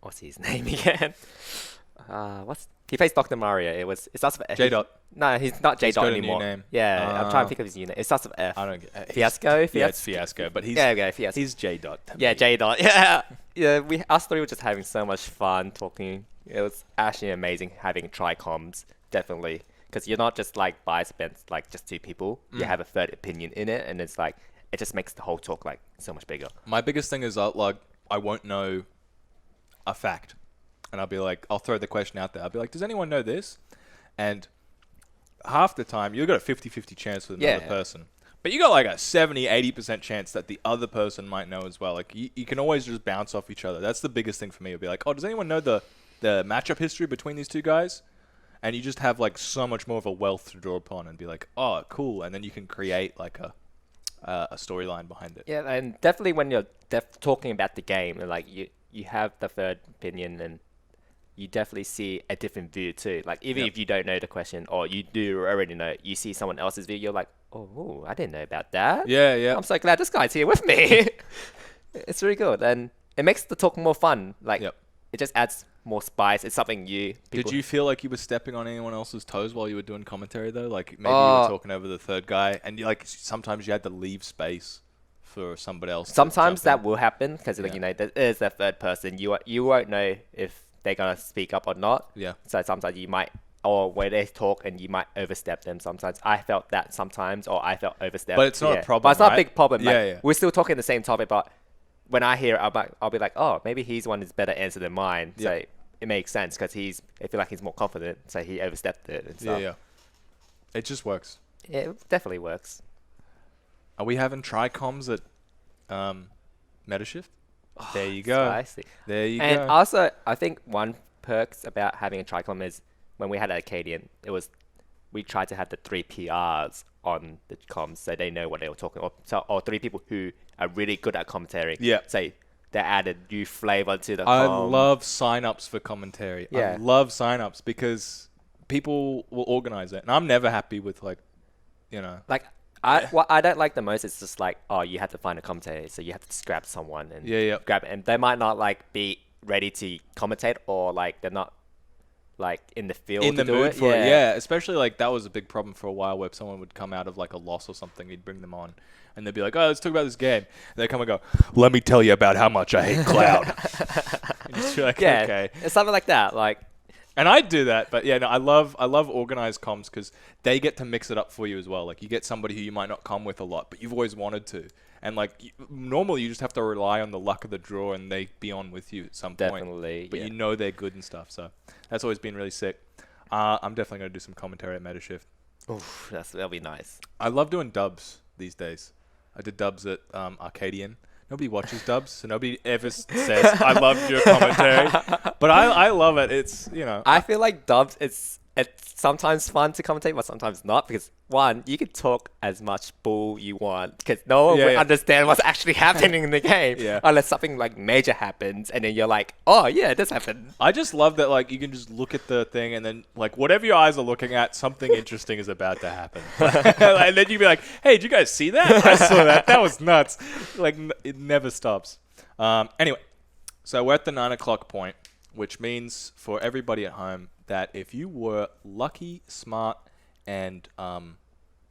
what's his name again? He plays Dr. Mario. It starts with F. J Dot. No, he's not J He's Dot got a new anymore. name. Yeah, I'm trying to think of his unit. It starts with F. I don't get Fiasco? Yeah, it's Fiasco, but he's Fiasco. he's J Dot. Yeah, J Dot. Yeah, yeah. Us three were just having so much fun talking. It was actually amazing having tricoms, definitely, because you're not just like biased against like just two people. You have a third opinion in it, and it's like it just makes the whole talk like so much bigger. My biggest thing is like I won't know a fact, and I'll be like, I'll throw the question out there. I'll be like, does anyone know this? And half the time, you've got a 50-50 chance with another Yeah. person. But you got like a 70-80% chance that the other person might know as well. Like you can always just bounce off each other. That's the biggest thing for me. It'll be like, oh, does anyone know the matchup history between these two guys? And you just have like so much more of a wealth to draw upon and be like, oh, cool. And then you can create like a storyline behind it. Yeah, and definitely when you're talking about the game, and like you have the third opinion, and you definitely see a different view too. Like even Yep. if you don't know the question, or you do already know, you see someone else's view, you're like, oh, I didn't know about that. Yeah, yeah. I'm so glad this guy's here with me. It's really good, and it makes the talk more fun. Like Yep. it just adds more spice. It's something new. Did you feel like you were stepping on anyone else's toes while you were doing commentary though? Like maybe you Oh. were talking over the third guy, and sometimes you had to leave space for somebody else. to Sometimes jump that in. will happen because Yeah. you know there is a third person. You won't know if they're gonna speak up or not. Yeah. So sometimes you might, or when they talk and you might overstep them. Sometimes I felt that sometimes, or I felt overstepped. But it's not a yeah. problem, But it's not right? a big problem. Like, Yeah, yeah. We're still talking the same topic, but when I hear it, I'll be like, oh, maybe his one is better answer than mine. Yeah. So it makes sense because I feel like he's more confident. So he overstepped it and Yeah, stuff. yeah. It just works. Yeah, it definitely works. Are we having tricoms at Metashift? There you go. Spicy. There you And go. also, I think one perks about having a tricom is when we had Arcadian, we tried to have the 3 PRs on the comms so they know what they were talking, or 3 people who are really good at commentary. Yeah. Say they added new flavor to the I comm. love sign-ups for commentary. I Yeah. love sign-ups because people will organize it. And I'm never happy with like, Like, what I don't like the most is just like, oh, you have to find a commentator, so you have to just grab someone and Yeah, yeah. grab it. And they might not like be ready to commentate, or like they're not like in the field in to the do mood it. for it. Yeah, especially like that was a big problem for a while where someone would come out of like a loss or something, you'd bring them on and they'd be like, oh, let's talk about this game. And they come and go, let me tell you about how much I hate Cloud. And just be like, Yeah, okay. it's something like that. Like, And I'd do that, but yeah, no, I love organized comms because they get to mix it up for you as well. Like you get somebody who you might not come with a lot, but you've always wanted to. And like normally you just have to rely on the luck of the draw and they be on with you at some point. definitely. But yeah. you know they're good and stuff, so that's always been really sick. I'm definitely going to do some commentary at Metashift. Oof, that'll be nice. I love doing dubs these days. I did dubs at Arcadian. Nobody watches dubs, so nobody ever says, I love your commentary. But I love it. It's, I feel like dubs, it's it's sometimes fun to commentate, but sometimes not, because one, you can talk as much bull you want, because no one will understand what's actually happening in the game, unless something like major happens, and then you're like, oh yeah, this happened. I just love that like you can just look at the thing, and then like whatever your eyes are looking at, something interesting is about to happen, and then you'd be like, hey, did you guys see that? I saw that. That was nuts. Like it never stops. Anyway, so we're at the 9 o'clock point, which means for everybody at home that if you were lucky, smart, and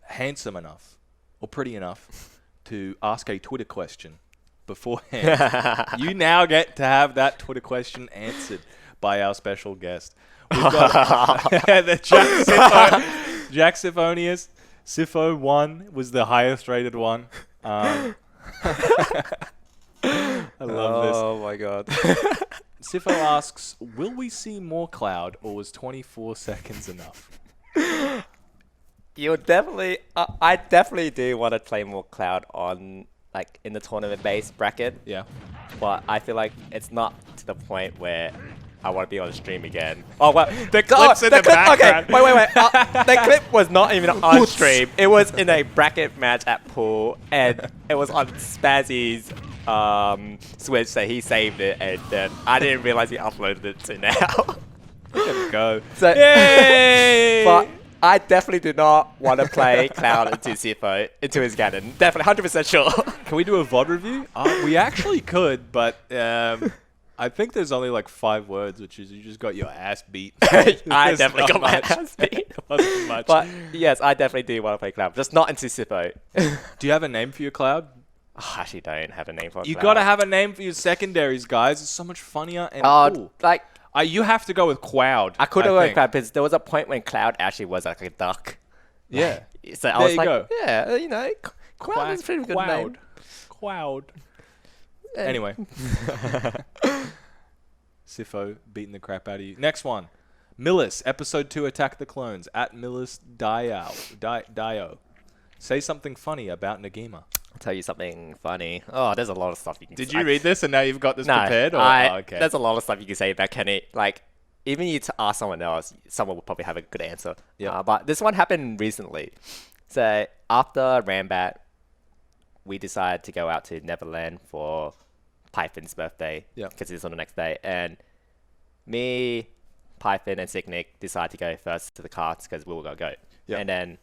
handsome enough or pretty enough to ask a Twitter question beforehand, you now get to have that Twitter question answered by our special guest. We've got the Jack Siphonius. Sipho 1 was the highest rated one. I love this. Oh my god. Sipho asks, will we see more Cloud, or was 24 seconds enough? You'll definitely... I definitely do want to play more Cloud on, like, in the tournament-based bracket. Yeah. But I feel like it's not to the point where I want to be on stream again. Oh, well, the clip's in the background. Okay, wait. The clip was not even on stream. It was in a bracket match at pool, and it was on Spazzy's Switch, so he saved it, and then I didn't realize he uploaded it to now. Look at him go. So, yay! But I definitely do not want to play Cloud into Sipho, into his Ganon. Definitely, 100% sure. Can we do a VOD review? We actually could, but I think there's only like 5 words, which is you just got your ass beat. I definitely got my ass beat. It wasn't much. But yes, I definitely do want to play Cloud, just not into Sipho. Do you have a name for your Cloud? I actually don't have a name for it. You gotta have a name for your secondaries, guys. It's so much funnier and cool. Like, you have to go with Cloud. I could have gone with Cloud, because there was a point when Cloud actually was like a duck. Yeah. So I was like, yeah, you know, Cloud is a pretty good name. Cloud. Anyway. Sipho beating the crap out of you. Next one. Millis, Episode 2, Attack the Clones. At Millis Dio. Say something funny about Nagima. I'll tell you something funny. Oh, there's a lot of stuff you can say. Did you read this and now you've got this prepared? Okay. There's a lot of stuff you can say about Kenny. Like, even you to ask someone else, someone will probably have a good answer. Yeah. But this one happened recently. So, after Rambat, we decided to go out to Neverland for Python's birthday. Yeah. Because it's on the next day. And me, Python, and Sick Nick decided to go first to the carts because we were going to go. Yeah. And then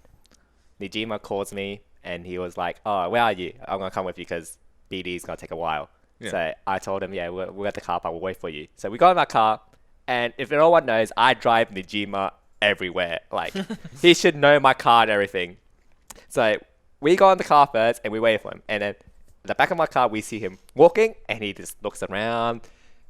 Nijima calls me. And he was like, oh, where are you? I'm going to come with you because BD's going to take a while. Yeah. So I told him, yeah, we're at the car park. We'll wait for you. So we got in our car. And if no one knows, I drive Nijima everywhere. Like, he should know my car and everything. So we got in the car first and we waited for him. And then at the back of my car, we see him walking. And he just looks around.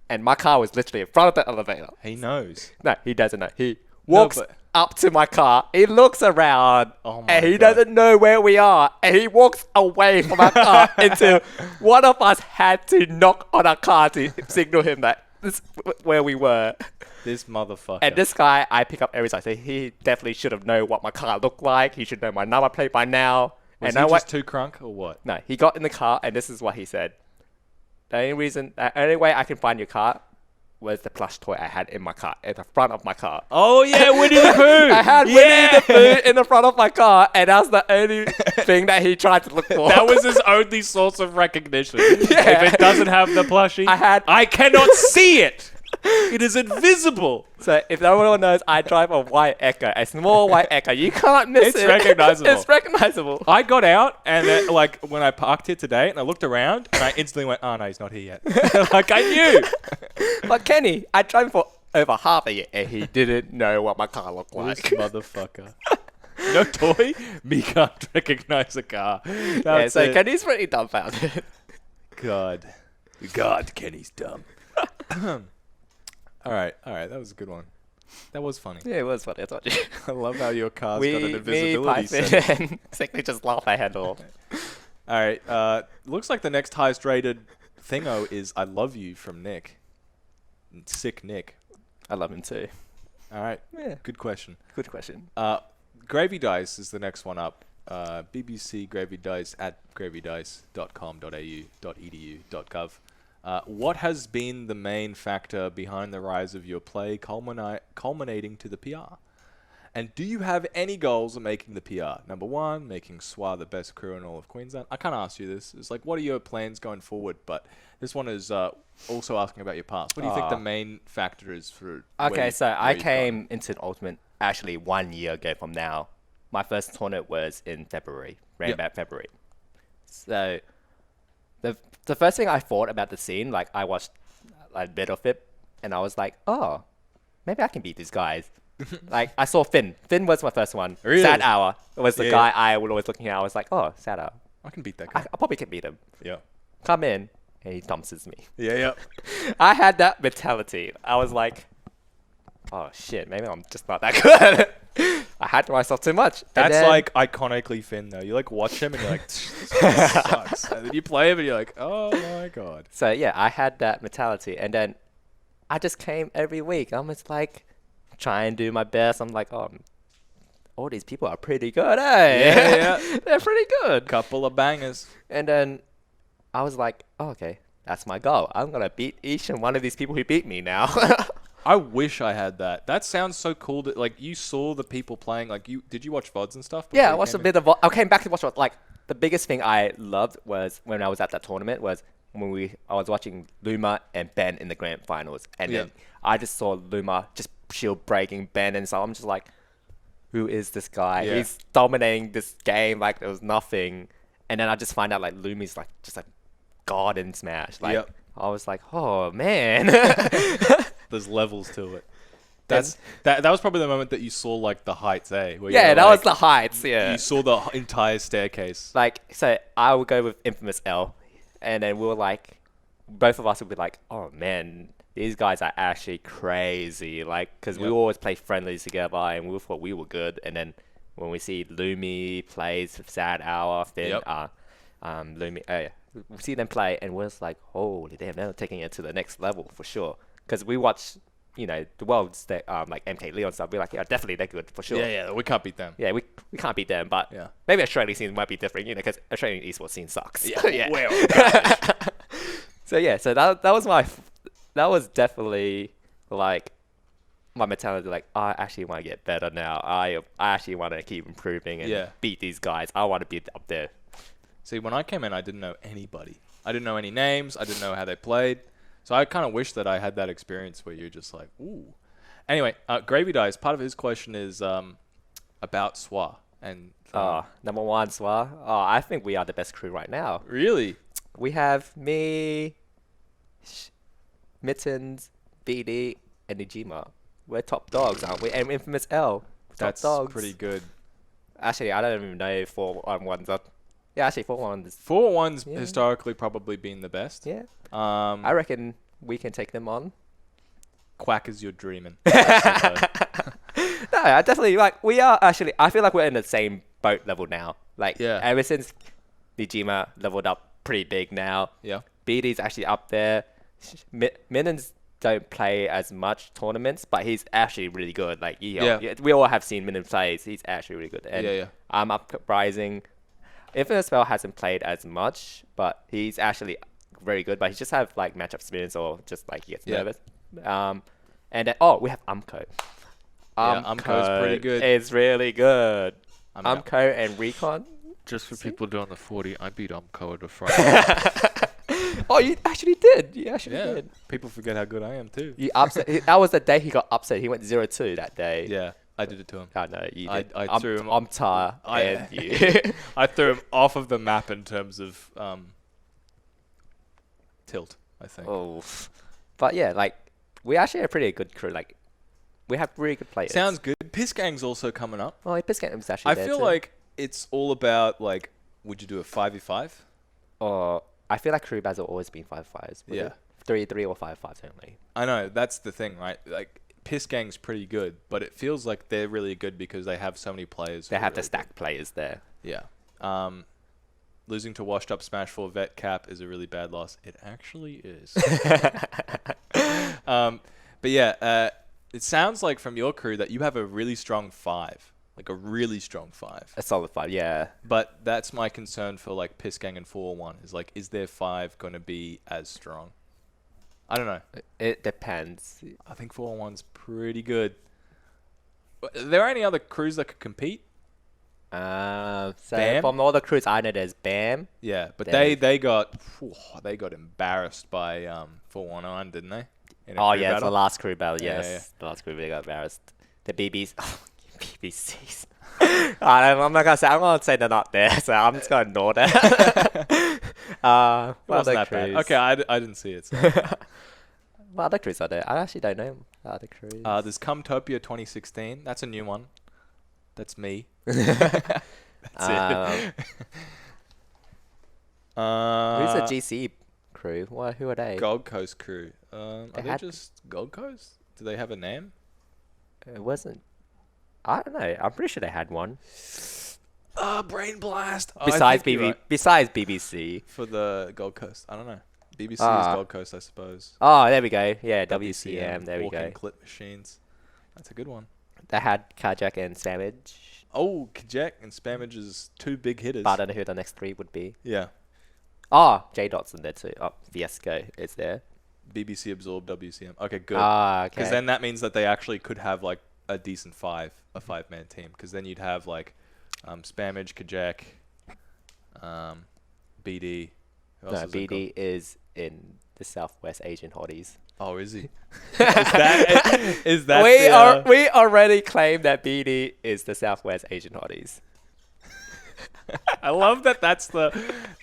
And my car was literally in front of the elevator. He knows. No, he doesn't know. He walks up to my car, he looks around, and he doesn't know where we are, and he walks away from our car until one of us had to knock on our car to signal him that this is where we were. This motherfucker. And this guy, I pick up every time, so he definitely should have known what my car looked like. He should know my number plate by now. Was he just too crunk or what? No, he got in the car, and this is what he said. The only way I can find your car was the plush toy I had in my car, in the front of my car. Oh yeah, Winnie the Pooh! I had Winnie the Pooh in the front of my car, and that was the only thing that he tried to look for. That was his only source of recognition. Yeah. If it doesn't have the plushie, I cannot see it! It is invisible! So if no one knows, I drive a white Echo, a small white Echo. You can't miss it. It's recognizable. It's recognizable. I got out, and then, like, when I parked here today, and I looked around, and I instantly went, oh no, he's not here yet. Like, I knew! But Kenny, I drove for over half a year, and he didn't know what my car looked like. This motherfucker. No toy? Me can't recognize a car. That's so Kenny's pretty dumbfounded. God, Kenny's dumb. All right, that was a good one. That was funny. Yeah, it was funny, I told you. I love how your car's got an invisibility me, Python, and Sickly just laugh I handle. All right, looks like the next highest rated thingo is I Love You from Nick. Sick Nick. I love him too. All right, yeah. Good question. Good question. Gravy Dice is the next one up. BBC Gravy Dice at gravydice.com.au.edu.gov. What has been the main factor behind the rise of your play culminating to the PR? And do you have any goals of making the PR? Number one, making SWA the best crew in all of Queensland. I can't ask you this. It's like, what are your plans going forward? But this one is also asking about your past. What do you think the main factor is for? Okay, so I you've came into the Ultimate actually 1 year ago from now. My first tournament was in February, around Yep. about February. So the first thing I thought about the scene, like I watched a bit of it, and I was like, oh, maybe I can beat these guys. Like I saw Finn. Finn was my first one. Really? Sad Hour was the Yeah. guy I was always looking at. I was like, oh, Sad Hour. I can beat that guy. I probably can beat him. Yeah. Come in, and he dumpsters me. Yeah. I had that mentality. I was like, oh shit, maybe I'm just not that good. I hyped myself too much. And That's then- like iconically Finn though. You like watch him and you're like, this guy sucks. And then you play him and you're like, oh my god. So yeah, I had that mentality, and then I just came every week. I'm just like, try and do my best. I'm like, oh, all these people are pretty good, eh? Yeah. They're pretty good. Couple of bangers. And then I was like, oh, okay, that's my goal. I'm gonna beat each and one of these people who beat me now. I wish I had that. That sounds so cool. That like you saw the people playing. Like did you watch VODs and stuff? Yeah, I before you watched a came bit of. I came back to watch. Like the biggest thing I loved was when I was at that tournament was when I was watching Luma and Ben in the grand finals, and Yeah. then I just saw Luma just shield breaking Ben, and so I'm just like, who is this guy? Yeah. He's dominating this game like there was nothing, and then I just find out like Lumi's like just like god in Smash. Like Yep. I was like, oh man. There's levels to it. That was probably the moment that you saw like the heights, eh? Where you Yeah, were, that was like, the heights. Yeah. You saw the entire staircase. Like, so I would go with Infamous L, and then we were like, both of us would be like, oh man, these guys are actually crazy. Like, because we Yep. always play friendlies together, and we thought we were good. And then when we see Lumi plays with Sad Hour, then Yep. Lumi, we see them play, and we're just like, holy damn, they're taking it to the next level for sure. Because we watch, you know, the worlds that like MK Leon stuff. We're like, yeah, definitely they're good for sure. Yeah, we can't beat them. Yeah, we can't beat them, but Yeah. maybe Australian scene might be different, you know, because Australian esports scene sucks. Yeah, well, So yeah, so that was definitely like my mentality. Like I actually want to get better now. I actually want to keep improving and Yeah. beat these guys. I want to be up there. See, when I came in, I didn't know anybody. I didn't know any names. I didn't know how they played. So I kind of wish that I had that experience where you're just like, ooh. Anyway, Gravy Dice, part of his question is about SWA. And Number one, Swa. Oh, I think we are the best crew right now. really? We have me, Mittens, BD, and Nijima. We're top dogs, aren't we? And Infamous L. Top That's dogs. pretty good. Actually, I don't even know if 4-1's up. Yeah, actually, 4-1's. 4-1's Yeah. historically probably been the best. Yeah. I I reckon we can take them on. Quack as you're dreaming. No, I definitely, like, we are actually, I feel like we're in the same boat level now. Like, Yeah. ever since Nijima leveled up pretty big now, Yeah. BD's actually up there. Minons don't play as much tournaments, but he's actually really good. Like, Yeah. we all have seen Minon plays. He's actually really good. And Yeah. I'm uprising. Infinite Spell hasn't played as much, but he's actually very good. But he just have like matchup experience or just like he gets Yeah. nervous. And then, we have Umco. Yeah, Umco's pretty good. It's really good. I'm out. Umco and Recon. Just for people doing the 40, I beat Umco at the front. Oh, you actually did. You actually Yeah. did. People forget how good I am too. You upset. That was the day he got upset. He went 0-2 that day. Yeah, I did it to him. Oh, no, you I- did. I threw him- Umtar I- and you. I threw him off of the map in terms of tilt, I think. Oh. But yeah, like, we actually have a pretty good crew. Like, we have really good players. Sounds good. Piss Gang's also coming up. Well, Piscan was actually I there feel too. like it's all about like, would you do a 5v5? Or I feel like crew battles have always been 5-5s. Yeah. 3-3 or 5-5 only. I know, that's the thing, right? Like, Piss Gang's pretty good, but it feels like they're really good because they have so many players. They who are have the really stack players there. good. Yeah. Losing to washed up Smash 4 Vet Cap is a really bad loss. It actually is. But yeah, it sounds like from your crew that you have a really strong 5. Like a really strong 5. A solid 5, yeah. But that's my concern for like Piss Gang and 4-1 is like, is their 5 going to be as strong? I don't know. It depends. I think 4-1's pretty good. Are there any other crews that could compete? So Bam? from all the crews I know, there's Bam. Yeah, but There they got embarrassed by 419, didn't they? In a Oh crew yeah, it's the battle? last crew battle. Yeah, Yes, yeah. the last crew they got embarrassed. The BBs, BBCs. I'm not gonna say. I'm gonna say they're not there, so I'm just gonna ignore that. It What wasn't other that bad. crews? Okay, I didn't see it. So. What other crews are there? I actually don't know other crews. There's Comtopia 2016. That's a new one. That's me. That's it. Who's the GC crew? What? Who are they? Gold Coast crew. Are they had- just Gold Coast? Do they have a name? It wasn't. I don't know. I'm pretty sure they had one. Brain blast. Besides besides BBC. For the Gold Coast. I don't know. BBC is Ah. Gold Coast, I suppose. Oh, there we go. Yeah, WCM. There we walking go. clip machines. That's a good one. They had Kajak and Savage. Oh, Kajak and Spammage is two big hitters. But I don't know who the next three would be. Yeah. Oh, J Dot's in there too. Oh, Fiasco is there. BBC absorbed WCM. Okay, good. Ah, okay. Because then that means that they actually could have like a decent five-man team. Because then you'd have like Spammage, Kajak, BD. Who else no, is it BD is in the Southwest Asian Hotties. called? Oh, is he? is that We already claimed that BD is the Southwest Asian Hotties. I love that. That's the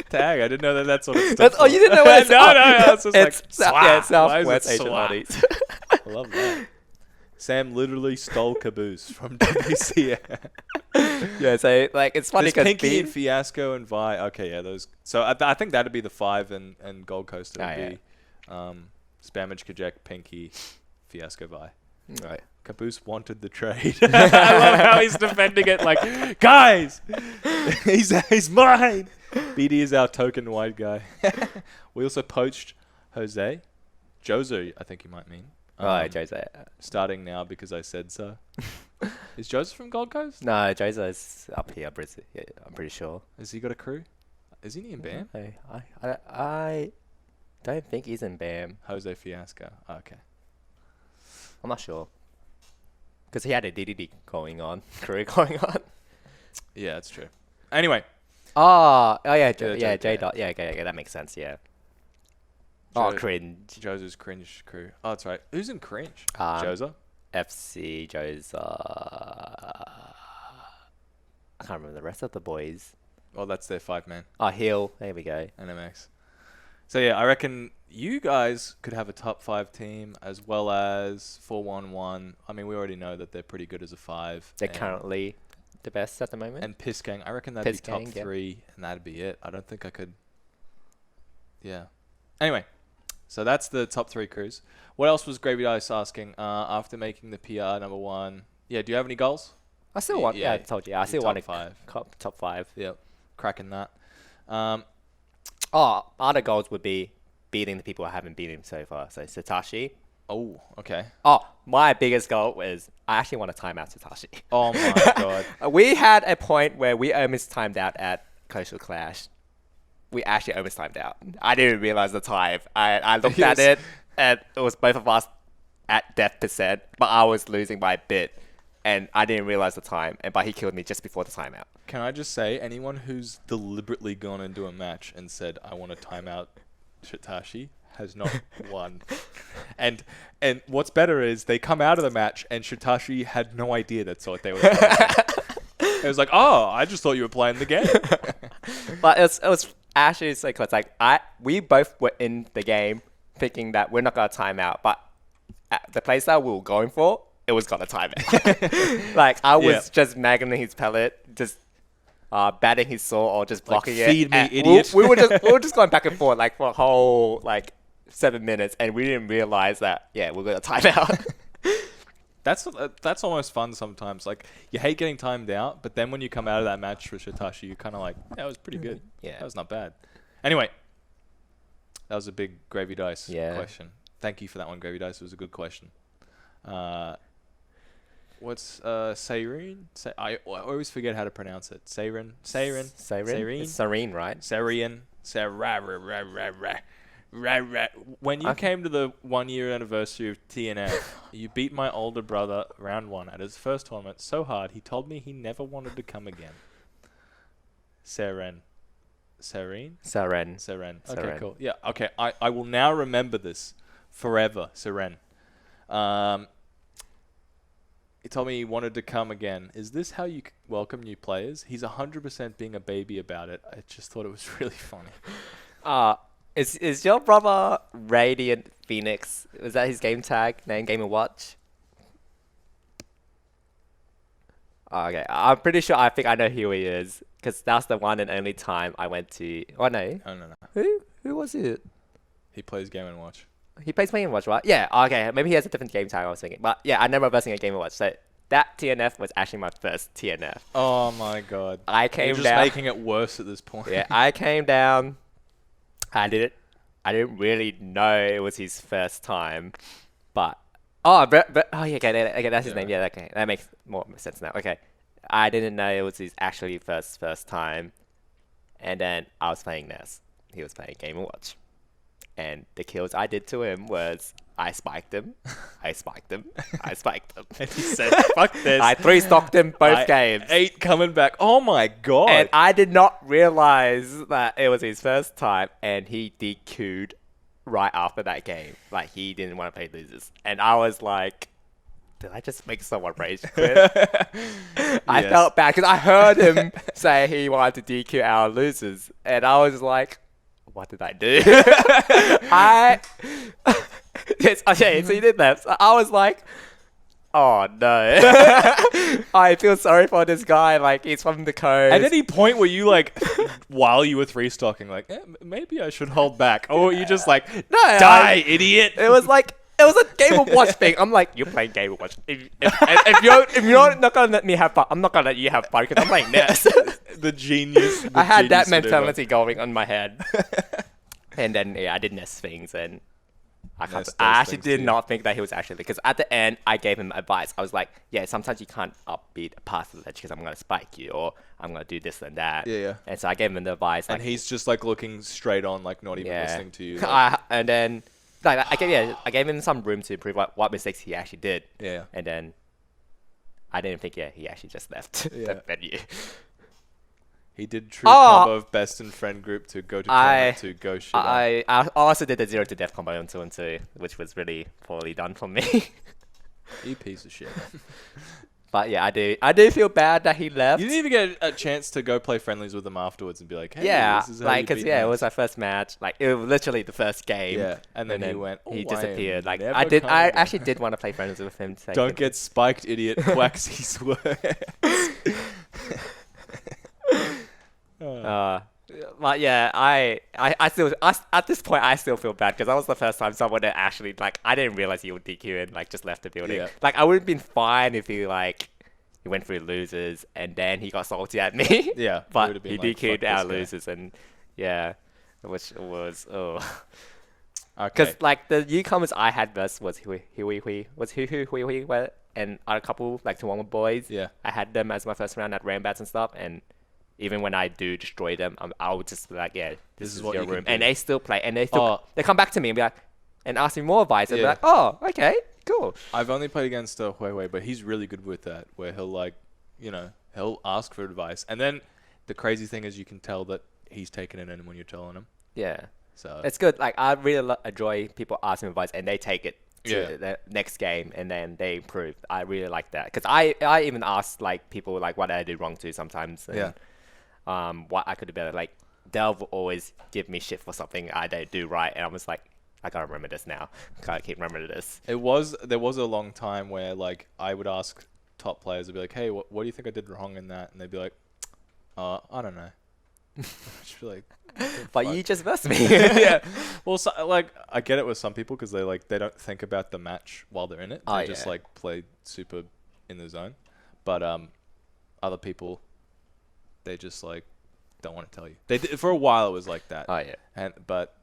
tag. I didn't know that. That's what it stood Oh, you didn't know what it's no. It's just like yeah, swat. Southwest Why is it Asian swat? Hotties. I love that. Sam literally stole Caboose from WCM. Yeah, so like it's funny There's because Pinky and Fiasco and Vi. Okay, yeah, those. So I think that'd be the 5 and Gold Coast. It would be Spammage, Kajak, Pinky, Fiasco, Vi. right. Caboose wanted the trade. I love how he's defending it like, guys, he's mine. BD is our token white guy. We also poached Jose. Jozo, I think you might mean. Right, Jose. Starting now because I said so. Is Joseph from Gold Coast? No, Jose's up here, Brazil. Yeah, I'm pretty sure. Has he got a crew? Isn't he in BAM? Hey, I don't think he's in BAM. Jose Fiasco. Oh, okay. I'm not sure. Because he had a DDD going on, career going on. Yeah, that's true. Anyway. Oh yeah, Yeah, yeah, J- J yeah. Dot. Yeah, okay, that makes sense. Yeah. Oh, Jo- cringe. Jose's cringe crew. Oh, that's right. Who's in cringe? Um, Joza? FC Joe's. I can't remember the rest of the boys. Oh, that's their 5-man. Oh, Hill. There we go. NMX. So yeah, I reckon you guys could have a top 5 team as well as 411. I mean, we already know that they're pretty good as a 5. They're and- currently the best at the moment. And Piss Gang. I reckon that'd be top Piss Gang, yeah. 3, and that'd be it. I don't think I could. Yeah. Anyway, so that's the top 3 crews. What else was Gravy Dice asking after making the PR number 1? Yeah, do you have any goals? I still want. Yeah, I yeah, told you. I your still top want to 5. top 5. Yep. Cracking that. Oh, other goals would be beating the people I haven't beaten so far. So Satoshi. Oh, okay. Oh, my biggest goal was I actually want to time out Satoshi. Oh my god. We had a point where we almost timed out at Coastal Clash. We actually almost timed out. I didn't realize the time. I looked at Yes. it and it was both of us at death percent, but I was losing by a bit. And I didn't realize the time, but he killed me just before the timeout. Can I just say, anyone who's deliberately gone into a match and said, I want to time out Shitashi, has not won. And what's better is they come out of the match and Shitashi had no idea that's what they were doing. It was like, oh, I just thought you were playing the game. But it was actually so close. Like we both were in the game thinking that we're not gonna time out, but the playstyle we were going for, it was gonna time it. Like I was just magneting his pellet, just batting his sword or just blocking it. feed me, And idiot. we were just going back and forth like for a whole 7 minutes, and we didn't realize that we're gonna time out. That's almost fun sometimes. Like, you hate getting timed out, but then when you come out of that match for Shitashi, you're kind of like, yeah, it was pretty good. Yeah. That was not bad. Anyway, that was a big Gravy Dice question. Thank you for that one, Gravy Dice. It was a good question. What's Sairine? I always forget how to pronounce it. Sairine. It's Serene, right? Sarian. When you Okay. came to the 1-year anniversary of TNF, you beat my older brother round 1 at his first tournament so hard he told me he never wanted to come again. Serene? Seren. Okay, Seren. cool. Yeah, okay. I will now remember this forever, Seren. He told me he wanted to come again. Is this how you welcome new players? He's 100% being a baby about it. I just thought it was really funny. Is your brother Radiant Phoenix? Was that his game tag name? Game & Watch? Oh, okay, I'm pretty sure. I think I know who he is because that's the one and only time I went to. Oh no, Oh, no. who was it? He plays Game & Watch. He plays Game & Watch, right? Yeah. Okay, maybe he has a different game tag. I was thinking, but yeah, I never versing a Game & Watch. So that TNF was actually my first TNF. Oh, my God. I You're came just down. making it worse at this point. Yeah, I came down. I didn't really know it was his first time, but oh yeah, okay, that's his Yeah. name. Yeah, okay, that makes more sense now. Okay, I didn't know it was his actually first time, and then I was playing Ness. He was playing Game & Watch, and the kills I did to him was I spiked him, I spiked him, I spiked him. And he said, fuck this. I 3-stocked him both games. 8 coming back. Oh, my God. And I did not realize that it was his first time, and he DQ'd right after that game. Like, he didn't want to play losers. And I was like, did I just make someone rage quit? I Yes. felt bad, because I heard him say he wanted to DQ our losers. And I was like, what did I do? Yes, okay, so you did that. So I was like, oh no. I feel sorry for this guy. Like, he's from the coast. At any point were you like, while you were 3-stocking, like, maybe I should hold back? Or were you just like, No, die, idiot? It was like, it was a Game & Watch thing. I'm like, you're playing Game & Watch. If you're not gonna let me have fun, I'm not gonna let you have fun because I'm playing this. The genius. I had that genius maneuver. mentality going on my head. And then, yeah, I did Nest things, and I Nest those actually things did too. not think that he was actually, because at the end, I gave him advice. I was like, yeah, sometimes you can't upbeat past the ledge because I'm going to spike you, or I'm going to do this and that. Yeah. And so I gave him the advice. And Like, he's just like looking straight on, like not even yeah. listening to you. Like, And then, like, I gave him some room to improve what mistakes he actually did. yeah. And then I didn't think, he actually just left Yeah. the venue. He did true Oh! combo of best in friend group to go to tournament to go shit on. I also did the 0 to death combo on 2 and 2, which was really poorly done for me. You piece of shit. But yeah, I do feel bad that he left. You didn't even get a chance to go play friendlies with him afterwards and be like, hey, Yeah, this is how like, you because beat yeah, it Max. was our first match. Like, it was literally the first game. Yeah, and then he went, he "Oh, I am disappeared. Like, never I coming back." actually did want to play friends with him. So Don't get spiked, idiot. Quaxy's words. But yeah, I still, at this point, I still feel bad because that was the first time someone that actually, like, I didn't realize he would DQ and, like, just left the building. Yeah. Like, I would have been fine if he, like, he went through losers and then he got salty at me. Yeah, you But would've been he like, DQ'd "Fuck our this guy." losers and, yeah, which was, oh. Okay. Because, like, the newcomers I had versus was Hui, and a couple, like, Tournament boys. Yeah. I had them as my first round at Rambats and stuff, and even when I do destroy them, I would just be like, yeah, this is what your you can room. do. And they still play, and they still, Oh. they come back to me and be like, and ask me more advice, and be Yeah. like, oh, okay, cool. I've only played against Huawei, but he's really good with that, where he'll like, he'll ask for advice. And then the crazy thing is you can tell that he's taking it in when you're telling him. Yeah. So It's good. Like, I really enjoy people asking advice, and they take it to Yeah. the next game, and then they improve. I really like that. Because I even ask, like, people, like, what I did wrong too sometimes. And, Yeah. what I could do better. Like, Del will always give me shit for something I don't do right, and I'm just like, I gotta remember this now. Gotta keep remembering this. there was a long time where like I would ask top players, I'd be like, hey, what do you think I did wrong in that? And they'd be like, I don't know. Just be like, But fuck. you just versed me. yeah. Well, so, like I get it with some people because they don't think about the match while they're in it. They Oh, just yeah. like play super in the zone. But other people, they just like don't want to tell you. They did, for a while it was like that. Oh, yeah. But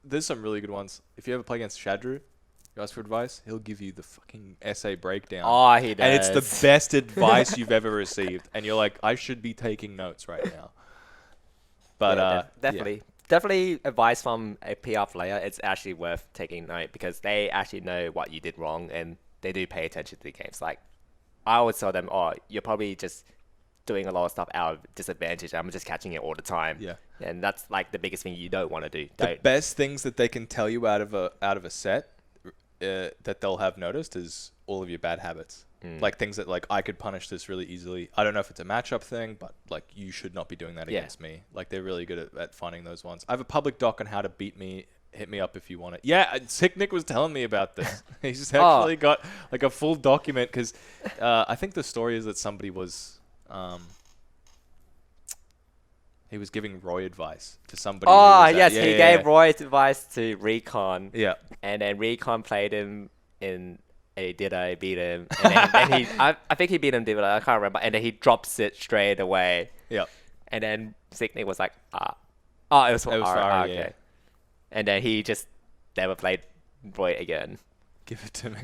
there's some really good ones. If you ever play against Shadru, you ask for advice, he'll give you the fucking essay breakdown. Oh, he does. And it's the best advice you've ever received. And you're like, I should be taking notes right now. But Yeah, yeah. definitely. definitely advice from a PR player. It's actually worth taking note because they actually know what you did wrong and they do pay attention to the games. Like, I always tell them, oh, you're probably just doing a lot of stuff out of disadvantage. I'm just catching it all the time. Yeah. And that's like the biggest thing you don't want to do. The Don't. best things that they can tell you out of a set that they'll have noticed is all of your bad habits. Like things that like I could punish this really easily. I don't know if it's a matchup thing, but like you should not be doing that against me. Like they're really good at finding those ones. I have a public doc on how to beat me. Hit me up if you want it. Yeah, Sick Nick was telling me about this. He's actually got like a full document because I think the story is that somebody was he was giving Roy advice to somebody. Oh, who was yes, he gave Roy advice to Recon. Yeah. And then Recon played him in a Ditto, beat him. And then he, I think he beat him Ditto, I can't remember. And then he drops it straight away. Yeah. And then Sicknick was like, Oh, it was for Ari, yeah. okay. And then he just never played Roy again. Give it to me.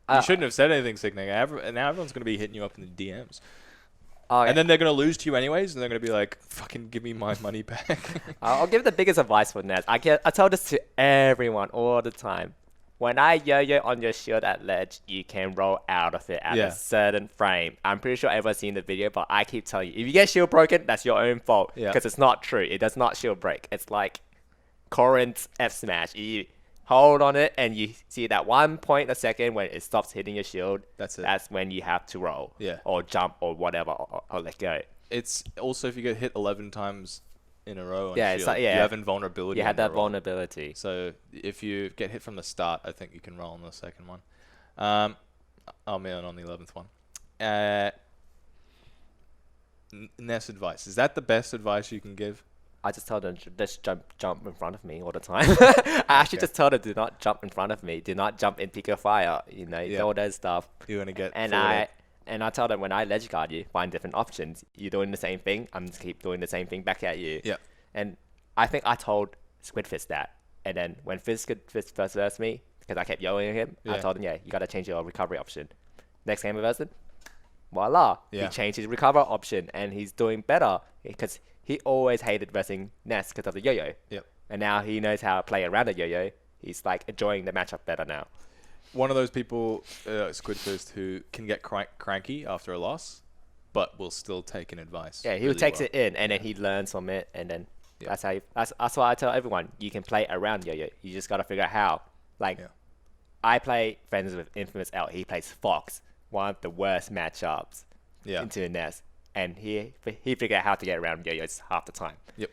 You shouldn't have said anything, Sick Nick. Now everyone's going to be hitting you up in the DMs. And then they're going to lose to you anyways, and they're going to be like, fucking give me my money back. I'll give the biggest advice for Ness. I tell this to everyone all the time. When I yo-yo on your shield at ledge, you can roll out of it at a certain frame. I'm pretty sure everyone's seen the video, but I keep telling you, if you get shield broken, that's your own fault. Because it's not true. It does not shield break. It's like Corinth's F smash. You hold on it, and you see that 1 point a second when it stops hitting your shield. That's it. That's when you have to roll. Yeah. Or jump or whatever, or let go. It's also if you get hit 11 times in a row on it's shield, like, you have invulnerability. You had on the that roll. vulnerability. So if you get hit from the start, I think you can roll on the second one. Oh man, on the 11th one. Ness advice. Is that the best advice you can give? I just tell them, just jump in front of me all the time. I actually just tell them, do not jump in front of me. Do not jump in pick your fire. You know, all that stuff. You're going to get And I tell them, when I ledge guard you, find different options. You're doing the same thing. I'm just keep doing the same thing back at you. Yeah. And I think I told Squidfist that. And then when Fist first versed me, because I kept yelling at him, I told him, you got to change your recovery option. Next game I versed him, voila. He changed his recover option, and he's doing better because he always hated versing Ness because of the yo-yo. Yep. And now he knows how to play around the yo-yo. He's like enjoying the matchup better now. One of those people, Squidfist, who can get cranky after a loss, but will still take an advice. Yeah, he takes it in, and then he learns from it, and then that's how. That's why I tell everyone, you can play around yo-yo. You just gotta figure out how. Like, I play friends with Infamous L. He plays Fox, one of the worst matchups into Ness, and he figured out how to get around yo-yos half the time. Yep.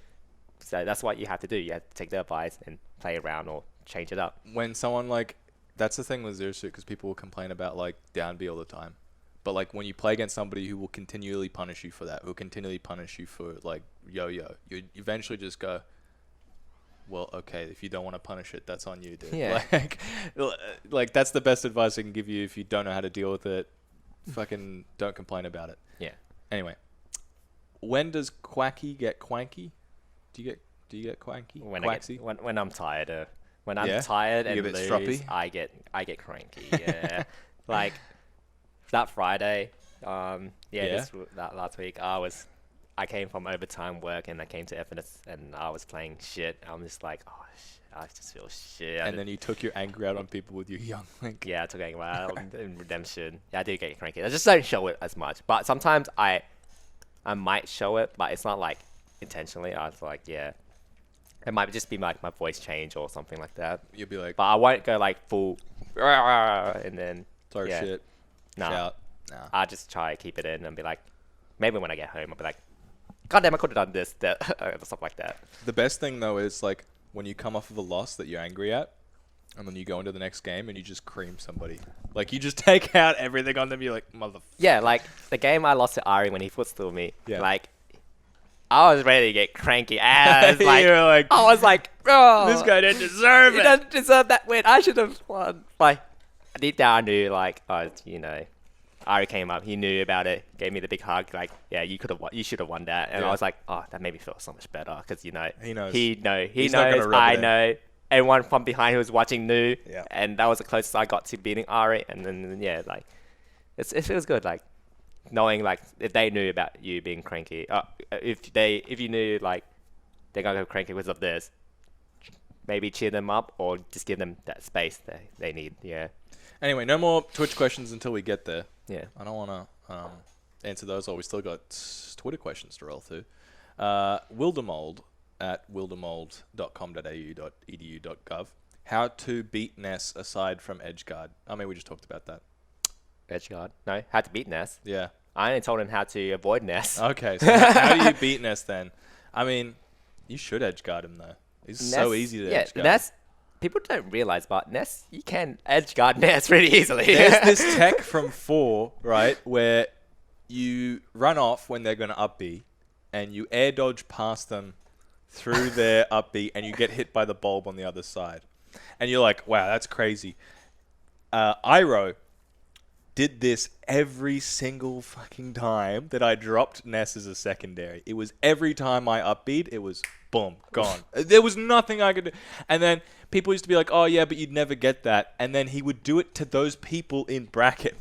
So that's what you have to do. You have to take the advice and play around or change it up. When someone like, that's the thing with Zero Suit, because people will complain about like down B all the time. But like when you play against somebody who will continually punish you for that, who will continually punish you for like yo-yo, you eventually just go, well, okay, if you don't want to punish it, that's on you, dude. Yeah. Like that's the best advice I can give you if you don't know how to deal with it. Fucking don't complain about it. Yeah. Anyway, when does Kwaksy get cranky? Do you get cranky? Kwaksy? When I'm tired. When I'm tired and you get a bit lose, stroppy? I get cranky. Yeah. Like that Friday, that last week, I came from overtime work and I came to FNS and I was playing shit. I'm just like, oh shit, I just feel shit. And then you took your anger out on people with your young link. Yeah, I took anger out in Redemption. Yeah, I do get cranky. I just don't show it as much. But sometimes I might show it, but it's not like intentionally. I was like, it might just be like my voice change or something like that. You'll be like, But I won't go like full and then start shit. Shout. Nah. I just try to keep it in and be like, maybe when I get home, I'll be like, God damn, I could have done this, that, or stuff like that. The best thing though is like when you come off of a loss that you're angry at, and then you go into the next game and you just cream somebody. Like you just take out everything on them. You're like, motherfucker. Yeah, like the game I lost to Ari when he footstooled me. Yeah. Like, I was ready to get cranky. I was like, oh, this guy didn't deserve it. He doesn't deserve that win. I should have won. Like, deep down I knew, like, Ari came up. He knew about it. Gave me the big hug. Like, yeah, you should have won that. And I was like, oh, that made me feel so much better because he knows. He knows. He's knows. I know. Everyone from behind who was watching knew. Yeah. And that was the closest I got to beating Ari. And then like, it feels good. Like, knowing like if they knew about you being cranky, if you knew like they're gonna go cranky because of this. Maybe cheer them up or just give them that space they need. Yeah. Anyway, no more Twitch questions until we get there. Yeah. I don't want to answer those all. We still got Twitter questions to roll through. Wildermold at wildermold.com.au.edu.gov. How to beat Ness aside from Edgeguard? I mean, we just talked about that. Edgeguard. No, how to beat Ness. Yeah. I only told him how to avoid Ness. Okay, so how do you beat Ness then? I mean, you should Edgeguard him though. He's so easy to Edgeguard. Ness, people don't realize, but Ness, you can Edgeguard Ness pretty easily. There's this tech from 4, right, where you run off when they're going to up B, and you air dodge past them through their up B, and you get hit by the bulb on the other side. And you're like, wow, that's crazy. Iroh did this every single fucking time that I dropped Ness as a secondary. It was every time I upbeat, it was boom, gone. There was nothing I could do. And then people used to be like, oh yeah, but you'd never get that. And then he would do it to those people in bracket.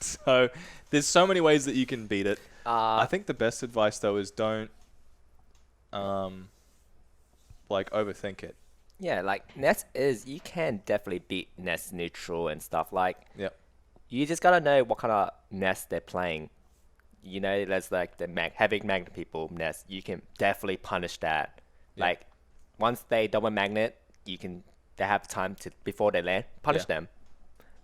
So there's so many ways that you can beat it. I think the best advice though is don't overthink it. Yeah, like Ness you can definitely beat Ness neutral and stuff. Like, Yep. you just gotta know what kind of Ness they're playing. You know, there's like the heavy magnet people Ness. You can definitely punish that. Yeah. Like, once they double magnet, they have time to before they land, punish them.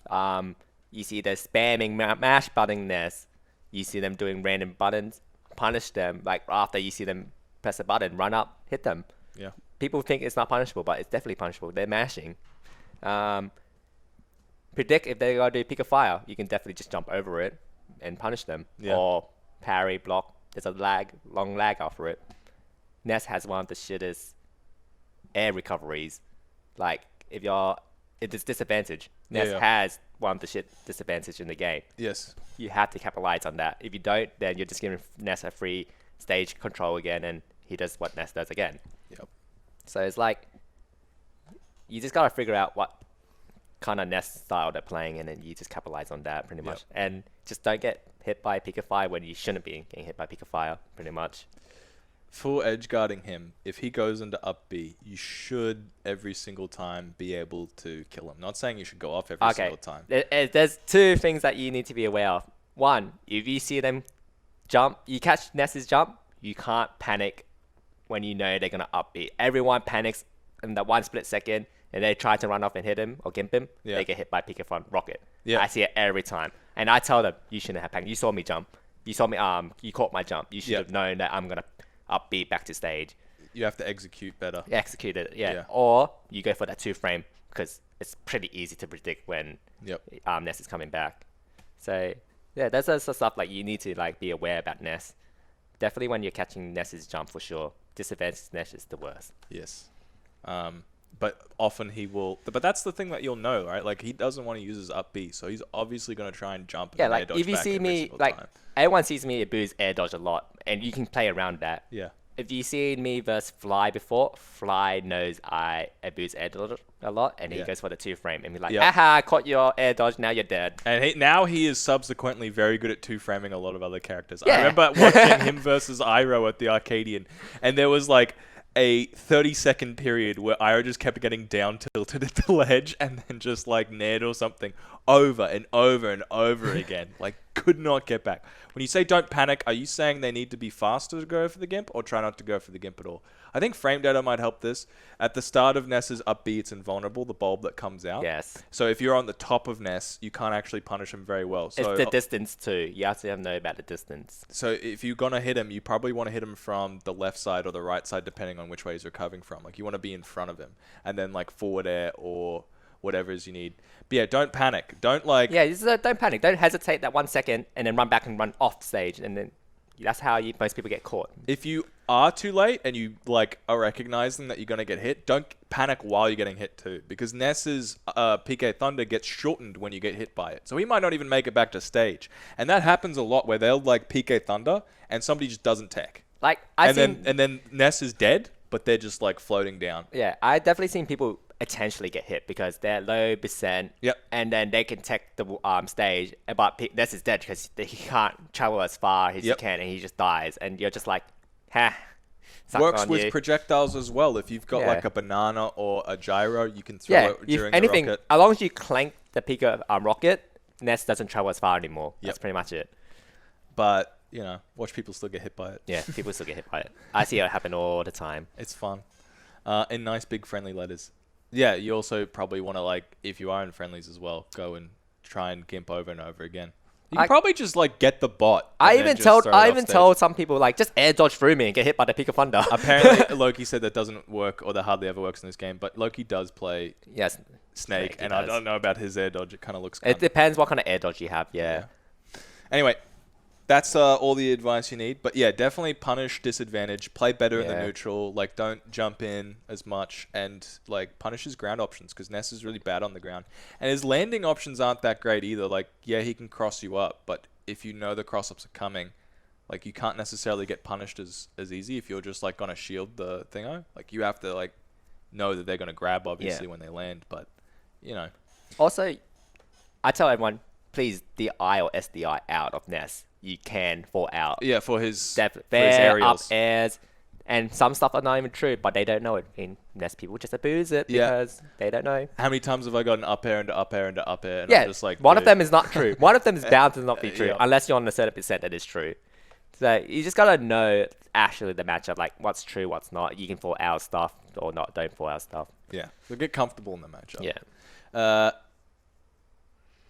You see the spamming mash button Ness. You see them doing random buttons, punish them. Like after you see them press a button, run up, hit them. Yeah. People think it's not punishable, but it's definitely punishable. They're mashing. Predict if they're going to do pick a fire. You can definitely just jump over it and punish them. Yeah. Or parry, block. There's a long lag after it. Ness has one of the shittest air recoveries. Like, if it's disadvantage. Ness has one of the shit disadvantage in the game. Yes. You have to capitalize on that. If you don't, then you're just giving Ness a free stage control again, and he does what Ness does again. Yep. So it's like, you just gotta figure out what kind of Ness style they're playing, and then you just capitalize on that pretty much. And just don't get hit by Pick a Fire when you shouldn't be getting hit by Pick a Fire, pretty much. For edge guarding him, if he goes into up B, you should every single time be able to kill him. Not saying you should go off every single time. There's 2 things that you need to be aware of. One, if you see them jump, you catch Ness's jump, you can't panic when you know they're going to up B. Everyone panics in that 1 split second, and they try to run off and hit him or gimp him. Yeah. They get hit by Pick a Front Rocket. Yeah. I see it every time. And I tell them, you shouldn't have panicked. You saw me jump. You saw me, you caught my jump. You should have known that I'm going to up B back to stage. You have to execute better. Execute it, yeah. Or you go for that 2 frame, because it's pretty easy to predict when Ness is coming back. So yeah, that's the stuff like you need to like be aware about Ness. Definitely when you're catching Ness's jump for sure. Disadvantage Ness is the worst. Yes. But often he will. But that's the thing that you'll know, right? Like he doesn't want to use his up B, so he's obviously going to try and jump. Yeah, and like air dodge if you back see every me, single like time. everyone sees me abuse air dodge a lot, and you can play around that. Yeah. If you see me versus Fly before, Fly knows I abuse air dodge a lot, and he goes for the 2 frame, and be like, "Aha, I caught your air dodge, now you're dead." And now he is subsequently very good at 2 framing a lot of other characters. Yeah. I remember watching him versus Iroh at the Arcadian, and there was like a 30-second period where Iroh just kept getting down tilted at the ledge and then just like nared or something over and over and over again. Like could not get back. When you say don't panic, are you saying they need to be faster to go for the Gimp or try not to go for the Gimp at all? I think frame data might help this. At the start of Ness's up B, it's invulnerable, the bulb that comes out. Yes. So if you're on the top of Ness, you can't actually punish him very well. So It's the distance too. You have to know about the distance. So if you're going to hit him, you probably want to hit him from the left side or the right side, depending on which way he's recovering from. Like you want to be in front of him and then like forward air or whatever it is you need. But yeah, don't panic. Don't like... Yeah, don't panic. Don't hesitate that 1 second and then run back and run off stage. And then that's how most people get caught. If you are too late and you like are recognizing that you're going to get hit, don't panic while you're getting hit too. Because Ness's PK Thunder gets shortened when you get hit by it. So he might not even make it back to stage. And that happens a lot where they'll like PK Thunder and somebody just doesn't tech. Like and then Ness is dead, but they're just like floating down. Yeah, I definitely seen people intentionally get hit because they're low percent. Yep. And then they can tech the stage, but Ness is dead because he can't travel as far as he can, and he just dies. And you're just like, ha, suck Works on with you. projectiles as well. If you've got Yeah. like a banana or a gyro, you can throw Yeah, it if during anything, the rocket. as long as you clank the Pika rocket, Ness doesn't travel as far anymore. Yep. That's pretty much it. But, watch people still get hit by it. Yeah, people still get hit by it. I see it happen all the time. It's fun. In nice big friendly letters. Yeah, you also probably want to, if you are in friendlies as well, go and try and gimp over and over again. You can probably just, get the bot. I and then even just told throw it I off even stage. told some people just air dodge through me and get hit by the Pika Thunder. Apparently, Loki said that doesn't work, or that hardly ever works in this game. But Loki does play Yes, Snake, he and I does. don't know about his air dodge. It kind of looks. It cunt. depends what kind of air dodge you have. Yeah. Anyway, that's all the advice you need. But yeah, definitely punish disadvantage. Play better in the Yeah. neutral. Don't jump in as much, and punish his ground options, because Ness is really bad on the ground, and his landing options aren't that great either. He can cross you up, but if you know the cross ups are coming, you can't necessarily get punished as easy if you're just gonna shield the thingo. You have to know that they're gonna grab obviously when they land, but Also, I tell everyone, please DI or SDI out of Ness. You can fall out. yeah, for his Fair, up aerials. airs, and some stuff are not even true, but they don't know it. In Ness, people just abuse it Yeah. because they don't know. How many times have I gotten up air into up air into up air? And Yeah, I'm just one of dude. them is not true. One of them is bound to not be true, Yeah. unless you're on a certain percent that is true. So you just gotta know actually the matchup, what's true, what's not. You can fall out stuff or not. Don't fall out stuff. Yeah, so get comfortable in the matchup. Yeah.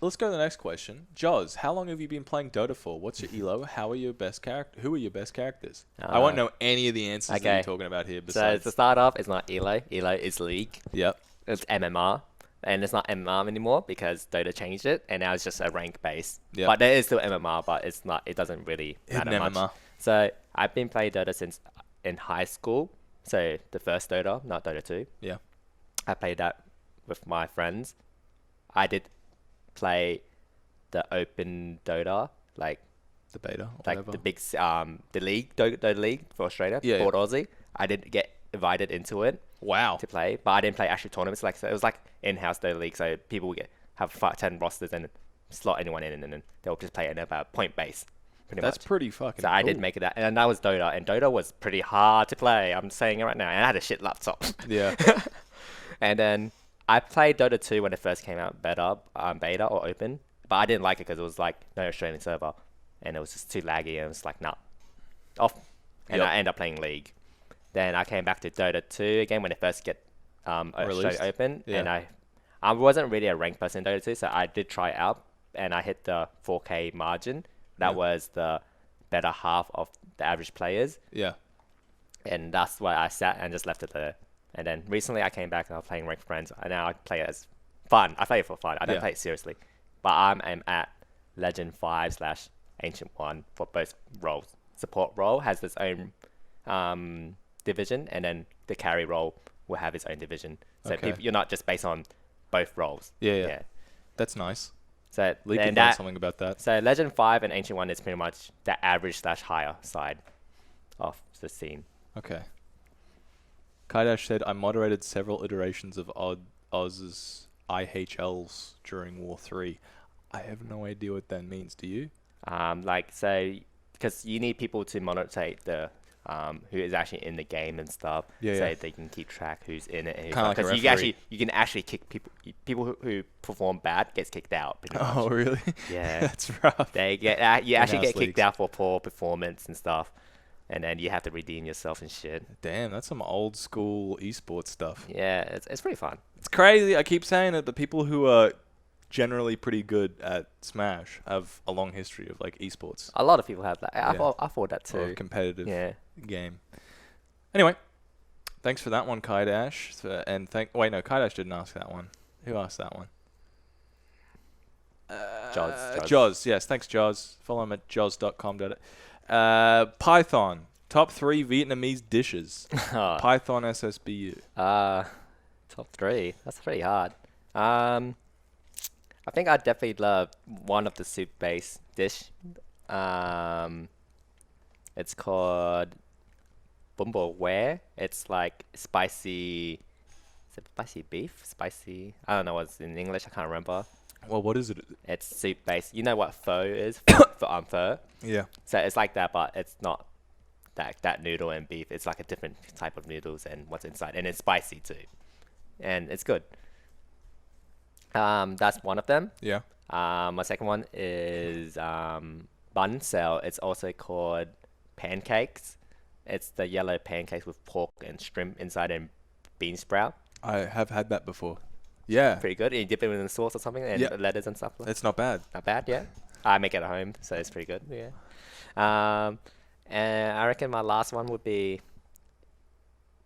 Let's go to the next question. Joz, how long have you been playing Dota for? What's your elo? Who are your best characters? I won't know any of the answers that okay. you're talking about here. So Besides, to start off, it's not Elo. Elo is League. yep. It's MMR. And it's not MMR anymore because Dota changed it, and now it's just a rank base. Yep. But there is still MMR, but it's not. It doesn't really matter Hidden much. MMR. So I've been playing Dota since in high school. So the first Dota, not Dota 2. Yeah. I played that with my friends. I did play the open Dota, The beta. Or like whatever. the big the league Dota League for Australia, Yeah, for Aussie. I did get invited into it Wow. to play, but I didn't play actual tournaments. So it was in-house Dota League, so people would have 10 rosters and slot anyone in, and then they'll just play in about point base. Pretty That's much. pretty fucking. So I did cool. make it that, and that was Dota, and Dota was pretty hard to play. I'm saying it right now, and I had a shit laptop. Yeah. And then I played Dota 2 when it first came out, beta or open, but I didn't like it because it was no Australian server, and it was just too laggy, and it was nah, off. And Yep. I ended up playing League. Then I came back to Dota 2 again when it first get Released. Australia open, Yeah. and I wasn't really a ranked person in Dota 2, so I did try it out, and I hit the 4K margin. That Yeah. was the better half of the average players, Yeah. and that's why I sat and just left it there. And then recently I came back and I was playing ranked friends, and now I play it as fun. I play it for fun. I don't Yeah. play it seriously, but I'm at Legend 5/Ancient 1 for both roles. Support role has its own division, and then the carry role will have its own division. So Okay. you're not just based on both roles. Yeah. That's nice. So Lee and could learn that, something about that. so Legend 5 and Ancient 1 is pretty much the average/higher side of the scene. Okay. Kaidash said, I moderated several iterations of Oz's IHLs during War 3. I have no idea what that means. Do you? So because you need people to monitor the who is actually in the game and stuff, Yeah, so yeah. they can keep track who's in it. Kinda like a Because referee. you can actually kick people who perform bad gets kicked out. Pretty much. Oh, really? Yeah. That's rough. They get you actually In-house get kicked leagues. out for poor performance and stuff, and then you have to redeem yourself and shit. Damn, that's some old school esports stuff. Yeah, it's pretty fun. It's crazy. I keep saying it, but people who are generally pretty good at Smash have a long history of esports A lot of people have that. Yeah. I thought that or too. competitive Yeah. game. Anyway, thanks for that one, Kaidash. And Kaidash didn't ask that one. Who asked that one? Jaws. Jaws, yes. Thanks, Jaws. Follow him at jaws.com. Python. Top 3 Vietnamese dishes. Python SSBU. Top 3. That's pretty hard. I think I definitely love one of the soup-based dish. It's called Bumbo Ware. It's like spicy. Is it spicy beef? Spicy. I don't know what's in English. I can't remember. Well, what is it? It's soup-based. You know what pho is? Pho. Yeah. So it's like that, but it's not that noodle and beef. It's like a different type of noodles and what's inside, and it's spicy too, and it's good. That's one of them. Yeah. My second one is bun cell. It's also called pancakes. It's the yellow pancakes with pork and shrimp inside and bean sprout. I have had that before. Yeah. Pretty good. You dip it in sauce or something and Yeah. lettuce and stuff. It's not bad. Not bad, yeah. I make it at home, so it's pretty good. Yeah. And I reckon my last one would be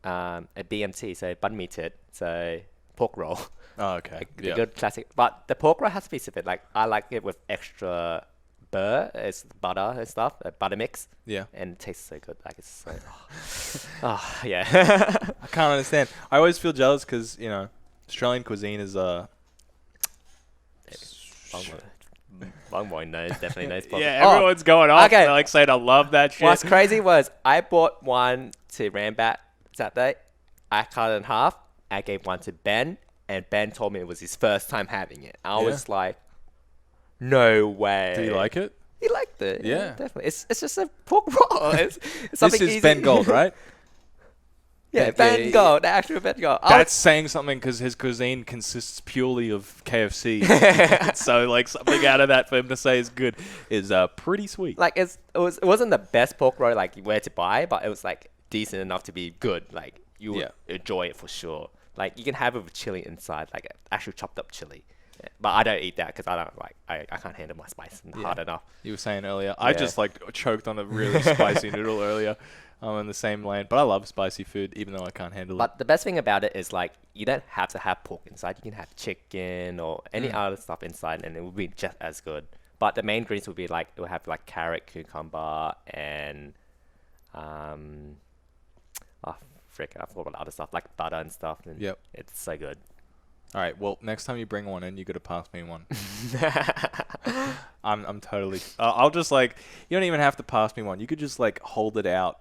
a BMT, so bun meated, so pork roll. Oh, okay. Like the Yeah. good classic. But the pork roll has to be specific. Like I like it with extra it's butter and stuff, butter mix, Yeah. and it tastes so good. Like it's so. Oh yeah. I can't understand. I always feel jealous because, Australian cuisine is Bung boy knows, definitely knows. pork Yeah, roll. everyone's going off. okay. They're like saying, I love that shit. What's crazy was I bought one to Rambat Saturday. I cut it in half. I gave one to Ben, and Ben told me it was his first time having it. I was like, no way. Do you like it? He liked it. Yeah. Definitely. It's just a pork roll. It's This something is easy. Ben Gold, right? Yeah, Ben Gold. The actual Ben Gold. That's saying something because his cuisine consists purely of KFC. So, like, something out of that for him to say is good is pretty sweet. like it wasn't the best pork roll like where to buy, but it was like decent enough to be good. Like you would enjoy it for sure. Like you can have it with chili inside, like actual chopped up chili. Yeah. But I don't eat that because I don't like I can't handle my spice hard enough. You were saying earlier. I Yeah. just, like, choked on a really spicy noodle earlier. I'm in the same lane. But I love spicy food, even though I can't handle it. But the best thing about it is like you don't have to have pork inside. You can have chicken or any other stuff inside, and it will be just as good. But the main ingredients would be like it will have like carrot, cucumber, and frick, I forgot about the other stuff like butter and stuff. And Yep. it's so good. All right. Well, next time you bring one in, you got to pass me one. I'm totally. I'll just, like, you don't even have to pass me one. You could just, like, hold it out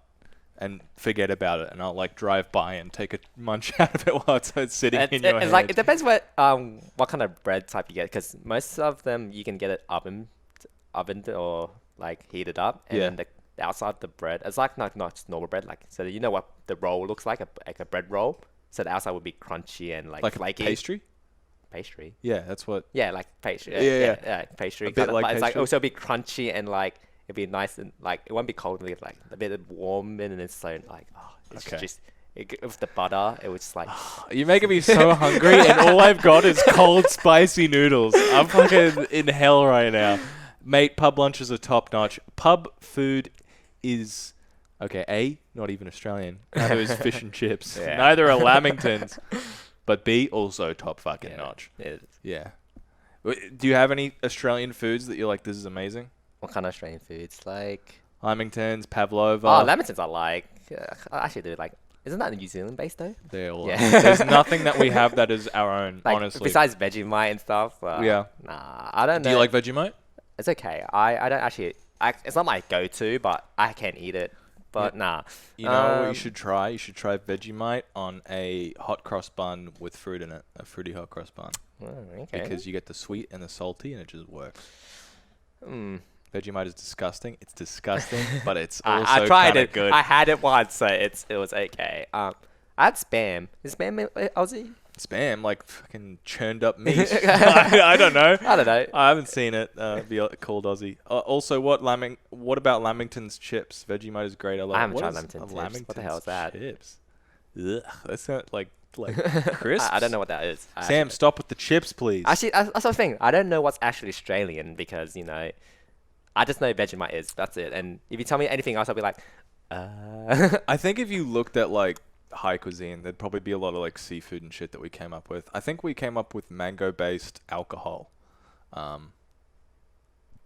and forget about it, and I'll, like, drive by and take a munch out of it while it's sitting in your It's hand. like it depends what kind of bread type you get, because most of them you can get it ovened or like heated up, and Yeah. then the outside of the bread it's like not just normal bread, like so you know what the roll looks like a bread roll. So the outside would be crunchy and like a flaky. pastry? Yeah, that's what. Yeah, like pastry. Yeah. Pastry. A bit kinda, like but it's like pastry. also be crunchy and like it'd be nice and like it won't be cold, it'll be like a bit warm and it's so like it's Okay. just with the butter it was just like You're making me so hungry, and all I've got is cold, spicy noodles. I'm fucking in hell right now. Mate, pub lunches are top notch. Pub food is, okay, not even Australian. Neither is fish and chips. Yeah. Neither are Lamingtons. But B, also top fucking notch. it, Yeah. Do you have any Australian foods that you're like, this is amazing? what kind of Australian foods like Lamingtons, pavlova. oh lamingtons I like. I actually do like. Isn't that New Zealand based though? They're all. Yeah. There's nothing that we have that is our own, Like honestly. besides Vegemite and stuff. Yeah. Nah, I don't know. Do you like Vegemite? It's okay. I don't actually. It's not my go-to, but I can eat it. But nah. You know what you should try? You should try Vegemite on a hot cross bun with fruit in it. A fruity hot cross bun. Oh, okay. Because you get the sweet and the salty, and it just works. Mm. Vegemite is disgusting. It's disgusting, but it's I also tried kind of it. good. I had it once, so it was okay. I had Spam. Is Spam Aussie? Spam, like fucking churned up meat. I don't know. I don't know. I haven't seen it be called Aussie. Also, what about Lamington's chips? Vegemite is great. I haven't what tried is Lamington's a chips. What the hell is that? Chips? Ugh, that's not like crisps. I don't know what that is. Sam, stop with the chips, please. Actually, that's the thing. I don't know what's actually Australian because I just know Vegemite is. That's it. And if you tell me anything else, I'll be like, I think if you looked at like high cuisine, there'd probably be a lot of like seafood and shit that we came up with. I think we came up with mango-based alcohol.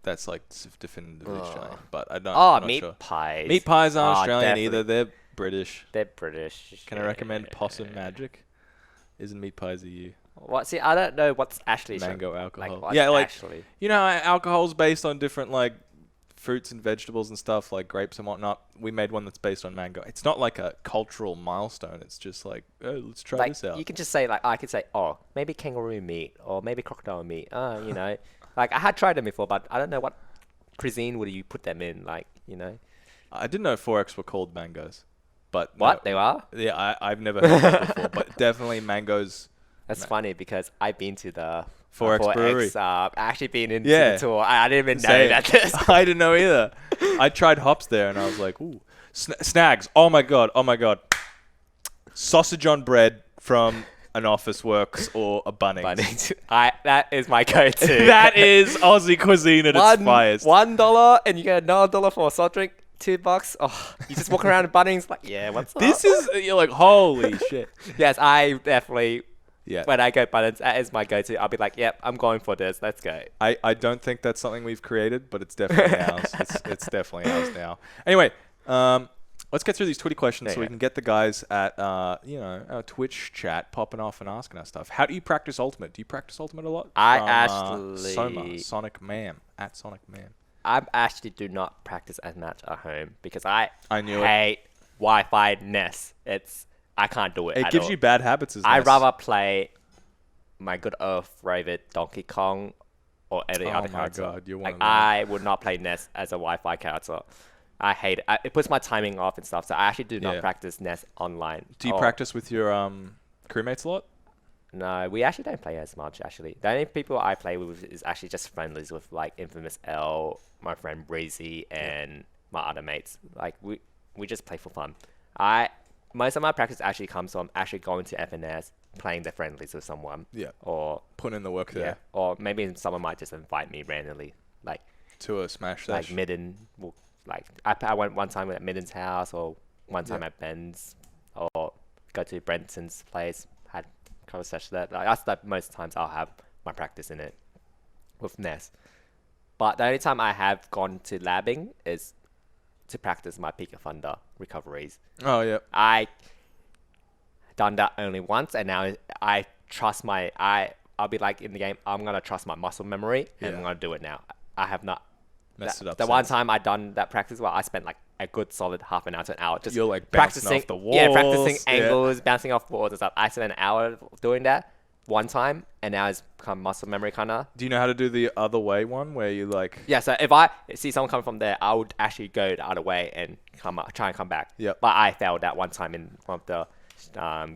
That's like definitively Australian, but I'm not meat sure. pies. Meat pies aren't Oh, Australian definitely. either. They're British. They're British. Can I recommend Possum Magic? Isn't meat pies a you? What? See, I don't know what's actually Mango alcohol. what's Yeah, like actually. you know, alcohol's based on different like fruits and vegetables and stuff, like grapes and whatnot. We made one that's based on mango. It's not like a cultural milestone. It's just like, oh, let's try Like this out. you can just say like I could say maybe kangaroo meat or maybe crocodile meat. Like I had tried them before, but I don't know what cuisine would you put them in. Like I didn't know 4X were called mangoes. But What? no, They are? yeah, I've never heard that before. But definitely mangoes. That's funny because I've been to the 4X brewery. Actually been into Yeah. the tour. I didn't even know Same. that. This. I didn't know either. I tried hops there and I was like, ooh. Snags. Oh my god. Sausage on bread from an Office Works or a Bunnings. Bunnings. That is my go-to. That is Aussie cuisine at its finest. $1 and you get another dollar for a soft drink. $2. Oh, you just walk around in Bunnings like, yeah, what's up? You're like, holy shit. Yes, I definitely. Yeah. When I go Bunnings, that is my go-to. I'll be like, yep, I'm going for this. Let's go. I don't think that's something we've created, but it's definitely ours. It's definitely ours now. Anyway, let's get through these Twitty questions so we can get the guys at our Twitch chat popping off and asking us stuff. How do you practice Ultimate? Do you practice Ultimate a lot? Sonic Mam at Sonic Mam. I actually do not practice as much at home because I knew hate Wi-Fi NES. I can't do it. It at gives all. you bad habits as I'd rather play my good old favorite Donkey Kong or any other character. Oh my god, you're one of them. I would not play NES as a Wi-Fi character. I hate it. It puts my timing off and stuff. So I actually do not practice NES online. Do you practice with your crewmates a lot? No, we actually don't play as much, actually. The only people I play with is actually just friendlies with, like, Infamous L, my friend Breezy, and my other mates. Like, we just play for fun. Most of my practice actually comes from actually going to FNS, playing the friendlies with someone. Yeah. Or putting in the work there. Or maybe someone might just invite me randomly, like... To a Smash Like session. Midden. I went one time at Midden's house, or one time at Ben's, or go to Brenton's place, had cover session there. That's the most times I'll have my practice in it with NES. But the only time I have gone to labbing is to practice my Peak of Thunder recoveries. Oh, yeah. I done that only once, and now I trust I'll be like in the game, I'm going to trust my muscle memory, and I'm going to do it now. I have not messed it up. The one time I done that practice, well, I spent like a good solid half an hour to an hour just You're like practicing off the walls. Yeah, practicing angles, bouncing off walls and stuff. I spent an hour doing that one time, and now it's become muscle memory kind of. Do you know how to do the other way one where you like... Yeah, so if I see someone coming from there, I would actually go the other way and try and come back. Yep. But I failed that one time in one of the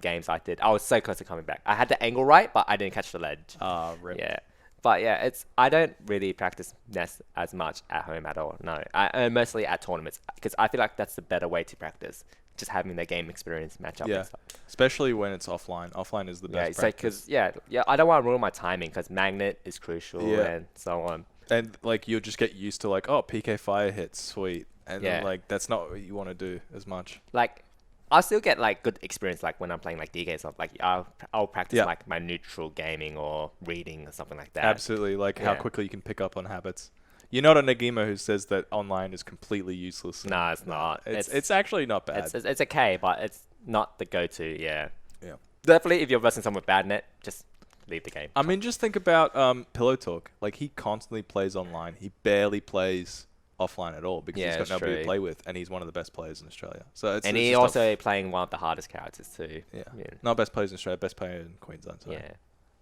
games I did. I was so close to coming back. I had the angle right, but I didn't catch the ledge. Rip. Yeah. But yeah, I don't really practice NES as much at home at all. No, I mostly at tournaments because I feel like that's the better way to practice. Just having the game experience match up and stuff. Especially when it's offline. Offline is the best practice. I don't want to ruin my timing because magnet is crucial and so on. And like you'll just get used to like, oh, PK fire hits, sweet. And then, like that's not what you want to do as much. Like I'll still get like good experience like when I'm playing like DK stuff. Like I'll practice like my neutral gaming or reading or something like that. Absolutely, like how quickly you can pick up on habits. You're not a Nagima who says that online is completely useless. No, it's not. It's actually not bad. It's okay, but it's not the go-to. Yeah. Yeah. Definitely, if you're versing someone with bad net, just leave the game. I mean, just think about Pillow Talk. Like he constantly plays online. He barely plays offline at all because he's got nobody to play with, and he's one of the best players in Australia. So it's he's also playing one of the hardest characters too. Yeah. Not best players in Australia, best player in Queensland. So. Yeah.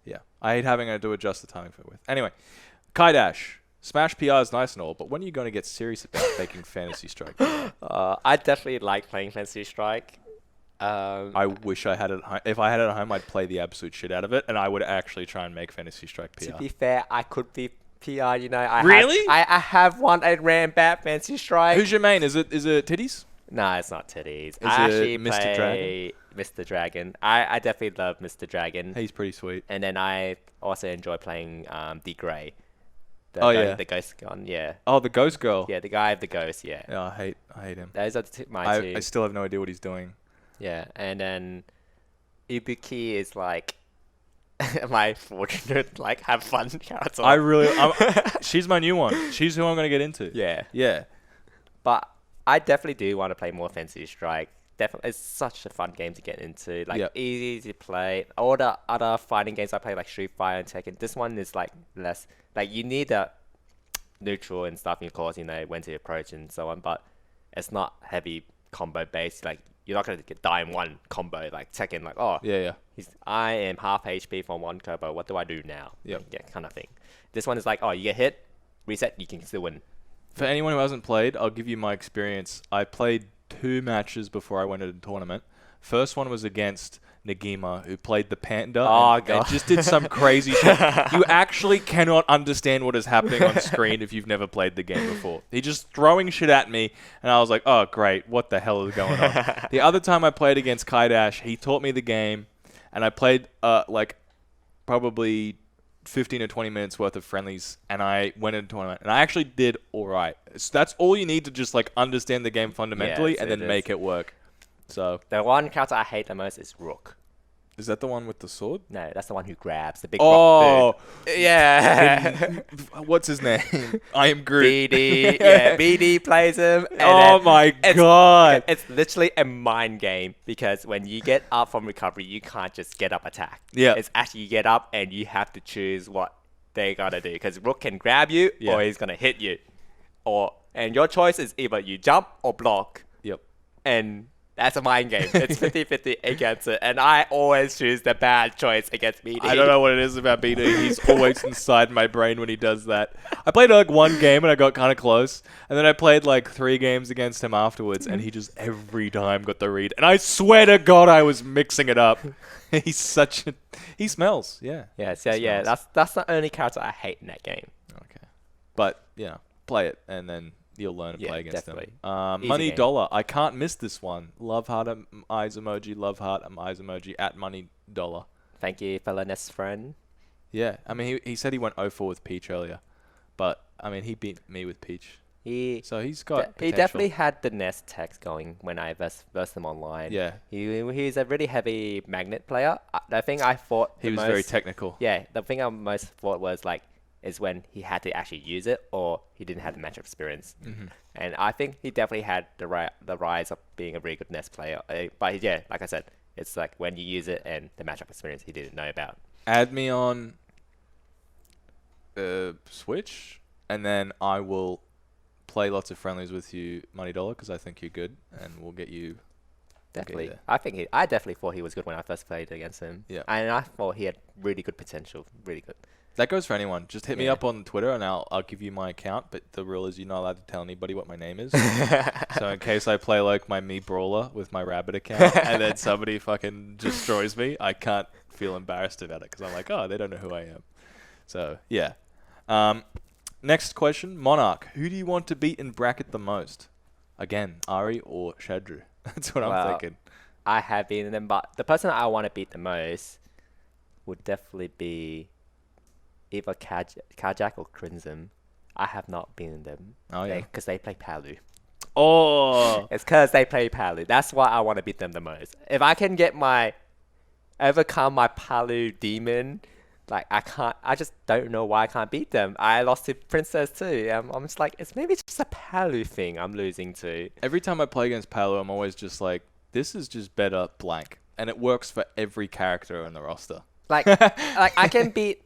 Yeah. I hate having to adjust the timing for it with. Anyway, Kai Dash. Smash PR is nice and all, but when are you going to get serious about making Fantasy Strike PR? I definitely like playing Fantasy Strike. I wish I had it at home. If I had it at home, I'd play the absolute shit out of it, and I would actually try and make Fantasy Strike PR. To be fair, I could be PR, you know. Really? I have one a ran bad Fantasy Strike. Who's your main? Is it Titties? No, it's not Titties. I actually Mr. Dragon? Mr. Dragon. I definitely love Mr. Dragon. He's pretty sweet. And then I also enjoy playing D Grey. The ghost gun, yeah. Oh, the ghost girl. Yeah, the guy of the ghost, yeah. Yeah, I hate him. Those are my two. I still have no idea what he's doing. Yeah, and then Ibuki is like my fortunate, like, have fun character. She's my new one. She's who I'm going to get into. Yeah. Yeah. But I definitely do want to play more Fantasy Strike. Definitely, it's such a fun game to get into. Like, easy to play. All the other fighting games I play, like Street Fighter and Tekken, this one is, like, less... Like, you need a neutral and stuff, of course, you know, when to approach and so on, but it's not heavy combo based. Like, you're not going to die in one combo. Like, Tekken, like, oh, I am half HP from one combo. What do I do now? Yeah, kind of thing. This one is like, oh, you get hit, reset, you can still win. For anyone who hasn't played, I'll give you my experience. I played 2 matches before I went to the tournament. First one was against Nagima, who played the Panda and just did some crazy shit. You actually cannot understand what is happening on screen if you've never played the game before. He just throwing shit at me, and I was like, oh, great, what the hell is going on? The other time I played against Kaidash, he taught me the game, and I played probably 15 or 20 minutes worth of friendlies, and I went into a tournament, and I actually did all right. So that's all you need to just understand the game fundamentally, and then make it work. So the one character I hate the most is Rook. Is that the one with the sword? No, that's the one who grabs the big rock dude. Yeah. What's his name? I am Groot. BD. Yeah, BD plays him. And Oh my god. It's literally a mind game because when you get up from recovery, you can't just get up attack. Yeah. It's actually you get up and you have to choose what they gotta do because Rook can grab you or he's gonna hit you. And your choice is either you jump or block. Yep. And that's a mind game. It's 50-50 against it. And I always choose the bad choice against BD. I don't know what it is about BD. He's always inside my brain when he does that. I played one game and I got kind of close. And then I played 3 games against him afterwards. And he just every time got the read. And I swear to God I was mixing it up. He's such a... He smells. Yeah. Yeah, so yeah, that's the only character I hate in that game. Okay. But, play it and then... You'll learn to play against definitely. them. Money game. Dollar. I can't miss this one. Love heart eyes emoji. Love heart eyes emoji at Money Dollar. Thank you, fellow Nest friend. Yeah. I mean, he said he went 0-4 with Peach earlier. But, I mean, he beat me with Peach. So he's got He potential. definitely had the Nest text going when I versed him online. Yeah. He's a really heavy magnet player. The thing I thought He was very technical. Yeah, the thing I most thought was is when he had to actually use it or he didn't have the matchup experience. Mm-hmm. And I think he definitely had the rise of being a really good Nest player. But yeah, like I said, it's when you use it and the matchup experience he didn't know about. Add me on Switch, and then I will play lots of friendlies with you, Money Dollar, because I think you're good, and we'll get you... Definitely. I definitely thought he was good when I first played against him. Yeah. And I thought he had really good potential. Really good. That goes for anyone. Just hit me up on Twitter and I'll give you my account. But the rule is you're not allowed to tell anybody what my name is. So in case I play my Me Brawler with my Rabbit account and then somebody fucking destroys me, I can't feel embarrassed about it because I'm like, oh, they don't know who I am. So yeah. Next question, Monarch. Who do you want to beat in bracket the most? Again, Ari or Shadru? That's what I'm thinking. I have beaten them, but the person I want to beat the most would definitely be either Kajak or Crimson. I have not beaten them. Oh, yeah. Because they play Palu. Oh! It's because they play Palu. That's why I want to beat them the most. If I can overcome my Palu demon, I just don't know why I can't beat them. I lost to Princess too. I'm just it's maybe just a Palu thing I'm losing to. Every time I play against Palu, I'm always just this is just better blank. And it works for every character in the roster. I can beat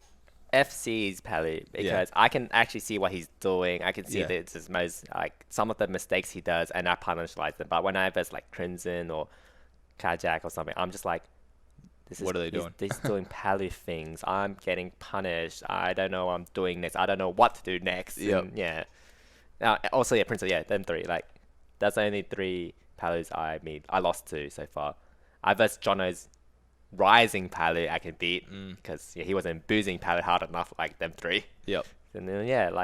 FC's Palu because I can actually see what he's doing. I can see that it's his most some of the mistakes he does, and I punish them. But when I verse Crimson or Kajak or something, I'm just what are they doing? He's doing Palu things. I'm getting punished. I don't know what I'm doing next. I don't know what to do next. Yep. And, yeah. Now also Princess. Yeah, them 3. That's only 3 Palus I lost to so far. I versed Jono's rising Palu I can beat because he wasn't boozing Palu hard enough them 3. Yep. And then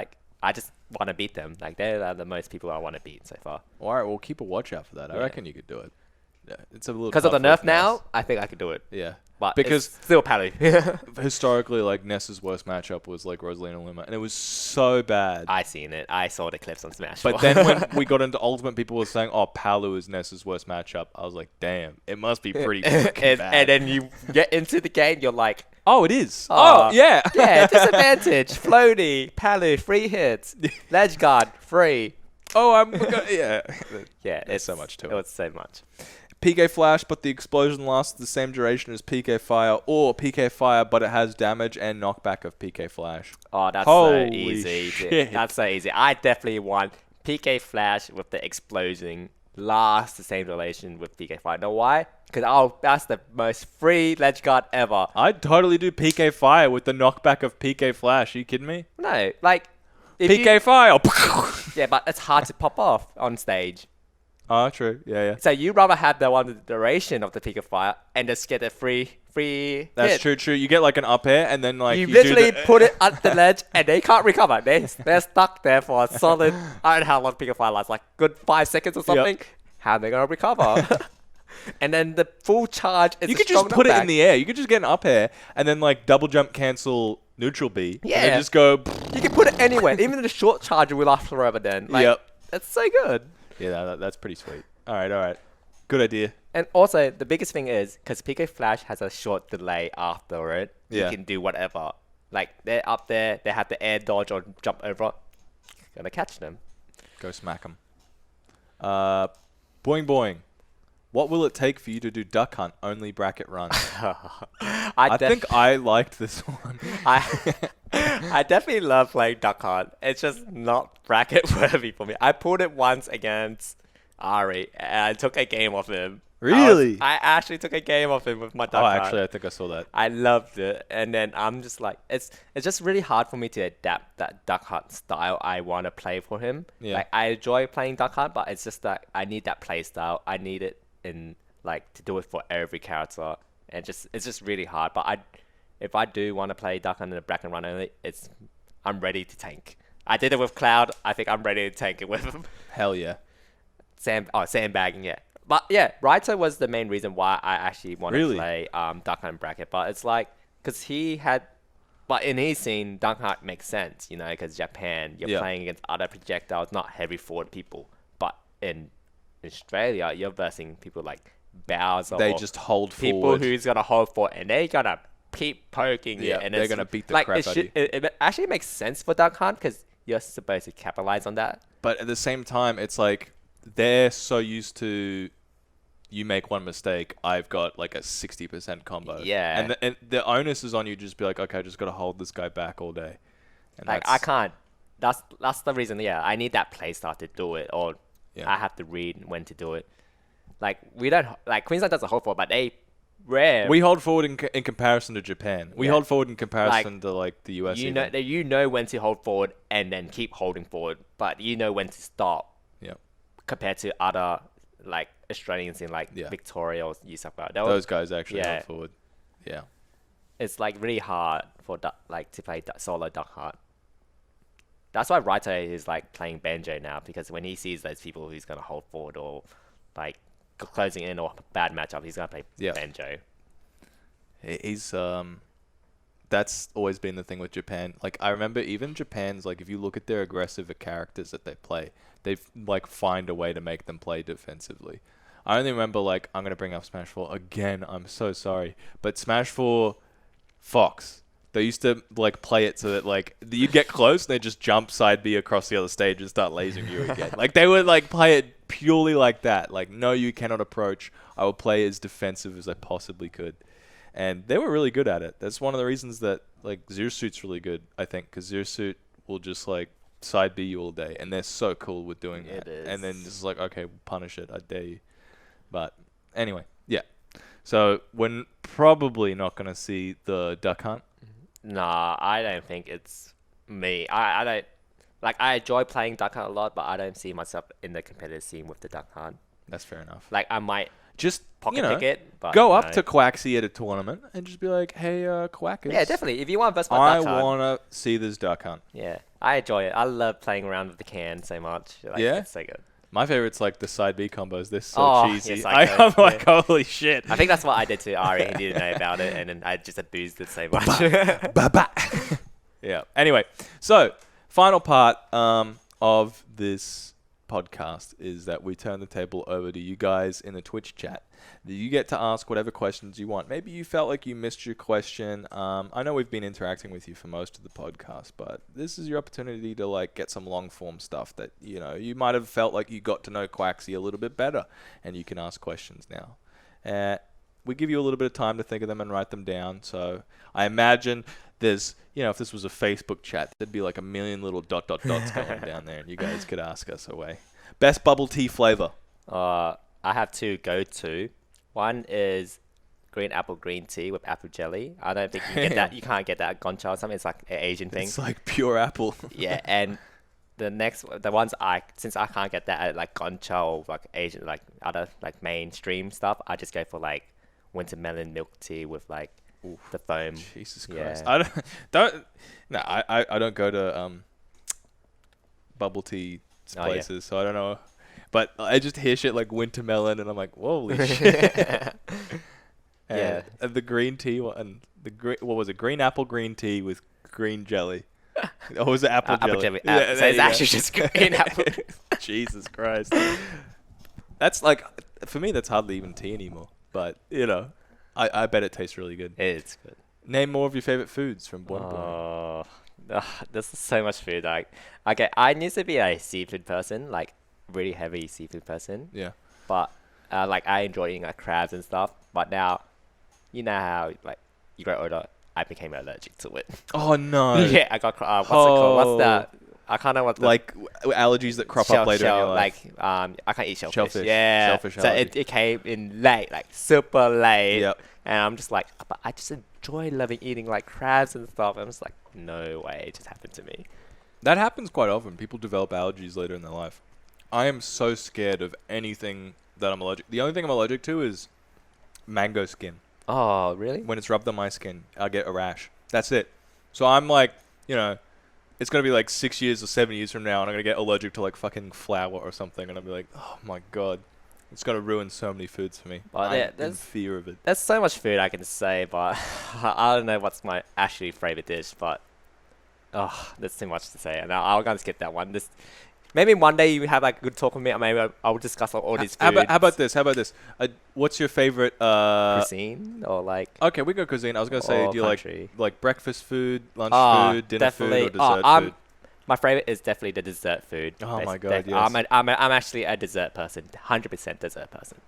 I just want to beat them. They're the most people I want to beat so far. All right, we'll keep a watch out for that. I reckon you could do it. Yeah, it's a little because of the tough nerf with now. Ness. I think I could do it. Yeah, but because it's still Palu. Historically, Ness's worst matchup was Rosalina Luma, and it was so bad. I seen it. I saw the clips on Smash. But then when we got into Ultimate, people were saying, "Oh, Palu is Ness's worst matchup." I was like, "Damn, it must be pretty fucking bad." And then you get into the game, you're like, "Oh, it is. Oh, yeah, yeah, disadvantage, floaty, Palu, free hits, ledge guard, free." Oh, yeah. It's so much to it. It was so much. PK Flash, but the explosion lasts the same duration as PK Fire, or PK Fire, but it has damage and knockback of PK Flash. Oh, that's Holy so easy. shit. That's so easy. I definitely want PK Flash with the explosion lasts the same duration with PK Fire. Know why? Because that's the most free ledge guard ever. I'd totally do PK Fire with the knockback of PK Flash. Are you kidding me? No, PK Fire! Yeah, but it's hard to pop off on stage. Oh, true. Yeah. So you rather have the one with the duration of the Pick of Fire and just get a free That's hit. true. You get like an up air and then like You do literally the- put it at the ledge and they can't recover. They're stuck there for a solid, I don't know how long Pick of Fire lasts, like good 5 seconds or something. How are they going to recover? And then the full charge is You a could just strong put it knockback. in the air. You could just get an up air and then like double jump cancel neutral B. And Yeah. then just go. You can put it anywhere. Even the short charge will last forever then. Like, Yep. That's so good. Yeah, that's pretty sweet. All right. Good idea. And also, the biggest thing is, because Pico Flash has a short delay after it, Yeah. you can do whatever. Like, they're up there, they have the air dodge or jump over. Gonna catch them. Go smack them. Boing. What will it take for you to do duck hunt only bracket run? I think I liked this one. I definitely love playing Duck Hunt. It's just not bracket worthy for me. I pulled it once against Ari, and I took a game off him. Really? I actually took a game off him with my Duck Oh, Hunt. actually, I think I saw that. I loved it, and then I'm just like, it's just really hard for me to adapt that Duck Hunt style I want to play for him. Yeah. Like I enjoy playing Duck Hunt, but it's just that I need that play style. I need it in like to do it for every character, and it's just really hard. But if I do want to play Duck Hunt in the bracket run only, I'm ready to tank. I did it with Cloud. I think I'm ready to tank it with him. Hell yeah. Sandbagging, yeah. But yeah, Raito was the main reason why I actually want to play Duck Hunt bracket. But it's like, because but in his scene, Duck Hunt makes sense, you know, because Japan, you're playing against other projectiles, not heavy forward people. But in Australia, you're versing people like Bowser. They or just hold people forward. who's going to hold forward, and they're going to keep poking Yeah, it. And they're it's gonna beat the like, crap it out of you. It actually makes sense for Duck Hunt, because you're supposed to capitalize on that. But at the same time, it's like they're so used to you make one mistake, I've got like a 60% combo. Yeah. And the onus is on you to just be like, okay, I just got to hold this guy back all day. And Like I can't. That's the reason. Yeah, I need that playstyle to do it, or I have to read when to do it. Like we don't like Queensland does a hold forward, but they rare. We hold forward in comparison to Japan. We hold forward in comparison to like the US. You know when to hold forward and then keep holding forward, but you know when to stop. Yeah. Compared to other like Australians in like Victoria or New South Wales, Those guys actually yeah. hold forward. Yeah. It's like really hard for to play solo Duck Hunt. That's why Raito is like playing Banjo now, because when he sees those people who's gonna hold forward or like closing in or bad matchup, he's gonna play Banjo. He's that's always been the thing with Japan. Like I remember even Japan's like if you look at their aggressive characters that they play, they like find a way to make them play defensively. I only remember like I'm gonna bring up Smash 4 again. I'm so sorry, but Smash 4 Fox. They used to like play it so that like you'd get close and they just jump side B across the other stage and start lasering you again. Like they would like play it purely like that. Like no, you cannot approach. I will play as defensive as I possibly could, and they were really good at it. That's one of the reasons that like Zero Suit's really good. I think because Zero Suit will just like side B you all day, and they're so cool with doing that. It is. And then just like okay, punish it. I dare you. But anyway, yeah. So we're probably not gonna see the Duck Hunt. Nah, I don't think it's me. I don't like. I enjoy playing Duck Hunt a lot, but I don't see myself in the competitive scene with the Duck Hunt. That's fair enough. Like I might Just pocket pick it, but go up to Kwaksy at a tournament and just be like, "Hey, Quackers." Yeah, definitely. If you want to verse my I Duck Hunt, wanna see this Duck Hunt. yeah, I enjoy it. I love playing around with the can so much. Like, Yeah? it's so good. My favorite's like the side B combos. They're so cheesy. yes, I I'm know, like, holy shit. I think that's what I did to Ari. He didn't know about it, and then I just abused it so much. Ba-ba. Yeah. Anyway, so final part of this podcast is that we turn the table over to you guys in the Twitch chat. You get to ask whatever questions you want. Maybe you felt like you missed your question. I know we've been interacting with you for most of the podcast, but this is your opportunity to like get some long form stuff that you might have felt like you got to know Kwaksy a little bit better, and you can ask questions now. We give you a little bit of time to think of them and write them down. So I imagine there's, if this was a Facebook chat, there'd be like a million little ... dots going down there, and you guys could ask us away. Best bubble tea flavor. I have two go-to. One is green apple green tea with apple jelly. I don't think you can get that. You can't get that at Goncha or something. It's like an Asian thing. It's like pure apple. Yeah, and the ones since I can't get that at like Goncha or like Asian like other like mainstream stuff, I just go for like winter melon milk tea with like the foam. Jesus Yeah. Christ. I don't no, I don't go to bubble tea Oh, yeah. places, so I don't know. But I just hear shit like winter melon and I'm like, holy shit. Yeah. And the green tea and what was it? Green apple green tea with green jelly. Or was it apple jelly? Apple jelly. Yeah, So there it's you go. actually just green apple. Jesus Christ. That's like, for me, that's hardly even tea anymore. But, you know, I bet it tastes really good. It's good. Name more of your favorite foods from Bon Bon. Oh, there's so much food. Like, okay, I used to be a seafood person, like really heavy seafood person. Yeah. But like I enjoy eating like crabs and stuff. But now, you know how like you grow older, I became allergic to it. Oh, no. Yeah, I got what's it called? What's that? I can't know what the Like allergies that crop up later in your life. Like I can't eat shellfish. Shellfish. Yeah. Shellfish So allergy. it came in late, like super late. Yep. And I'm just like, but I just enjoy loving eating like crabs and stuff. I'm just like, no way, it just happened to me. That happens quite often. People develop allergies later in their life. I am so scared of anything that I'm allergic. The only thing I'm allergic to is mango skin. Oh, really? When it's rubbed on my skin, I'll get a rash. That's it. So I'm like, you know, it's going to be like 6 years or 7 years from now, and I'm going to get allergic to like fucking flour or something, and I'll be like, oh my God. It's going to ruin so many foods for me. Well, I'm yeah, in there's- fear of it. There's so much food I can say, but I don't know what's my actually favorite dish. But there's too much to say, and I'm gonna skip that one. Maybe one day you have like a good talk with me, and maybe I'll discuss all these How foods. about this? How about this? What's your favorite? Cuisine or like Okay, we go cuisine. I was gonna say, or do you country. like breakfast food, lunch Oh, food, dinner food, or definitely. dessert food? My favorite is definitely the dessert food. Oh my That's God, yes. I'm actually a dessert person, 100% dessert person.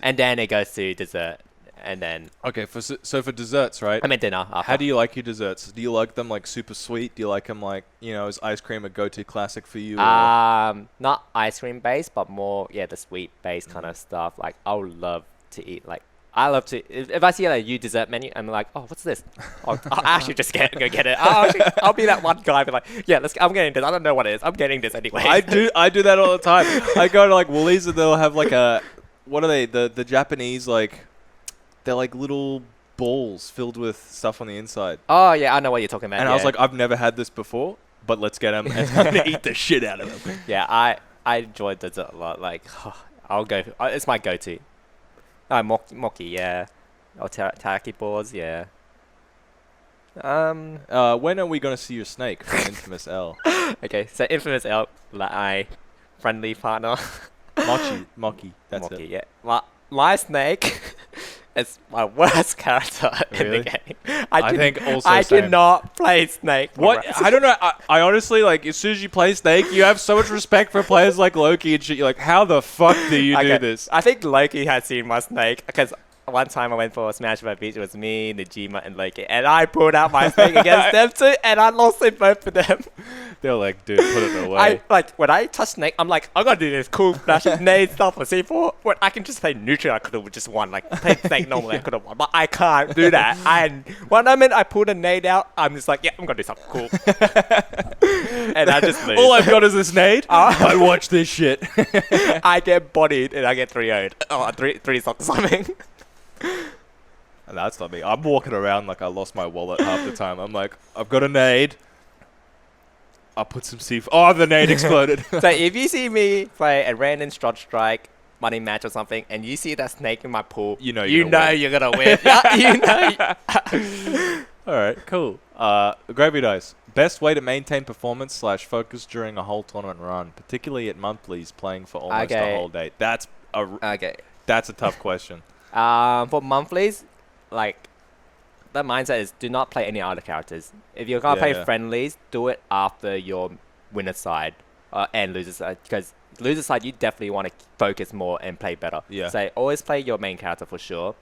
And then it goes to dessert, and then Okay, so for desserts, right? I mean dinner. After. How do you like your desserts? Do you like them like super sweet? Do you like them like, you know, is ice cream a go-to classic for you? Not ice cream based, but more the sweet based kind of stuff. Like I would love to eat like. I love to if I see like a new dessert menu, I'm like, oh, what's this? I'll actually just go get it. I'll be that one guy, be like, yeah, I'm getting this. I don't know what it is. I'm getting this anyway. I do that all the time. I go to like Woolies and they'll have like what are they? The Japanese like, they're like little balls filled with stuff on the inside. Oh yeah, I know what you're talking about. And I was like, I've never had this before, but let's get them and I'm gonna eat the shit out of them. yeah, I enjoy dessert a lot. Like I'll go. It's my go-to. Mochi, yeah. Or teriyaki balls, yeah. When are we gonna see your snake from Infamous L? Okay, so Infamous L, like my friendly partner. Mochi. That's Mochi, it. yeah. My snake is my worst character in Really? the game. I think also I same. cannot play Snake. for What? rest. I don't know. I honestly, like, as soon as you play Snake, you have so much respect for players like Loki and shit. You're like, how the fuck do you do Okay, this? I think Loki has seen my Snake because one time I went for a Smash by Beach. It was me, Najima, and Loki, and I pulled out my Snake against them too, and I lost in both of them. They're like, dude, put it away. When I touch Snake, I'm like, I gotta do this cool flash nade stuff for C4. When I can just play neutral, I could have just won. Like play Snake normally, I could have won, but I can't do that. And one moment I pull the nade out, I'm just like, yeah, I'm gonna do something cool, and I just lose. All I've got is this nade. I watch this shit. I get bodied and I get 3-0'd. Oh, three something. That's not me. I'm walking around like I lost my wallet half the time. I'm like, I've got a nade. I'll put some C4. Oh, the nade exploded. So if you see me play a random strike money match or something, and you see that Snake in my pool, You know you're gonna win. All right, cool. Gravy Dice. Best way to maintain performance / focus during a whole tournament run, particularly at monthlies playing for almost a Okay. whole day. That's Okay. a tough question. For monthlies, like the mindset is do not play any other characters. If you're gonna Yeah, play yeah. friendlies, do it after your winner side and loser side, because loser side you definitely want to focus more and play better. Yeah. So always play your main character for sure.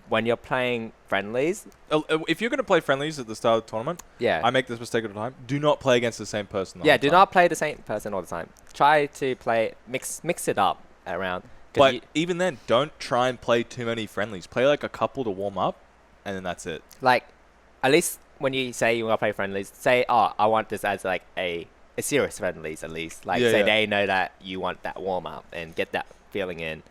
When you're playing friendlies, If you're going to play friendlies at the start of the tournament, yeah, I make this mistake all the time. Do not play against the same person. The yeah, whole do time. not play the same person all the time. Try to play mix it up around. 'Cause But you- even then, don't try and play too many friendlies. Play like a couple to warm up, and then that's it. like, at least when you say you want to play friendlies, say, oh, I want this as like a a serious friendlies at least. Like Yeah, say yeah. they know that you want that warm up and get that feeling in.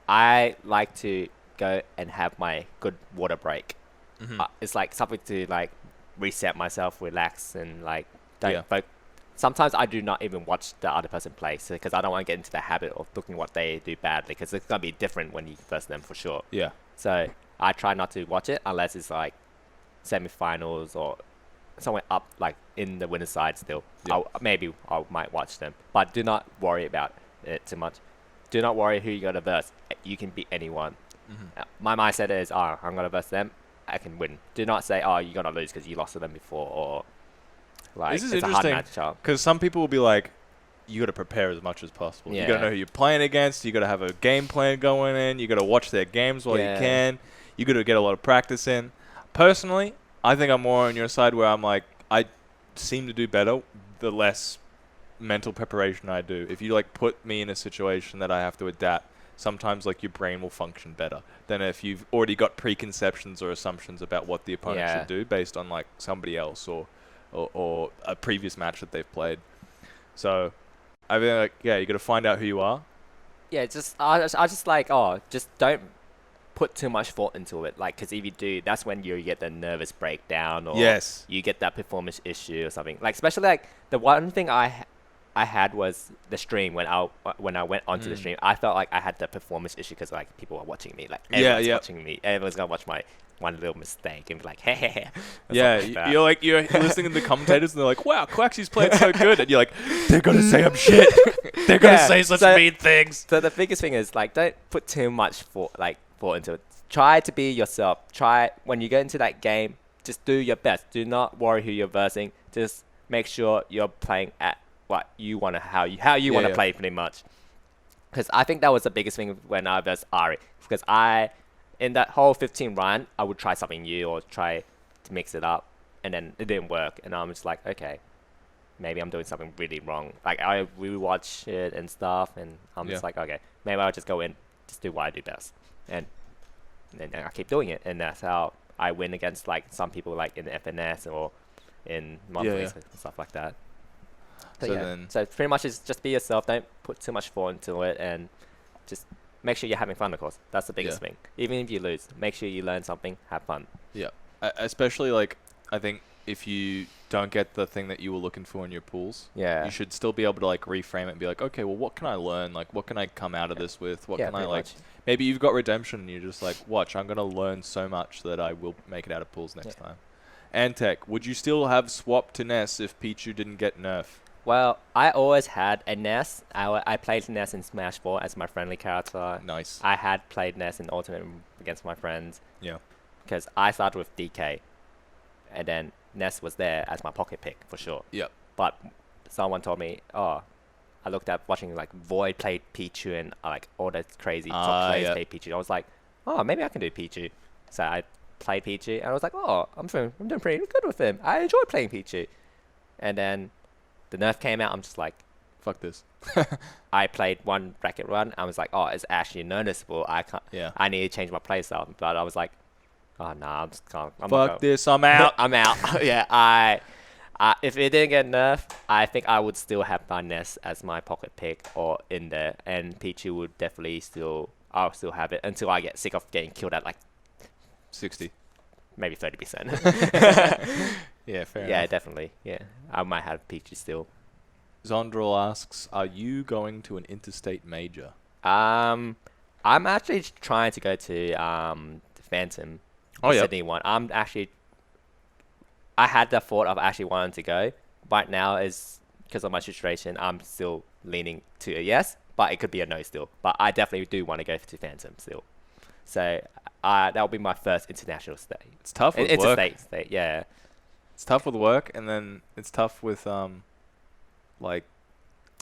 I like to go and have my good water break. Mhm. It's like something to like reset myself, relax, and like don't Yeah. sometimes I do not even watch the other person play because I don't want to get into the habit of looking what they do badly because it's gonna be different when you verse them for sure. Yeah. So I try not to watch it unless it's like semi-finals or somewhere up like in the winner's side still. Yeah. Maybe I might watch them, but do not worry about it too much. Do not worry who you're gonna verse. You can beat anyone. Mhm. My mindset is, oh, I'm gonna verse them. I can win. Do not say, oh, you're gonna lose because you lost to them before, or like This is it's a hard interesting. matchup. Because some people will be like, you got to prepare as much as possible. You got to Yeah. know who you're playing against. You got to have a game plan going in. You got to watch their games while you Yeah. can. You got to get a lot of practice in. Personally, I think I'm more on your side where I'm like, I seem to do better the less mental preparation I do. If you like put me in a situation that I have to adapt, sometimes like your brain will function better than if you've already got preconceptions or assumptions about what the opponent Yeah. should do based on like somebody else or a previous match that they've played. So I think like, yeah, you got to find out who you are. Yeah, I just like, oh, just don't put too much thought into it. Like, because if you do, that's when you get the nervous breakdown or Yes. you get that performance issue or something. Like, especially like the one thing I had was the stream when I went onto the stream. I felt like I had the performance issue because like people were watching me, like everyone's watching me. Everyone's gonna watch my one little mistake and be like, hey. Yeah, you're listening to the commentators and they're like, wow, Kwaksy's playing so good, and you're like, they're gonna say I'm shit. They're gonna Yeah, say such so- mean things. So the biggest thing is like don't put too much thought into it. Try to be yourself. Try when you get into that game, just do your best. Do not worry who you're versing. Just make sure you're playing at what you want to how you want to yeah. play pretty much. Because I think that was the biggest thing when I versed Ari. Because in that whole 15 run, I would try something new or try to mix it up, and then it didn't work. And I'm just like, okay, maybe I'm doing something really wrong. Like I rewatch it and stuff, and I'm just Yeah. like, okay, maybe I'll just go in, just do what I do best, and I keep doing it, and that's how I win against like some people like in FNS or in monthlies and stuff like that. So then- So pretty much it's just be yourself. Don't put too much thought into it, and just make sure you're having fun. Of course, that's the biggest thing. Even if you lose, make sure you learn something, have fun. Yeah, especially like I think if you don't get the thing that you were looking for in your pools, Yeah. you should still be able to like reframe it and be like, okay, well, what can I learn? Like, what can I come out of this with? What Yeah, can I pretty like? much. Maybe you've got redemption and you're just like, watch, I'm gonna learn so much that I will make it out of pools next time. Antec, would you still have swapped to Ness if Pichu didn't get nerf? Well, I always had a Ness. I played Ness in Smash 4 as my friendly character. Nice. I had played Ness in Ultimate against my friends. Yeah. Because I started with DK, and then Ness was there as my pocket pick for sure. Yep. But someone told me, oh, I looked at watching like Void played Pichu and like all that crazy top players played Pichu. I was like, oh, maybe I can do Pichu. So I played Pichu, and I was like, oh, I'm doing pretty good with him. I enjoy playing Pichu. And then the nerf came out. I'm just like, Fuck this. I played one bracket run. I was like, oh, it's actually noticeable. I can't. Yeah. I need to change my playstyle. But I was like, oh no, I'm just can't. I'm not Fuck going. this, I'm out. I'm out. Yeah, if it didn't get nerfed, I think I would still have my Ness as my pocket pick or in there, and Pichu would definitely I'll still have it until I get sick of getting killed at like 60. maybe 30%. Yeah, fair Yeah, enough. definitely. Yeah, I might have Pichu still. Zondrel asks, are you going to an interstate major? I'm actually trying to go to the Phantom, Oh, the yeah. Sydney one. I had the thought of actually wanting to go. Right now is because of my situation, I'm still leaning to a yes, but it could be a no still. But I definitely do want to go to Phantom still. So that will be my first international stay. It's tough with It's work. a state, yeah. It's tough with work, and then it's tough with like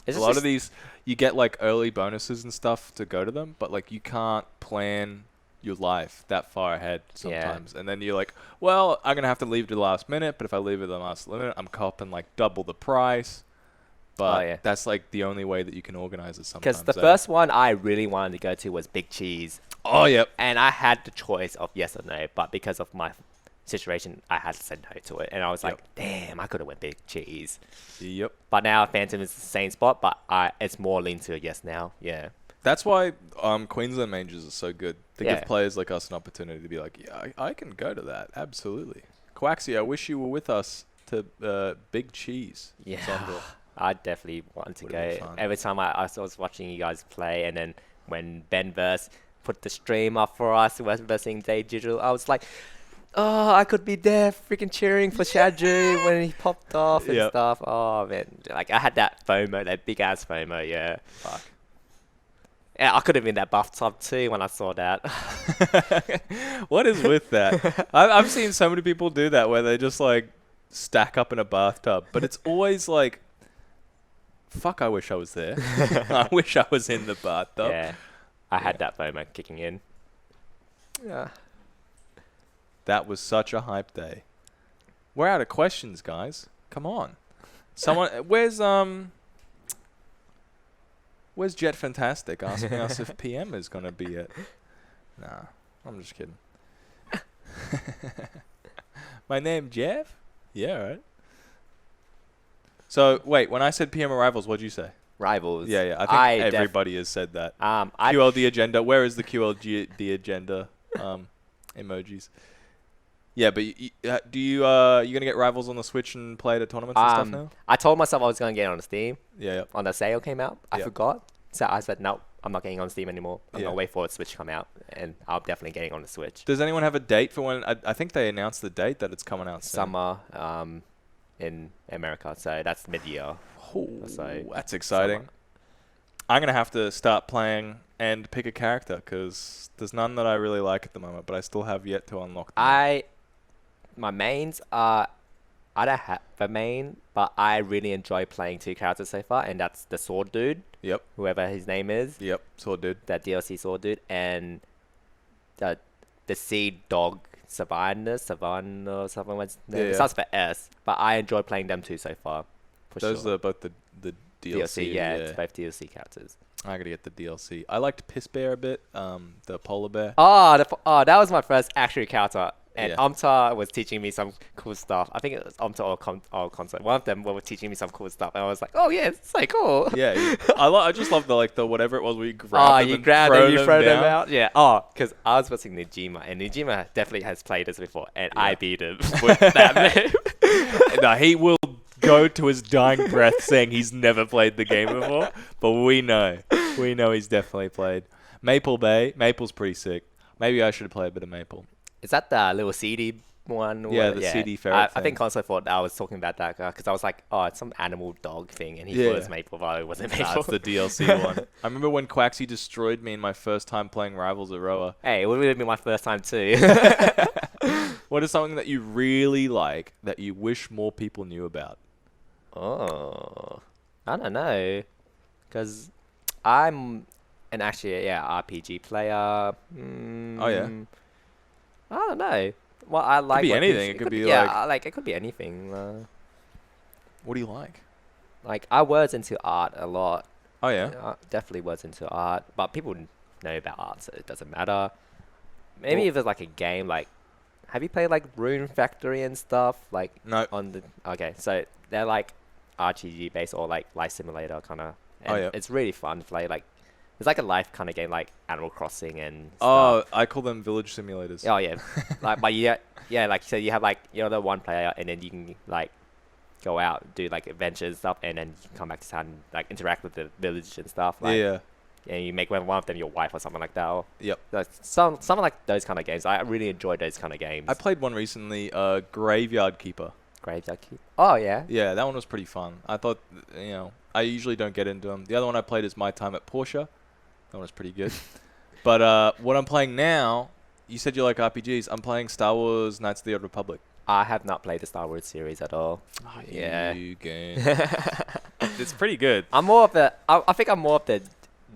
It's a lot of these. You get like early bonuses and stuff to go to them, but like you can't plan your life that far ahead sometimes. And then you're like, well, I'm gonna have to leave to the last minute, but if I leave at the last minute, I'm copping like double the price. But that's like the only way that you can organize it sometimes. Because the first one I really wanted to go to was Big Cheese. Oh, yep. And I had the choice of yes or no, but because of my situation, I had to say no to it. And I was like, damn, I could have went Big Cheese. Yep. But now Phantom is the same spot, but it's more lean to a yes now. Yeah. That's why Queensland majors are so good. They Yeah. give players like us an opportunity to be like, yeah, I can go to that. Absolutely. Kwaksy, I wish you were with us to Big Cheese. Yeah. Zondor. I definitely want to Would've been go. fun. Every time I was watching you guys play, and then when Ben Verse put the stream up for us, versing Day Digital, I was like, oh, I could be there freaking cheering for Shadju when he popped off and Yep. stuff. Oh, man. Like, I had that FOMO, that big-ass FOMO, yeah. Fuck. Yeah, I could have been that bathtub too when I saw that. What is with that? I've seen so many people do that where they just like stack up in a bathtub, but it's always like, fuck, I wish I was there. I wish I was in the bathtub. Yeah. I had that FOMO kicking in. Yeah. That was such a hype day. We're out of questions, guys. Come on. Someone, where's Jet Fantastic asking us if PM is going to be it? Nah, I'm just kidding. My name Jeff? Yeah, right. So, wait, when I said PM arrivals, what'd you say? Rivals. Yeah, I think everybody has said that. QLD agenda. Where is the QLD agenda emojis? Yeah, but you gonna get Rivals on the Switch and play it at tournaments and stuff now? I told myself I was going to get it on Steam. Yeah. On the sale came out. I Yep. forgot. So I said, no, I'm not getting on Steam anymore. I'm Yeah. going to wait for the Switch to come out. And I'm definitely getting on the Switch. Does anyone have a date for when? I think they announced the date that it's coming out soon. Summer in America. So that's mid-year. Oh, So, that's exciting. summer. I'm gonna have to start playing and pick a character because there's none that I really like at the moment, but I still have yet to unlock them. My mains are... I don't have a main, but I really enjoy playing 2 characters so far. And that's the Sword Dude. Yep. Whoever his name is. Yep. Sword Dude. That DLC Sword Dude. And the Sea Dog Savannah, something like that. Yeah, It yeah. starts for S, but I enjoy playing them too so far. For Those sure. are both the DLC. yeah, it's both DLC characters. I gotta get the DLC. I liked Piss Bear a bit. The polar bear. Oh, that was my first actual character. And Yeah. Omta was teaching me some cool stuff. I think it was Omta or Concert. One of them were teaching me some cool stuff, and I was like, "Oh yeah, it's so cool." Yeah. I just love the whatever it was where you grab them you and grab throw them, you throw them down. out. Yeah. Oh, because I was watching Nijima, and Nijima definitely has played this before, and I Yeah. beat him with that move. No, he will go to his dying breath saying he's never played the game before, but we know he's definitely played. Maple Bay. Maple's pretty sick. Maybe I should play a bit of Maple. Is that the little CD one? Yeah, the CD ferret I thing. think Console thought that I was talking about that because I was like, oh, it's some animal dog thing, and he Yeah. thought it was Maple, but it wasn't Maple. Nah, it's the DLC one. I remember when Kwaksy destroyed me in my first time playing Rivals at Roa. Hey, it would have been my first time too. What is something that you really like that you wish more people knew about? Oh, I don't know, because I'm an RPG player. Oh, yeah? I don't know. Well, I like be what anything. gives- It could be it could be anything. What do you like? Like I was into art a lot. Oh, yeah? Definitely was into art, but people know about art, so it doesn't matter. Maybe Well- if it's like a game, like, have you played like Rune Factory and stuff? Like No. on the so they're like RPG based or like life simulator kind of. Oh, yeah. It's really fun to play. Like it's like a life kind of game, like Animal Crossing and. Oh, Stuff. I call them village simulators. Oh yeah, like but yeah, like so you have like you're the one player and then you can like go out do like adventures and stuff and then you can come back to town and like interact with the village and stuff. Like, Yeah. and you make one of them your wife or something like that. Or Yep. like something like those kind of games. I really enjoy those kind of games. I played one recently, Graveyard Keeper. Graveyard Keep. Oh yeah. Yeah, that one was pretty fun. I thought, I usually don't get into them. The other one I played is My Time at Porsche. That one was pretty good. But what I'm playing now, you said you like RPGs. I'm playing Star Wars Knights of the Old Republic. I have not played the Star Wars series at all. Yeah. You game. It's pretty good. I'm more of the. I think I'm more of the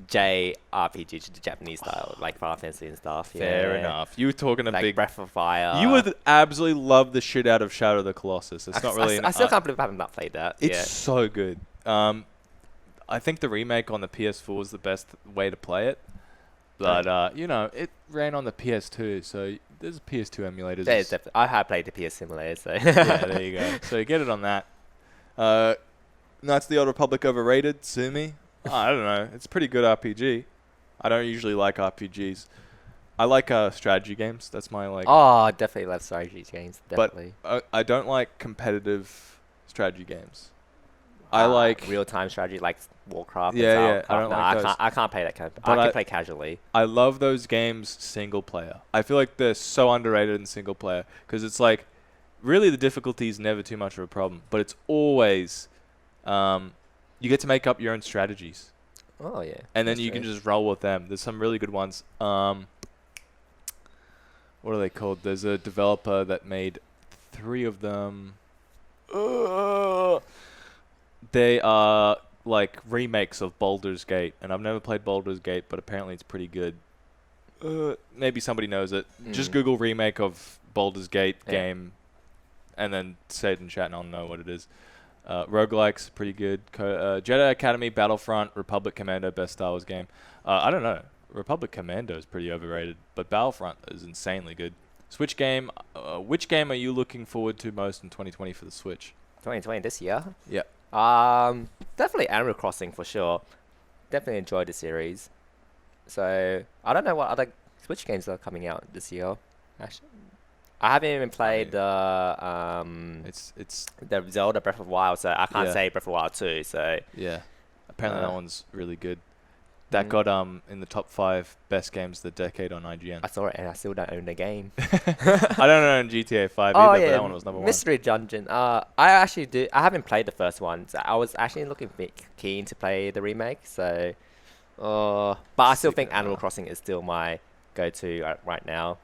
JRPG, the Japanese style, like Final Fantasy and stuff. Fair yeah. enough. You were talking a Like big... Breath of Fire. You would absolutely love the shit out of Shadow of the Colossus. It's not really... I still can't believe I haven't not played that. It's yeah. so good. I think the remake on the PS4 is the best way to play it. But you know, it ran on the PS2, so there's PS2 emulators. Yeah, it's definitely. I have played the PS simulator, so. Yeah, there you go. So you get it on that. Knights of the Old Republic overrated. Sue me. I don't know. It's a pretty good RPG. I don't usually like RPGs. I like strategy games. That's my like. Oh, I definitely love strategy games. Definitely. But I don't like competitive strategy games. I like real-time strategy like Warcraft. Yeah, and yeah, Starcraft. I don't No, like those. I can't play that kind. But I can play casually. I love those games single player. I feel like they're so underrated in single player because it's like really the difficulty is never too much of a problem, but it's always you get to make up your own strategies. Oh yeah. And then that's you true. can just roll with them. There's some really good ones. What are they called? There's a developer that made 3 of them. They are like remakes of Baldur's Gate, and I've never played Baldur's Gate, but apparently it's pretty good. Maybe somebody knows it. Just Google remake of Baldur's Gate game, and then say it in chat, and I'll know what it is. Roguelikes, pretty good. Jedi Academy, Battlefront, Republic Commando, best Star Wars game. I don't know. Republic Commando is pretty overrated, but Battlefront is insanely good. Switch game. Which game are you looking forward to most in 2020 for the Switch? 2020 this year. Yeah. Definitely Animal Crossing for sure. Definitely enjoyed the series. So I don't know what other Switch games are coming out this year. Actually, I haven't even played It's the Zelda Breath of the Wild, so I can't Yeah. say Breath of the Wild 2. So yeah. Apparently that Uh, one's really good. That got in the top 5 best games of the decade on IGN. I saw it and I still don't own the game. I don't know in GTA 5 Oh either, yeah, but that one was number 1. Mystery Dungeon. I actually do. I haven't played the first one. So I was actually looking keen to play the remake. So, but I still think Secret Animal Mana. Crossing is still my go-to right now.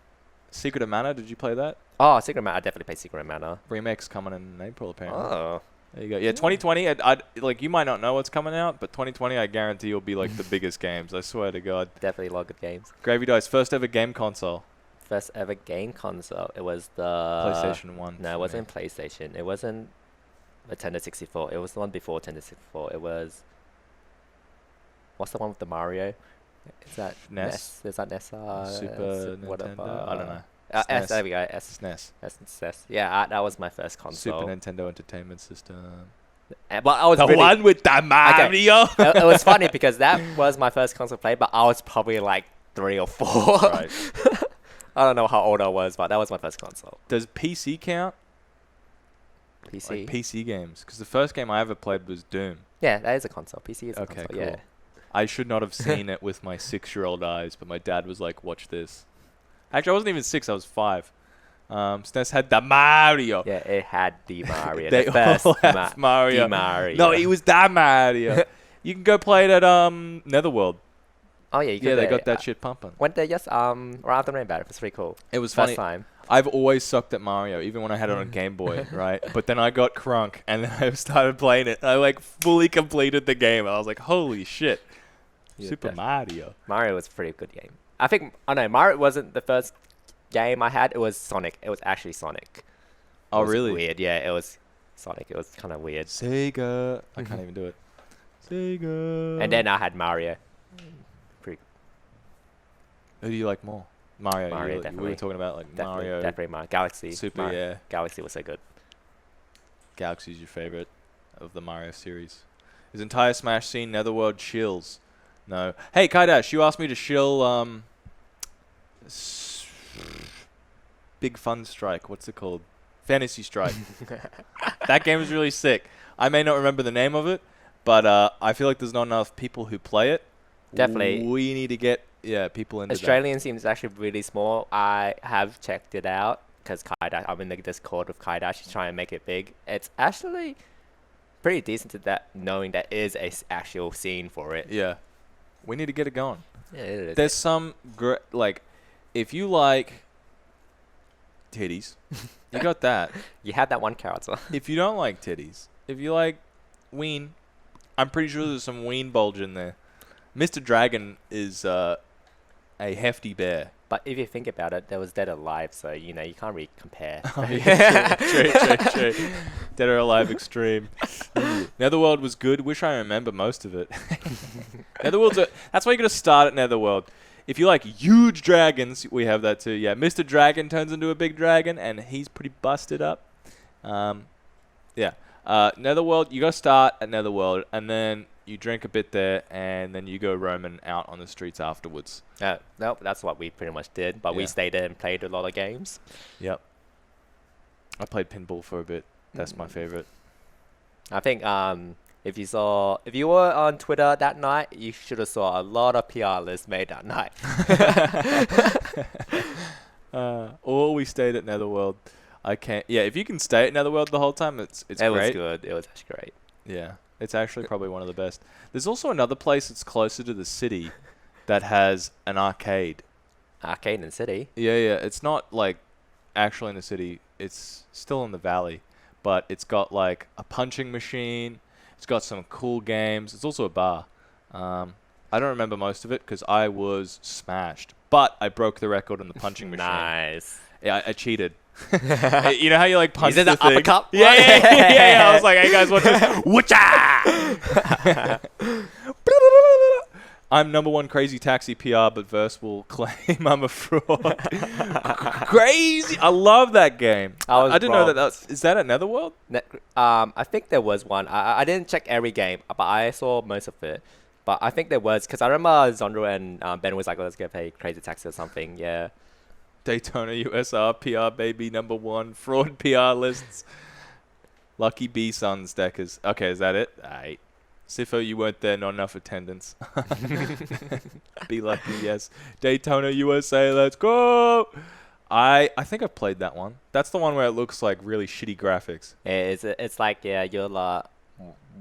Secret of Mana, did you play that? Oh, Secret Mana. I definitely play Secret Mana. Remake's coming in April apparently. Oh, There you go. Yeah, 2020. I'd like you might not know what's coming out, but 2020 I guarantee will be like the biggest games. I swear to God. definitely a lot of good games. Gravy Dice first ever game console. First ever game console. It was the PlayStation 1. No, for it wasn't me. PlayStation. It wasn't Nintendo 64. It was the one before Nintendo 64. It was. What's the one with the Mario? Is that NES? Is that NES? Super Nintendo. I don't know. S, SNES. there we go. S, SNES. S. Yeah, that was my first console. Super Nintendo Entertainment System. But I was really, with the Mario. it was funny because that was my first console play, but I was probably like 3 or 4. Right. I don't know how old I was, but that was my first console. Does PC count? PC. Like PC games? Because the first game I ever played was Doom. Yeah, that is a console. PC is a Okay, console. cool. Yeah. I should not have seen it with my 6-year-old eyes, but my dad was like, "Watch this." Actually, I wasn't even 6; I was 5. SNES had the Mario. Yeah, it had the Mario. They the first all have Mario. The Mario. No, it was the Mario. You can go play it at Netherworld. Oh yeah, you Yeah, they got that shit pumping. Went there just around the rainbow. It was pretty cool. It was First funny. time. I've always sucked at Mario, even when I had it on Game Boy, right? But then I got crunk, and then I started playing it. I like fully completed the game. I was like, "Holy shit, Yeah, Super Mario!" Mario was a pretty good game. I think Mario wasn't the first game I had. It was Sonic. It was actually Sonic. Oh, It was really? Weird. Yeah, it was Sonic. It was kind of weird. Sega. I can't even do it. Sega. And then I had Mario. Pretty Who do you like more? Mario. Mario, We were definitely. talking about like definitely, Mario. definitely Mario. Galaxy. Super, Mario. yeah. Galaxy was so good. Galaxy's your favorite of the Mario series. His entire Smash scene, Netherworld shills. No. Hey, Kaidash, you asked me to shill Big Fun Strike. What's it called? Fantasy Strike. That game is really sick. I may not remember the name of it, but I feel like there's not enough people who play it. Definitely. We need to get people into Australian seems actually really small. I have checked it out because I'm in the Discord with Kaidash. He's trying to make it big. It's actually pretty decent to that, knowing that is a actual scene for it. that. Yeah. We need to get it going. Yeah, it is. There's some like, if you like titties, you got that. You had that one character. If you don't like titties, if you like ween, I'm pretty sure there's some ween bulge in there. Mr. Dragon is a hefty bear. But if you think about it, there was Dead or Alive, so you can't really compare. True. Dead or Alive Extreme. Netherworld was good. Wish I remember most of it. That's why you got to start at Netherworld. If you like huge dragons, we have that too. Yeah, Mr. Dragon turns into a big dragon, and he's pretty busted up. Yeah. Netherworld, you got to start at Netherworld, and then you drink a bit there, and then you go roaming out on the streets afterwards. Nope, that's what we pretty much did. But we Yeah. stayed there and played a lot of games. Yep. I played pinball for a bit. That's my favorite. I think if you were on Twitter that night, you should have saw a lot of PR lists made that night. Or we stayed at Netherworld. I can't. Yeah, if you can stay at Netherworld the whole time, it's It great. was good. It was actually great. Yeah, it's actually probably one of the best. There's also another place that's closer to the city that has an arcade. Arcade in City. Yeah, it's not like actually in the city. It's still in the valley, but it's got like a punching machine. It's got some cool games. It's also a bar. I don't remember most of it because I was smashed, but I broke the record in the punching machine. Nice. Yeah, I cheated. You know how you like punch Is it the the thing? uppercut? Yeah. I was like, hey guys, watch this. Whatcha! I'm #1 crazy taxi PR, but Verse will claim I'm a fraud. Crazy! I love that game. I didn't know that. robbed. Is that at Netherworld? I think there was one. I didn't check every game, but I saw most of it. But I think there was, because I remember Zondro and Ben was like, let's go play Crazy Taxi or something. Yeah. Daytona USR PR baby #1 fraud PR lists. Lucky B Sons deckers. Okay, is that it? Aight. Sifo, you weren't there, not enough attendance. Be lucky, yes. Daytona USA, let's go. I think I've played that one. That's the one where it looks like really shitty graphics. It's like, yeah, you're like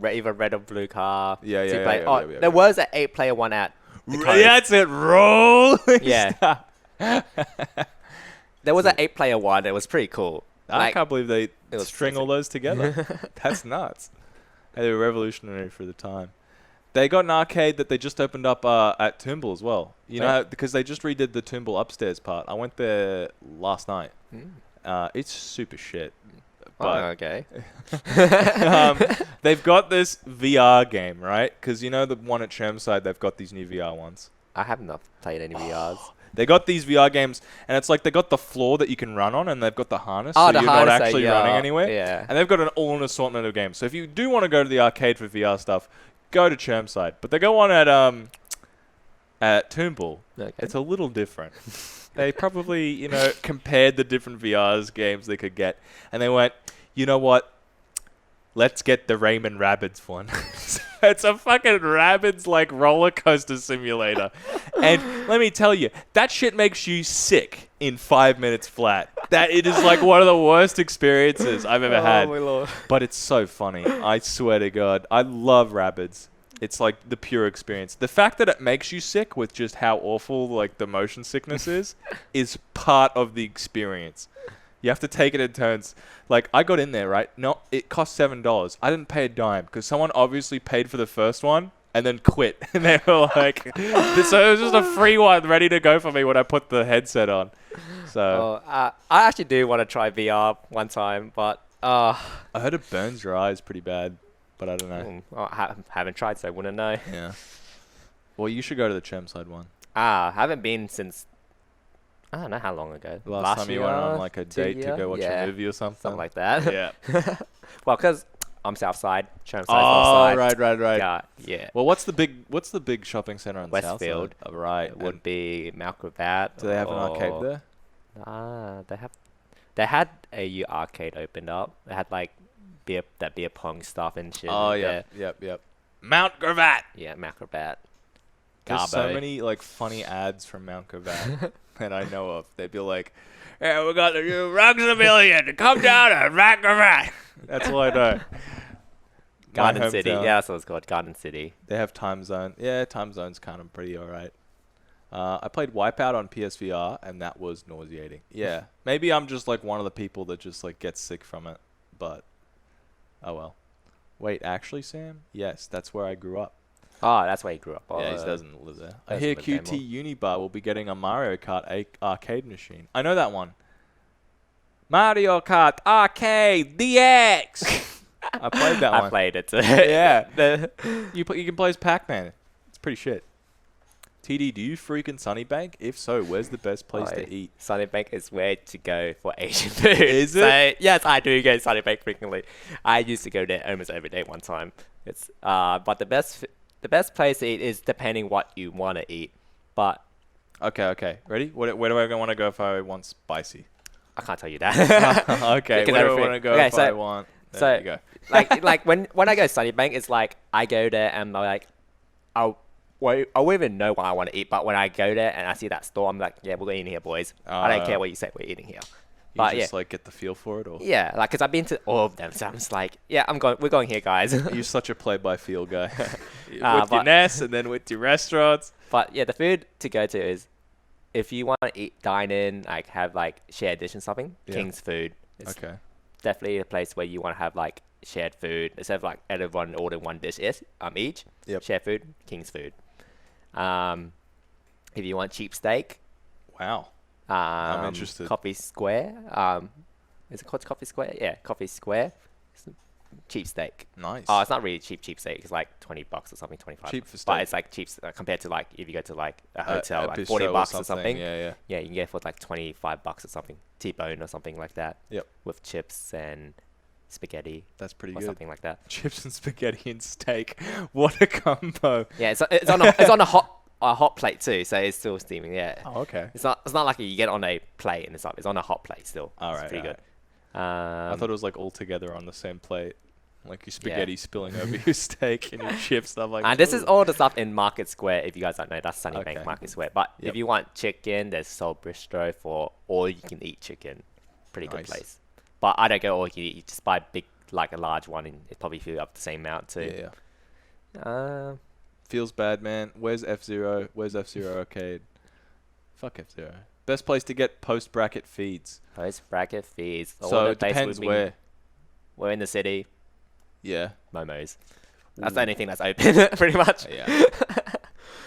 either red or blue car. Yeah, to yeah, play. yeah, Oh, yeah, yeah, there yeah. was an 8-player one at the coast. That's it, roll. Yeah. There was an 8-player one that was pretty cool. I Like, can't believe they it was string all crazy. those together. That's nuts. Hey, they were revolutionary for the time. They got an arcade that they just opened up at Toombul as well. You know, because they just redid the Toombul upstairs part. I went there last night. It's super shit. But okay. they've got this VR game, right? Because you know the one at Chermside, they've got these new VR ones. I have not played any VRs. They got these VR games, and it's like they got the floor that you can run on, and they've got the harness, Oh, so the you're not harness, actually yeah, running anywhere. yeah. And they've got an assortment of games. So if you do want to go to the arcade for VR stuff, go to Chermside. But they go on at Toombul. Okay. It's a little different. They probably, compared the different VRs games they could get, and they went, you know what? Let's get the Rayman Rabbids one. It's a fucking Rabbids like roller coaster simulator. And let me tell you, that shit makes you sick in 5 minutes flat. That it is like one of the worst experiences I've ever had. my lord. But it's so funny. I swear to God. I love Rabbids. It's like the pure experience. The fact that it makes you sick with just how awful like the motion sickness is part of the experience. You have to take it in turns. Like, I got in there, right? No, it cost $7. I didn't pay a dime because someone obviously paid for the first one and then quit. And they were like, so it was just a free one ready to go for me when I put the headset on. So I actually do want to try VR one time, but I heard it burns your eyes pretty bad, but I don't know. I haven't tried, so I wouldn't know. Yeah. Well, you should go to the Chermside one. I haven't been since, I don't know how long ago. Last time you went on like a 2 date to year? go watch Yeah, a movie or something. something like that. Yeah. Well, because I'm Southside, Chermside's Oh, Northside. right. Yeah. Well, what's the big shopping center on the south side? Westfield. Oh, right. It would be Malcravat. Do they have an arcade there? They had a arcade opened up. They had like beer pong stuff and shit. Oh, yeah. Yep. Mount Gravatt. Yeah, Malcravat. There's so Garbo. many like funny ads from Mount Gravatt that I know of. They'd be like, "Yeah, we got the new Rugs a Million. Come down to Mount Gravatt." That's all I know. Garden My City. hometown. Yeah, that's what it's called. Garden City. They have Time Zone. Yeah, Time Zone's kind of pretty alright. I played Wipeout on PSVR, and that was nauseating. Yeah, maybe I'm just like one of the people that just like gets sick from it, but oh well. Wait, actually, Sam? Yes, that's where I grew up. Oh, that's where he grew up. Yeah, he doesn't live there. I doesn't hear live there QT Unibar will be getting a Mario Kart arcade machine. I know that one. Mario Kart Arcade DX. I played that one. I played it too. Yeah. You can play as Pac-Man. It's pretty shit. TD, do you freaking Sunnybank? If so, where's the best place to eat? Sunnybank is where to go for Asian food. Is it? So, yes, I do go to Sunnybank frequently. I used to go there almost every day one time. It's but the best place to eat is depending what you want to eat. But Okay. Ready? Where do I want to go if I want spicy? I can't tell you that. Okay, Because where do I everything- want to go okay, if so- I want? There so you go. like when I go to Sunnybank, it's like I go there and I'm like, I won't even know what I want to eat. But when I go there and I see that store, I'm like, yeah, we're eating here, boys. I don't care what you say, we're eating here. You But just like get the feel for it, or yeah, like because I've been to all of them, so I'm just like, yeah, we're going here, guys. you're such a play-by-feel guy. With but- your nest and then with your restaurants. But yeah, the food to go to is if you want to eat, dine in, like have like shared dish and something. Yeah. King's Food. It's Okay. definitely a place where you want to have like shared food instead of like everyone ordering one dish each. Yep. Shared food, King's Food. If you want cheap steak, Wow. interested. Coffee Square. Is it called Coffee Square? Yeah, Coffee Square. It's cheap steak. Nice. Oh, it's not really cheap steak. It's like $20 or something, 25. Cheap for steak. But it's like cheap compared to like if you go to like a hotel, A like bistro $40 or something. Yeah. Yeah, you can get for like $25 or something, T-bone or something like that. Yep. With chips and spaghetti That's pretty or good. something like that. Chips and spaghetti and steak. What a combo. Yeah, it's on a hot plate too, so it's still steaming. Yeah. Oh, okay. It's not like you get on a plate and it's on a hot plate still. All It's right, pretty all good. I thought it was like all together on the same plate. Like your spaghetti spilling over your steak and your chips stuff like that. And this is all the stuff in Market Square. If you guys don't know, that's Sunnybank Okay. Market Square. But Yep. if you want chicken, there's Soul Bistro for all you can eat chicken. Pretty good Nice. place. But I don't go all you can eat. You just buy a large one, and it probably fill up the same amount too. Yeah. Feels bad, man. Where's F-Zero? Where's F-Zero Arcade? Fuck F-Zero. Best place to get post-bracket feeds. Post bracket fees. All So the it places depends we've been- where. We're in the city. Yeah. Momo's. That's the only thing that's open, pretty much. Yeah.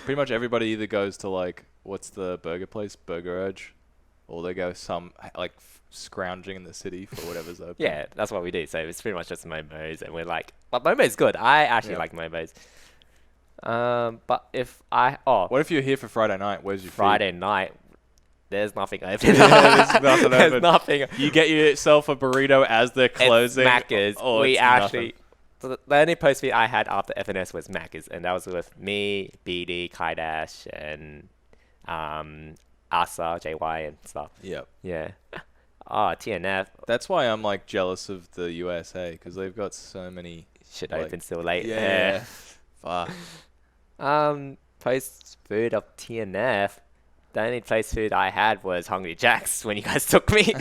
Pretty much everybody either goes to like, what's the burger place? Burger Urge. Or they go some, like, scrounging in the city for whatever's open. Yeah, that's what we do. So it's pretty much just Momo's, and we're like, but Momo's good. I actually Yeah. like Momo's. But if What if you're here for Friday night? Where's your Friday night, there's nothing open. Yeah, there's nothing There's open. nothing. feed? You get yourself a burrito as they're closing. It's Macca's. Oh, We it's actually. nothing. The only post feed I had after FNS was Macca's, and that was with me, BD, Kaidash, and Asa, JY, and stuff. Yep. Yeah. TNF That's why I'm like jealous of the USA because they've got so many. should Like, open still late. Yeah. Fuck. Post food of TNF. The only place food I had was Hungry Jack's when you guys took me.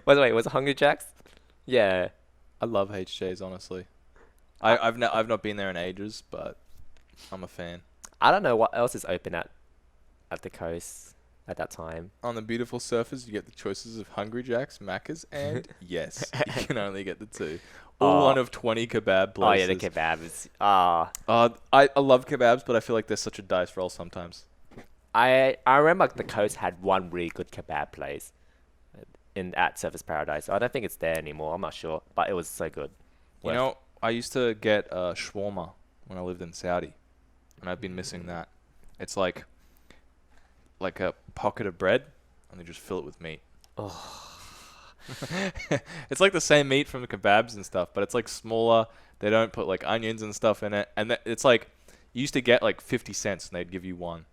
Was it Hungry Jack's? Yeah. I love HJs honestly. I've not been there in ages, but I'm a fan. I don't know what else is open at the coast at that time. On the beautiful surface, you get the choices of Hungry Jack's, Macca's, and yes, you can only get the two. All one of 20 kebab places. Oh yeah, the kebabs. I love kebabs, but I feel like they're such a dice roll sometimes. I remember the coast had one really good kebab place at Surface Paradise. I don't think it's there anymore. I'm not sure, but it was so good. You know, I used to get shawarma when I lived in Saudi, and I've been missing that. It's like a pocket of bread, and they just fill it with meat. Oh. It's like the same meat from the kebabs and stuff, but it's like smaller. They don't put like onions and stuff in it, and it's like you used to get like 50 cents, and they'd give you one.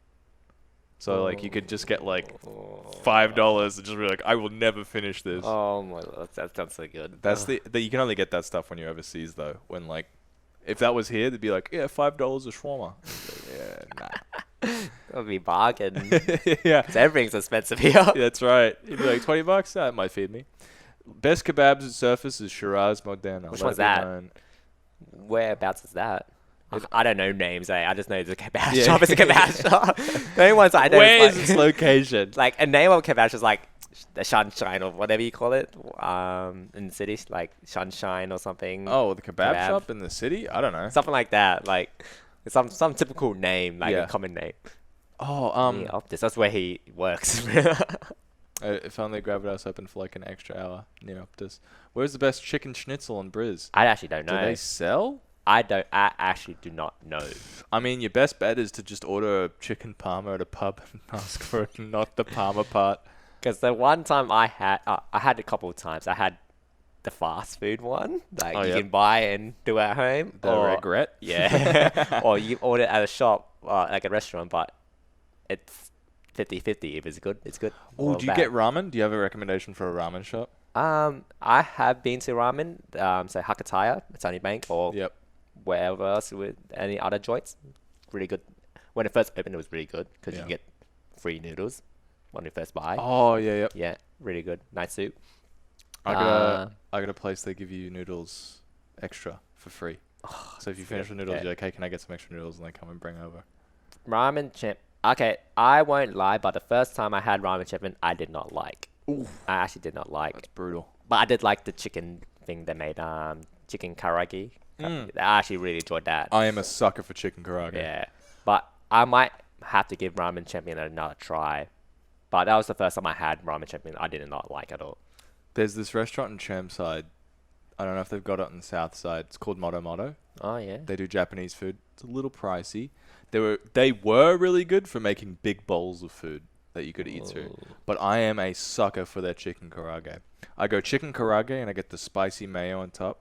So like you could just get like $5 and just be like, I will never finish this. Oh my god, that sounds so good. That's the you can only get that stuff when you're overseas though. When like, if that was here, they'd be like, yeah, $5 a shawarma. Yeah, nah. That would be bargain. Yeah, 'Cause everything's expensive here. that's right. You'd be like $20. That might feed me. Best kebabs at Surface is Shiraz Modena. Which Let one's it be that? known. Whereabouts is that? I don't know names. I just know the kebab Yeah. shop is a kebab shop. The only ones I know Where is is like, its location? like a name of kebab is like the Sunshine or whatever you call it. In the city, like Sunshine or something. Oh, the kebab Kebab. shop in the city? I don't know. Something like that. Like some typical name, like Yeah. a common name. Oh, Yeah, Optus. That's where he works. if only Gravitas opened for like an extra hour near Optus. Where's the best chicken schnitzel in Briz? I actually don't Do know. they sell? I actually do not know. I mean, your best bet is to just order a chicken parma at a pub and ask for it, not the parma part. Because the one time I had a couple of times. I had the fast food one, like you can buy and do at home. The regret? Yeah. Or you order at a shop, like a restaurant, but it's 50-50. If it's good, it's good. Oh, do you get ramen? Do you have a recommendation for a ramen shop? I have been to ramen, say Hakataya, Sunny Bank, or wherever else with any other joints. Really good. When it first opened, it was really good because you get free noodles when you first buy. Oh, yeah. Yeah, really good. Nice soup. I got a place they give you noodles extra for free. So if you finish the noodles, you're like, hey, can I get some extra noodles? And they come and bring over. Ramen champ. Okay, I won't lie, but the first time I had ramen champion, I did not like. Ooh. I actually did not like. That's brutal. But I did like the chicken thing they made, chicken karaage. I actually really enjoyed that. I am a sucker for chicken karaage. Yeah, but I might have to give ramen champion another try. But that was the first time I had ramen champion. I did not like at all. There's this restaurant in Chermside. I don't know if they've got it on the south side. It's called Moto Moto. Oh, yeah. They do Japanese food. It's a little pricey. They were really good for making big bowls of food that you could eat through. But I am a sucker for their chicken karaage. I go chicken karaage and I get the spicy mayo on top.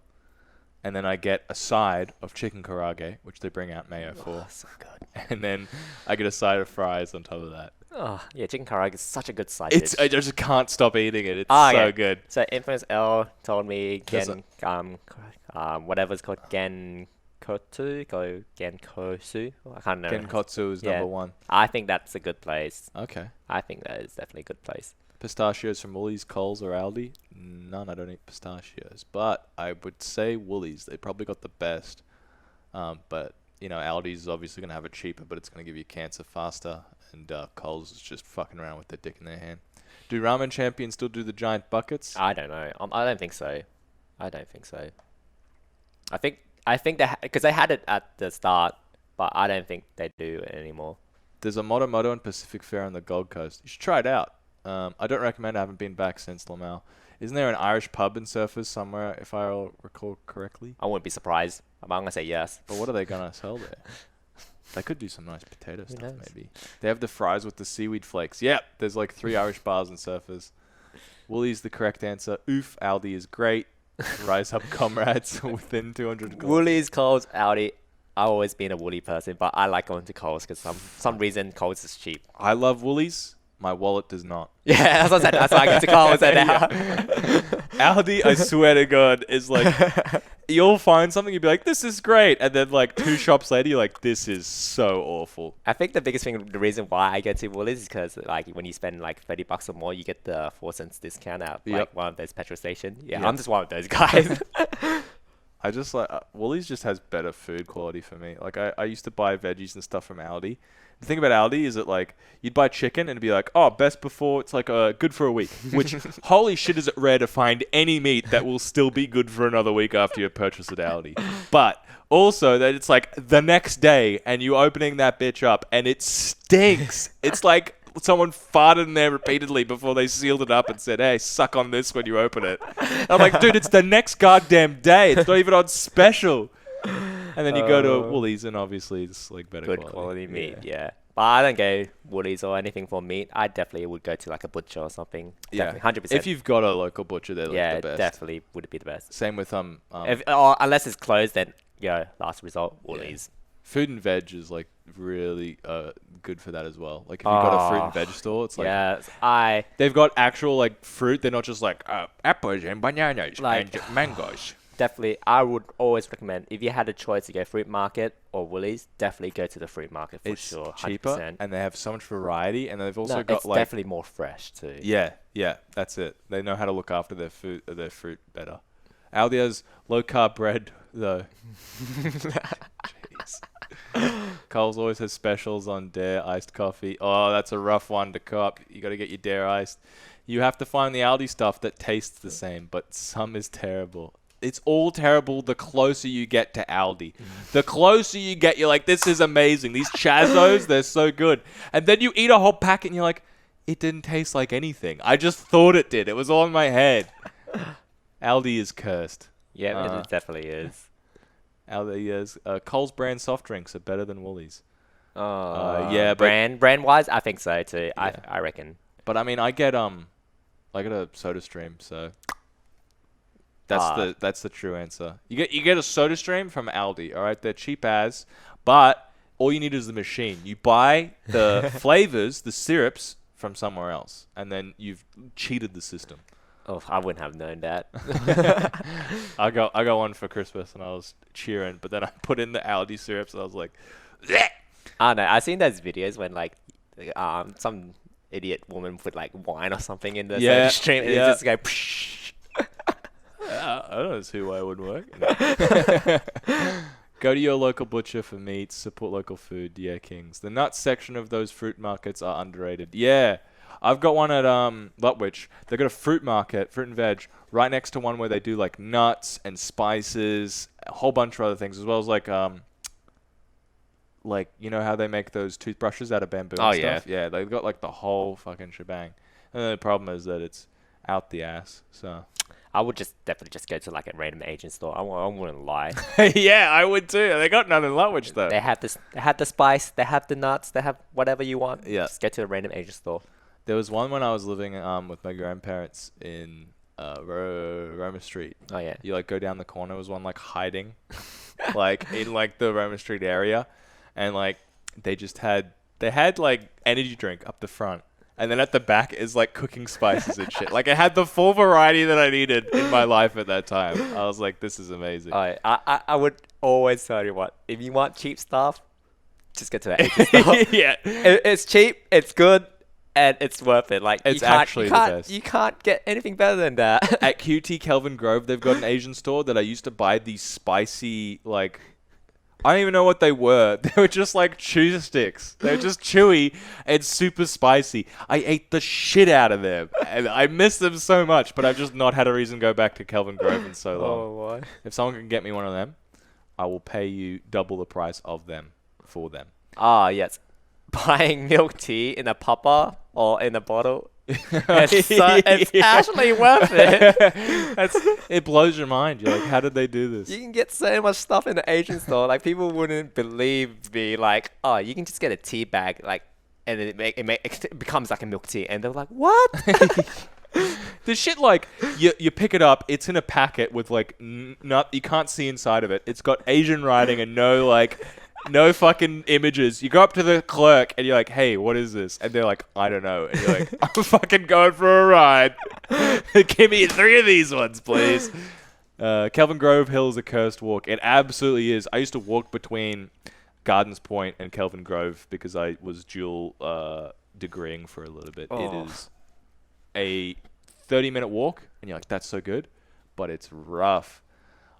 And then I get a side of chicken karaage, which they bring out mayo for. So good. And then I get a side of fries on top of that. Oh, yeah, chicken karaage is such a good side dish. I just can't stop eating it. It's so good. So Infamous L told me whatever's called Genkosu, I can't know. Genkotsu is number one. I think that's a good place. Okay. I think that is definitely a good place. Pistachios from Woolies, Coles, or Aldi? None. I don't eat pistachios. But I would say Woolies. They probably got the best. But, Aldi's obviously going to have it cheaper, but it's going to give you cancer faster. And Coles is just fucking around with their dick in their hand. Do ramen champions still do the giant buckets? I don't know. I don't think so. I think they because they had it at the start, but I don't think they do it anymore. There's a Moto Moto and Pacific Fair on the Gold Coast. You should try it out. I don't recommend. I haven't been back since Lamau. Isn't there an Irish pub in Surfers somewhere, if I recall correctly? I wouldn't be surprised. I'm going to say yes. But what are they going to sell there? They could do some nice potato stuff, maybe. They have the fries with the seaweed flakes. Yep, there's like 3 Irish bars in Surfers. Woolies the correct answer. Oof, Aldi is great. Rise up, comrades, within 200 Woolies, Coles, Aldi. I've always been a Woolly person, but I like going to Coles because some reason Coles is cheap. I love Woolies. My wallet does not. Yeah, that's what I said. That's why I go to Coles now. Aldi, I swear to God, is like, you'll find something, you'll be like, this is great. And then like 2 shops later, you're like, this is so awful. I think the biggest thing, the reason why I go to Woolies is because like when you spend like $30 or more, you get the 4 cents discount at like one of those petrol stations. Yeah, I'm just one of those guys. I just like, Woolies just has better food quality for me. Like I used to buy veggies and stuff from Aldi. The thing about Aldi is that like you'd buy chicken and it'd be like, oh, best before, it's like good for a week. Which holy shit is it rare to find any meat that will still be good for another week after you purchase at Aldi. But also that it's like the next day and you opening that bitch up and it stinks. It's like someone farted in there repeatedly before they sealed it up and said, hey, suck on this when you open it. I'm like, dude, it's the next goddamn day. It's not even on special. And then you go to Woolies and obviously it's like better quality meat, yeah. But I don't go Woolies or anything for meat. I definitely would go to like a butcher or something. Yeah, definitely, 100%. If you've got a local butcher, they're like the best. Definitely would be the best. Same with unless it's closed, then last resort Woolies. Yeah. Fruit and veg is like really good for that as well. Like if you've got a fruit and veg store, it's like they've got actual like fruit. They're not just like apples and bananas and mangoes. Definitely, I would always recommend if you had a choice to go fruit market or Woolies, definitely go to the fruit market for sure. It's cheaper 100%. And they have so much variety, and they've also got it's like definitely more fresh too. Yeah, that's it. They know how to look after their fruit better. Aldi has low carb bread though. Jeez. Coles always has specials on Dare iced coffee. Oh, that's a rough one to cop. You got to get your Dare iced. You have to find the Aldi stuff that tastes the same, but some is terrible. It's all terrible the closer you get to Aldi. The closer you get, you're like, this is amazing. These Chazos, they're so good. And then you eat a whole packet and you're like, it didn't taste like anything. I just thought it did. It was all in my head. Aldi is cursed. Yeah, it definitely is. Aldi's Coles brand soft drinks are better than Woolies. Yeah, brand wise, I think so too. Yeah. I reckon. But I mean, I get a Soda Stream, so that's the true answer. You get a Soda Stream from Aldi. All right, they're cheap as, but all you need is the machine. You buy the flavors, the syrups from somewhere else, and then you've cheated the system. Oh, I wouldn't have known that. I got one for Christmas, and I was cheering, but then I put in the Aldi syrups, and I was like, "Bleh!" I don't know. I've seen those videos when like some idiot woman put like wine or something in the Yeah, Soda Stream and yeah. it just go. Psh. I don't know who way would work. Go to your local butcher for meats. Support local food. Yeah, Kings. The nuts section of those fruit markets are underrated. Yeah, I've got one at Lutwich. They've got a fruit market, fruit and veg, right next to one where they do like nuts and spices, a whole bunch of other things, as well as like you know how they make those toothbrushes out of bamboo and Oh, stuff? Yeah, they've got like the whole fucking shebang. And the problem is that it's out the ass. So I would definitely just go to like a random Asian store. I wouldn't lie. yeah, I would too. They got none in Lutwich though. They have the spice, they have the nuts, they have whatever you want. Yeah. Just go to a random Asian store. There was one when I was living with my grandparents in Roma Street. Oh yeah. You like go down the corner. There was one like hiding, like in like the Roma Street area, and like they had like energy drink up the front, and then at the back is like cooking spices and shit. Like it had the full variety that I needed in my life at that time. I was like, this is amazing. I would always tell you what, if you want cheap stuff, just get to an Asian store. Yeah. It's cheap, it's good, and it's worth it. Like It's actually the best. You can't get anything better than that. At QT Kelvin Grove, they've got an Asian store that I used to buy these spicy, like, I don't even know what they were. They were just like chew sticks. They were just chewy and super spicy. I ate the shit out of them. And I miss them so much, but I've just not had a reason to go back to Kelvin Grove in so long. Oh, why? If someone can get me one of them, I will pay you double the price of them for them. Ah, yes. Buying milk tea in a popper or in a bottle. It's actually worth it. It blows your mind. You're like, how did they do this? You can get so much stuff in the Asian store. Like people wouldn't believe me. Like, oh, you can just get a tea bag, like, and it becomes like a milk tea, and they're like, what? The shit like you pick it up. It's in a packet with like you can't see inside of it. It's got Asian writing and no fucking images. You go up to the clerk and you're like, hey, what is this? And they're like, I don't know. And you're like, I'm fucking going for a ride. Give me 3 of these ones, please. Kelvin Grove Hill is a cursed walk. It absolutely is. I used to walk between Gardens Point and Kelvin Grove because I was dual degreeing for a little bit. Oh. It is a 30-minute walk, and you're like, that's so good, but it's rough.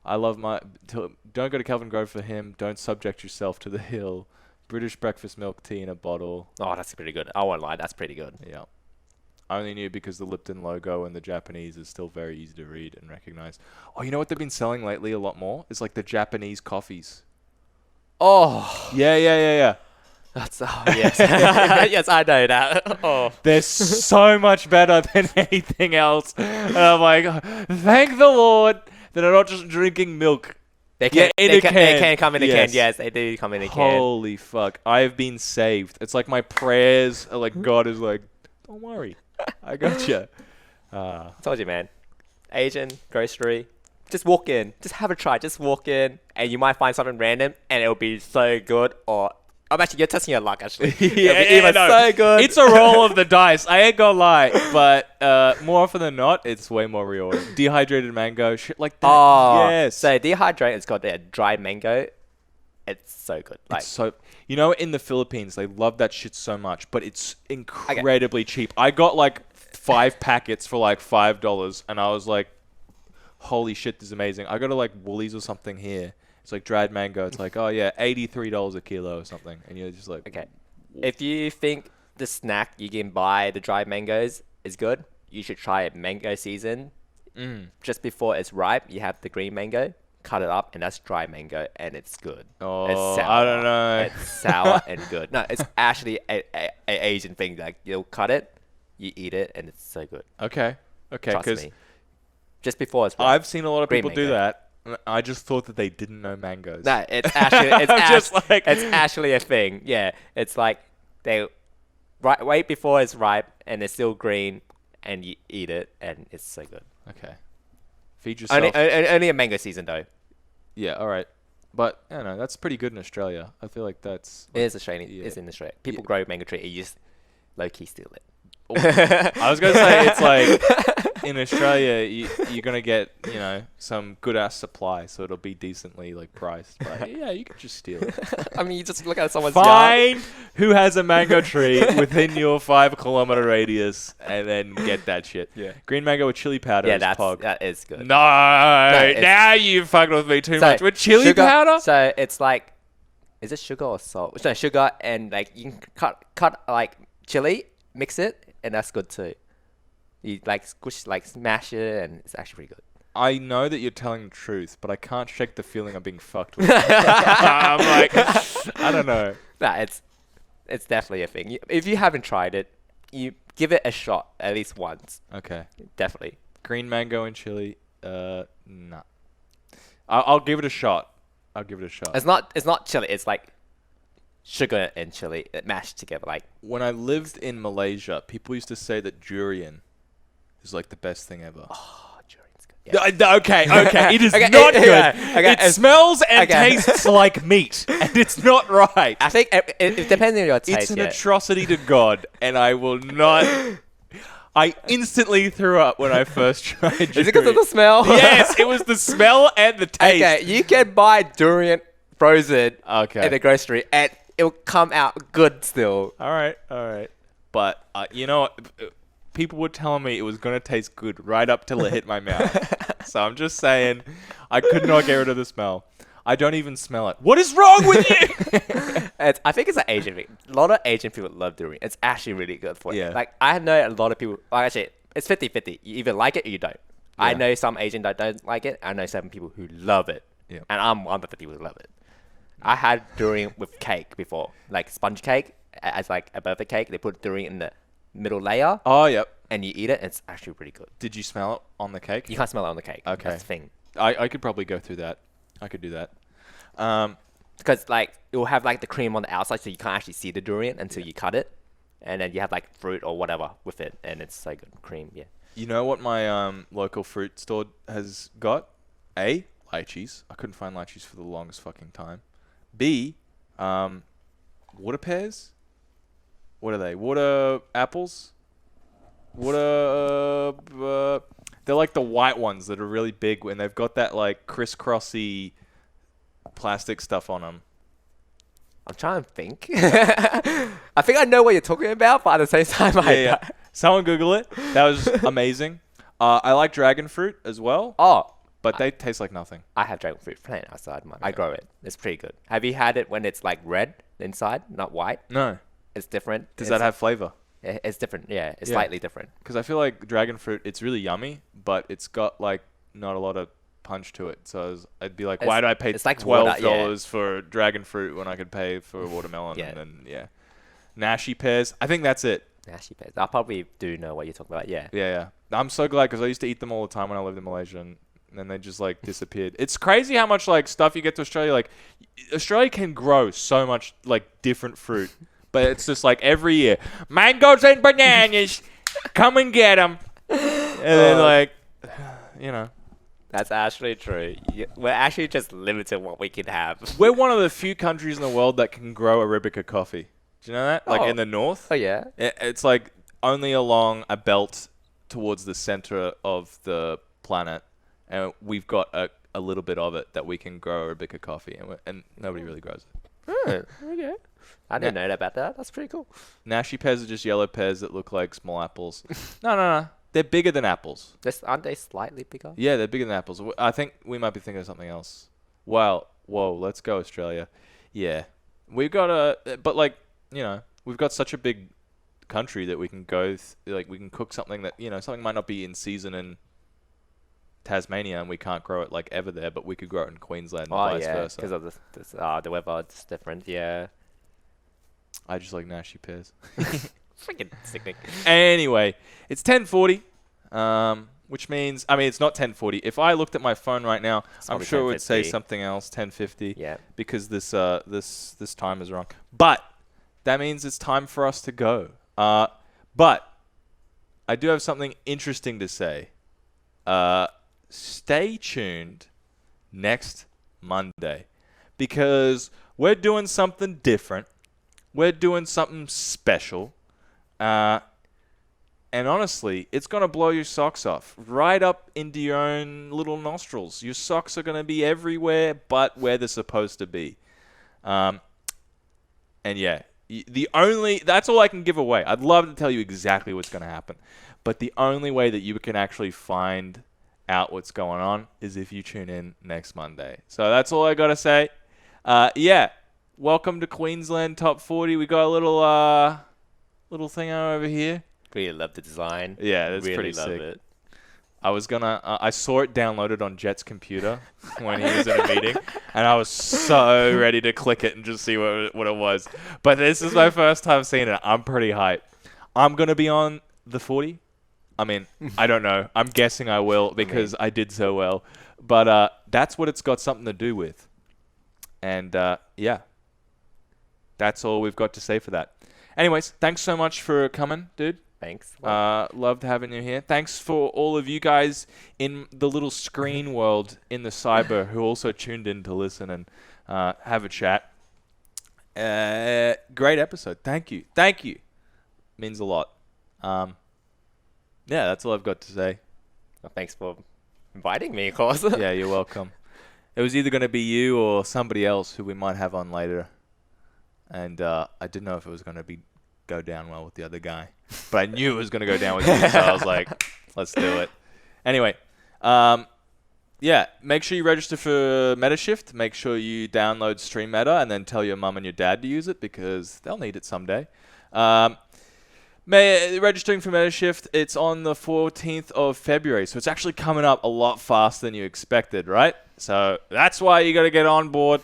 I love don't go to Kelvin Grove for him. Don't subject yourself to the hill. British breakfast milk tea in a bottle. Oh, that's pretty good. I won't lie, that's pretty good. Yeah. I only knew because the Lipton logo and the Japanese is still very easy to read and recognize. Oh, you know what they've been selling lately a lot more? It's like the Japanese coffees. Oh, Yeah. that's yes, yes, I know that. Oh, They're so much better than anything else. And I'm like, thank the Lord that I'm not just drinking milk. they can in a they can. can come in a can. Yes. Yes, they do come in a can. Holy fuck. I have been saved. It's like my prayers are like, God is like, don't worry. I gotcha. I told you, man. Asian grocery. Just walk in. Just have a try. Just walk in, and you might find something random, and it'll be so good. Or you're testing your luck, actually. Yeah, no. So good. It's a roll of the dice. I ain't gonna lie. But more often than not, it's way more real. Dehydrated mango, shit like that. Oh, yes. So dehydrated, it's got that dried mango. It's so good. Like, It's so, you know, in the Philippines, they love that shit so much, but it's incredibly cheap. I got like 5 packets for like $5, and I was like, holy shit, this is amazing. I go to like Woolies or something here. It's like dried mango. It's like, oh yeah, $83 a kilo or something. And you're just like, okay. If you think the snack you can buy, the dried mangoes, is good, you should try it mango season. Just before it's ripe, you have the green mango. Cut it up, and that's dry mango, and it's good. Oh, it's sour. I don't know. It's sour and good. No, it's actually a Asian thing. Like, you'll cut it, you eat it, and it's so good. Okay, Trust because me. Just before it's ripe. I've seen a lot of Green people do mango. that, I just thought that they didn't know mangoes. No, it's actually I'm just like it's actually a thing. Yeah, it's like they wait before it's ripe and it's still green, and you eat it, and it's so good. okay. Feed yourself. Only a mango season though. Yeah, all right. But I don't know, that's pretty good in Australia. I feel like that's. It is Australian. Yeah. It's in Australia. People grow mango tree. You just low key steal it. I was gonna say it's like in Australia you're gonna get some good ass supply, so it'll be decently like priced. But yeah, you can just steal it. I mean, you just look at someone's yard. Find who has a mango tree within your 5-kilometer radius, and then get that shit. Yeah. Green mango with chili powder. Yeah, is pog. that is good. No, it's- now you fucked with me too So, much with chili sugar- powder. So it's like, is it sugar or salt? No, sugar and like you can cut like chili, mix it, and that's good too. You like smash it, and it's actually pretty good. I know that you're telling the truth, but I can't shake the feeling I'm being fucked with. I'm like, I don't know. Nah, it's definitely a thing. If you haven't tried it, you give it a shot at least once. Okay. Definitely. Green mango and chili. Nah. I'll give it a shot. It's not chili. It's like sugar and chili mashed together. Like When I lived in Malaysia, people used to say that durian is like the best thing ever. oh, durian's good. Yeah. Okay. It is Okay, not good. okay, It smells and okay. tastes like meat, and it's not right. I think it depends on your taste. It's an yeah. atrocity to God, and I will not. I instantly threw up when I first tried durian. Is it because of the smell? Yes, it was the smell and the taste. Okay, you can buy durian frozen Okay. in the grocery, and it'll come out good still. All right. But you know what? People were telling me it was going to taste good right up till it hit my mouth. So I'm just saying, I could not get rid of the smell. I don't even smell it. What is wrong with you? I think it's an Asian thing. A lot of Asian people love durian. It's actually really good for you. Yeah. Like, I know a lot of people... Well, actually, it's 50-50. You either like it or you don't. I Yeah. know some Asians that don't like it. I know some people who love it. Yeah. And I'm one of the people who love it. I had durian with cake before. Like, sponge cake. As like a birthday cake. They put durian in the middle layer. Oh, yep. And you eat it. And it's actually pretty good. Did you smell it on the cake? You can't smell it on the cake. Okay. That's the thing. I could probably go through that. I could do that. Because like it will have like the cream on the outside, so you can't actually see the durian until you cut it, and then you have like fruit or whatever with it, and it's so good. Cream, yeah. You know what my local fruit store has got? A, lychees. I couldn't find lychees for the longest fucking time. B, water pears. What are they? Water apples? Water... they're like the white ones that are really big, and they've got that like crisscrossy plastic stuff on them. I'm trying to think. I think I know what you're talking about, but at the same time, Yeah. Someone Google it. That was amazing. I like dragon fruit as well, Oh, but they taste like nothing. I have dragon fruit plant outside mine. I grow it. It's pretty good. Have you had it when it's like red inside, not white? No. It's different. Does that have flavor? It's different. Yeah, it's Yeah. slightly different. Because I feel like dragon fruit, it's really yummy, but it's got like not a lot of punch to it. So I'd be like, why It's- do I pay it's like water, $12 for dragon fruit when I could pay for watermelon? Yeah. And then, yeah. Nashi pears. I think that's it. Nasty pears. I probably do know what you're talking about. Yeah. Yeah. I'm so glad because I used to eat them all the time when I lived in Malaysia, and then they just like disappeared. It's crazy how much like stuff you get to Australia. Like Australia can grow so much like different fruit, but it's just like every year, mangoes and bananas, come and get them, and then like, you know. That's actually true. We're actually just limited what we can have. We're one of the few countries in the world that can grow Arabica coffee. Do you know that? Like Oh. in the north, Oh yeah. it's like only along a belt towards the center of the planet, and we've got a little bit of it that we can grow Arabica coffee, and nobody really grows it. Okay. I didn't know about that. That's pretty cool. Nashi pears are just yellow pears that look like small apples. No. They're bigger than apples. Aren't they slightly bigger? Yeah, they're bigger than apples. I think we might be thinking of something else. Well, whoa, let's go Australia. Yeah. We've got but like, you know, we've got such a big country that we can go, like we can cook something that, you know, something might not be in season in Tasmania and we can't grow it like ever there, but we could grow it in Queensland and Oh vice yeah, versa. because of the weather. It's different. Yeah. I just like Nashi pears. Freaking sickening. Anyway, it's 10:40. which means, I mean, it's not 10:40. If I looked at my phone right now, It's I'm probably sure it would say 10:50. something else, 10:50, Yeah. because this time is wrong. But that means it's time for us to go. But I do have something interesting to say. Stay tuned next Monday, because we're doing something different. We're doing something special. And honestly, it's going to blow your socks off right up into your own little nostrils. Your socks are going to be everywhere but where they're supposed to be. And yeah, that's all I can give away. I'd love to tell you exactly what's going to happen. But the only way that you can actually find out what's going on is if you tune in next Monday. So that's all I got to say. Yeah, welcome to Queensland Top 40. We got a little thing over here. Really love the design. Yeah, that's really pretty love sick. it. I saw it downloaded on Jet's computer when he was in a meeting, and I was so ready to click it and just see what it was. But this is my first time seeing it. I'm pretty hyped. I'm going to be on the 40. I mean, I don't know. I'm guessing I will because I did so well. But that's what it's got something to do with. And yeah, that's all we've got to say for that. Anyways, thanks so much for coming, dude. Thanks. Loved having you here. Thanks for all of you guys in the little screen world in the cyber who also tuned in to listen and have a chat. Great episode. Thank you. Means a lot. Yeah, that's all I've got to say. Well, thanks for inviting me, of course. Yeah, you're welcome. It was either going to be you or somebody else who we might have on later. And I didn't know if it was going to go down well with the other guy. But I knew it was going to go down with you, so I was like, let's do it. Anyway, yeah, make sure you register for MetaShift. Make sure you download Tournameta and then tell your mum and your dad to use it because they'll need it someday. Registering for MetaShift, it's on the 14th of February, so it's actually coming up a lot faster than you expected, right? So that's why you got to get on board.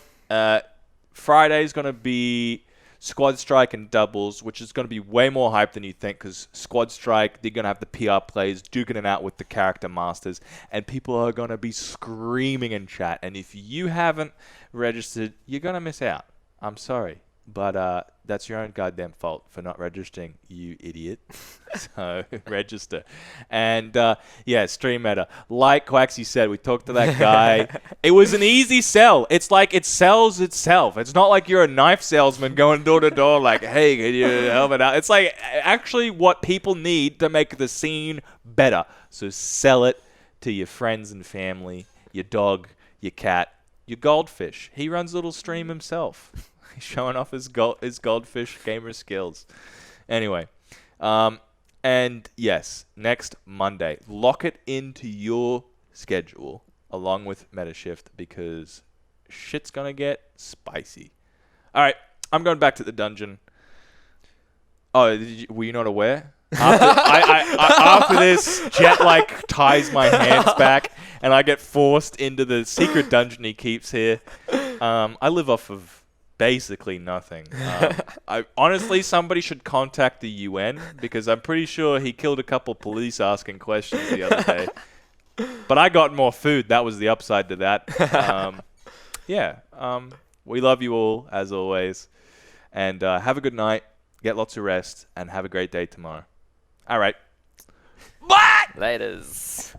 Friday's going to be Squad Strike and doubles, which is going to be way more hype than you think because Squad Strike, they're going to have the PR players duking it out with the character masters, and people are going to be screaming in chat. And if you haven't registered, you're going to miss out. I'm sorry, but that's your own goddamn fault for not registering, you idiot. So register. And yeah, Tournameta. Like Kwaksy said, we talked to that guy. It was an easy sell. It's like it sells itself. It's not like you're a knife salesman going door to door like, hey, can you help it out? It's like actually what people need to make the scene better. So sell it to your friends and family, your dog, your cat, your goldfish. He runs a little stream himself. He's showing off his goldfish gamer skills. Anyway, and yes, next Monday, lock it into your schedule along with MetaShift because shit's gonna get spicy. All right, I'm going back to the dungeon. Oh, were you not aware? After this, Jet ties my hands back, and I get forced into the secret dungeon he keeps here. I live off of basically nothing. Honestly, somebody should contact the UN because I'm pretty sure he killed a couple police asking questions the other day. But I got more food. That was the upside to that. Yeah. We love you all, as always. And have a good night. Get lots of rest. And have a great day tomorrow. All right. Bye! Laters.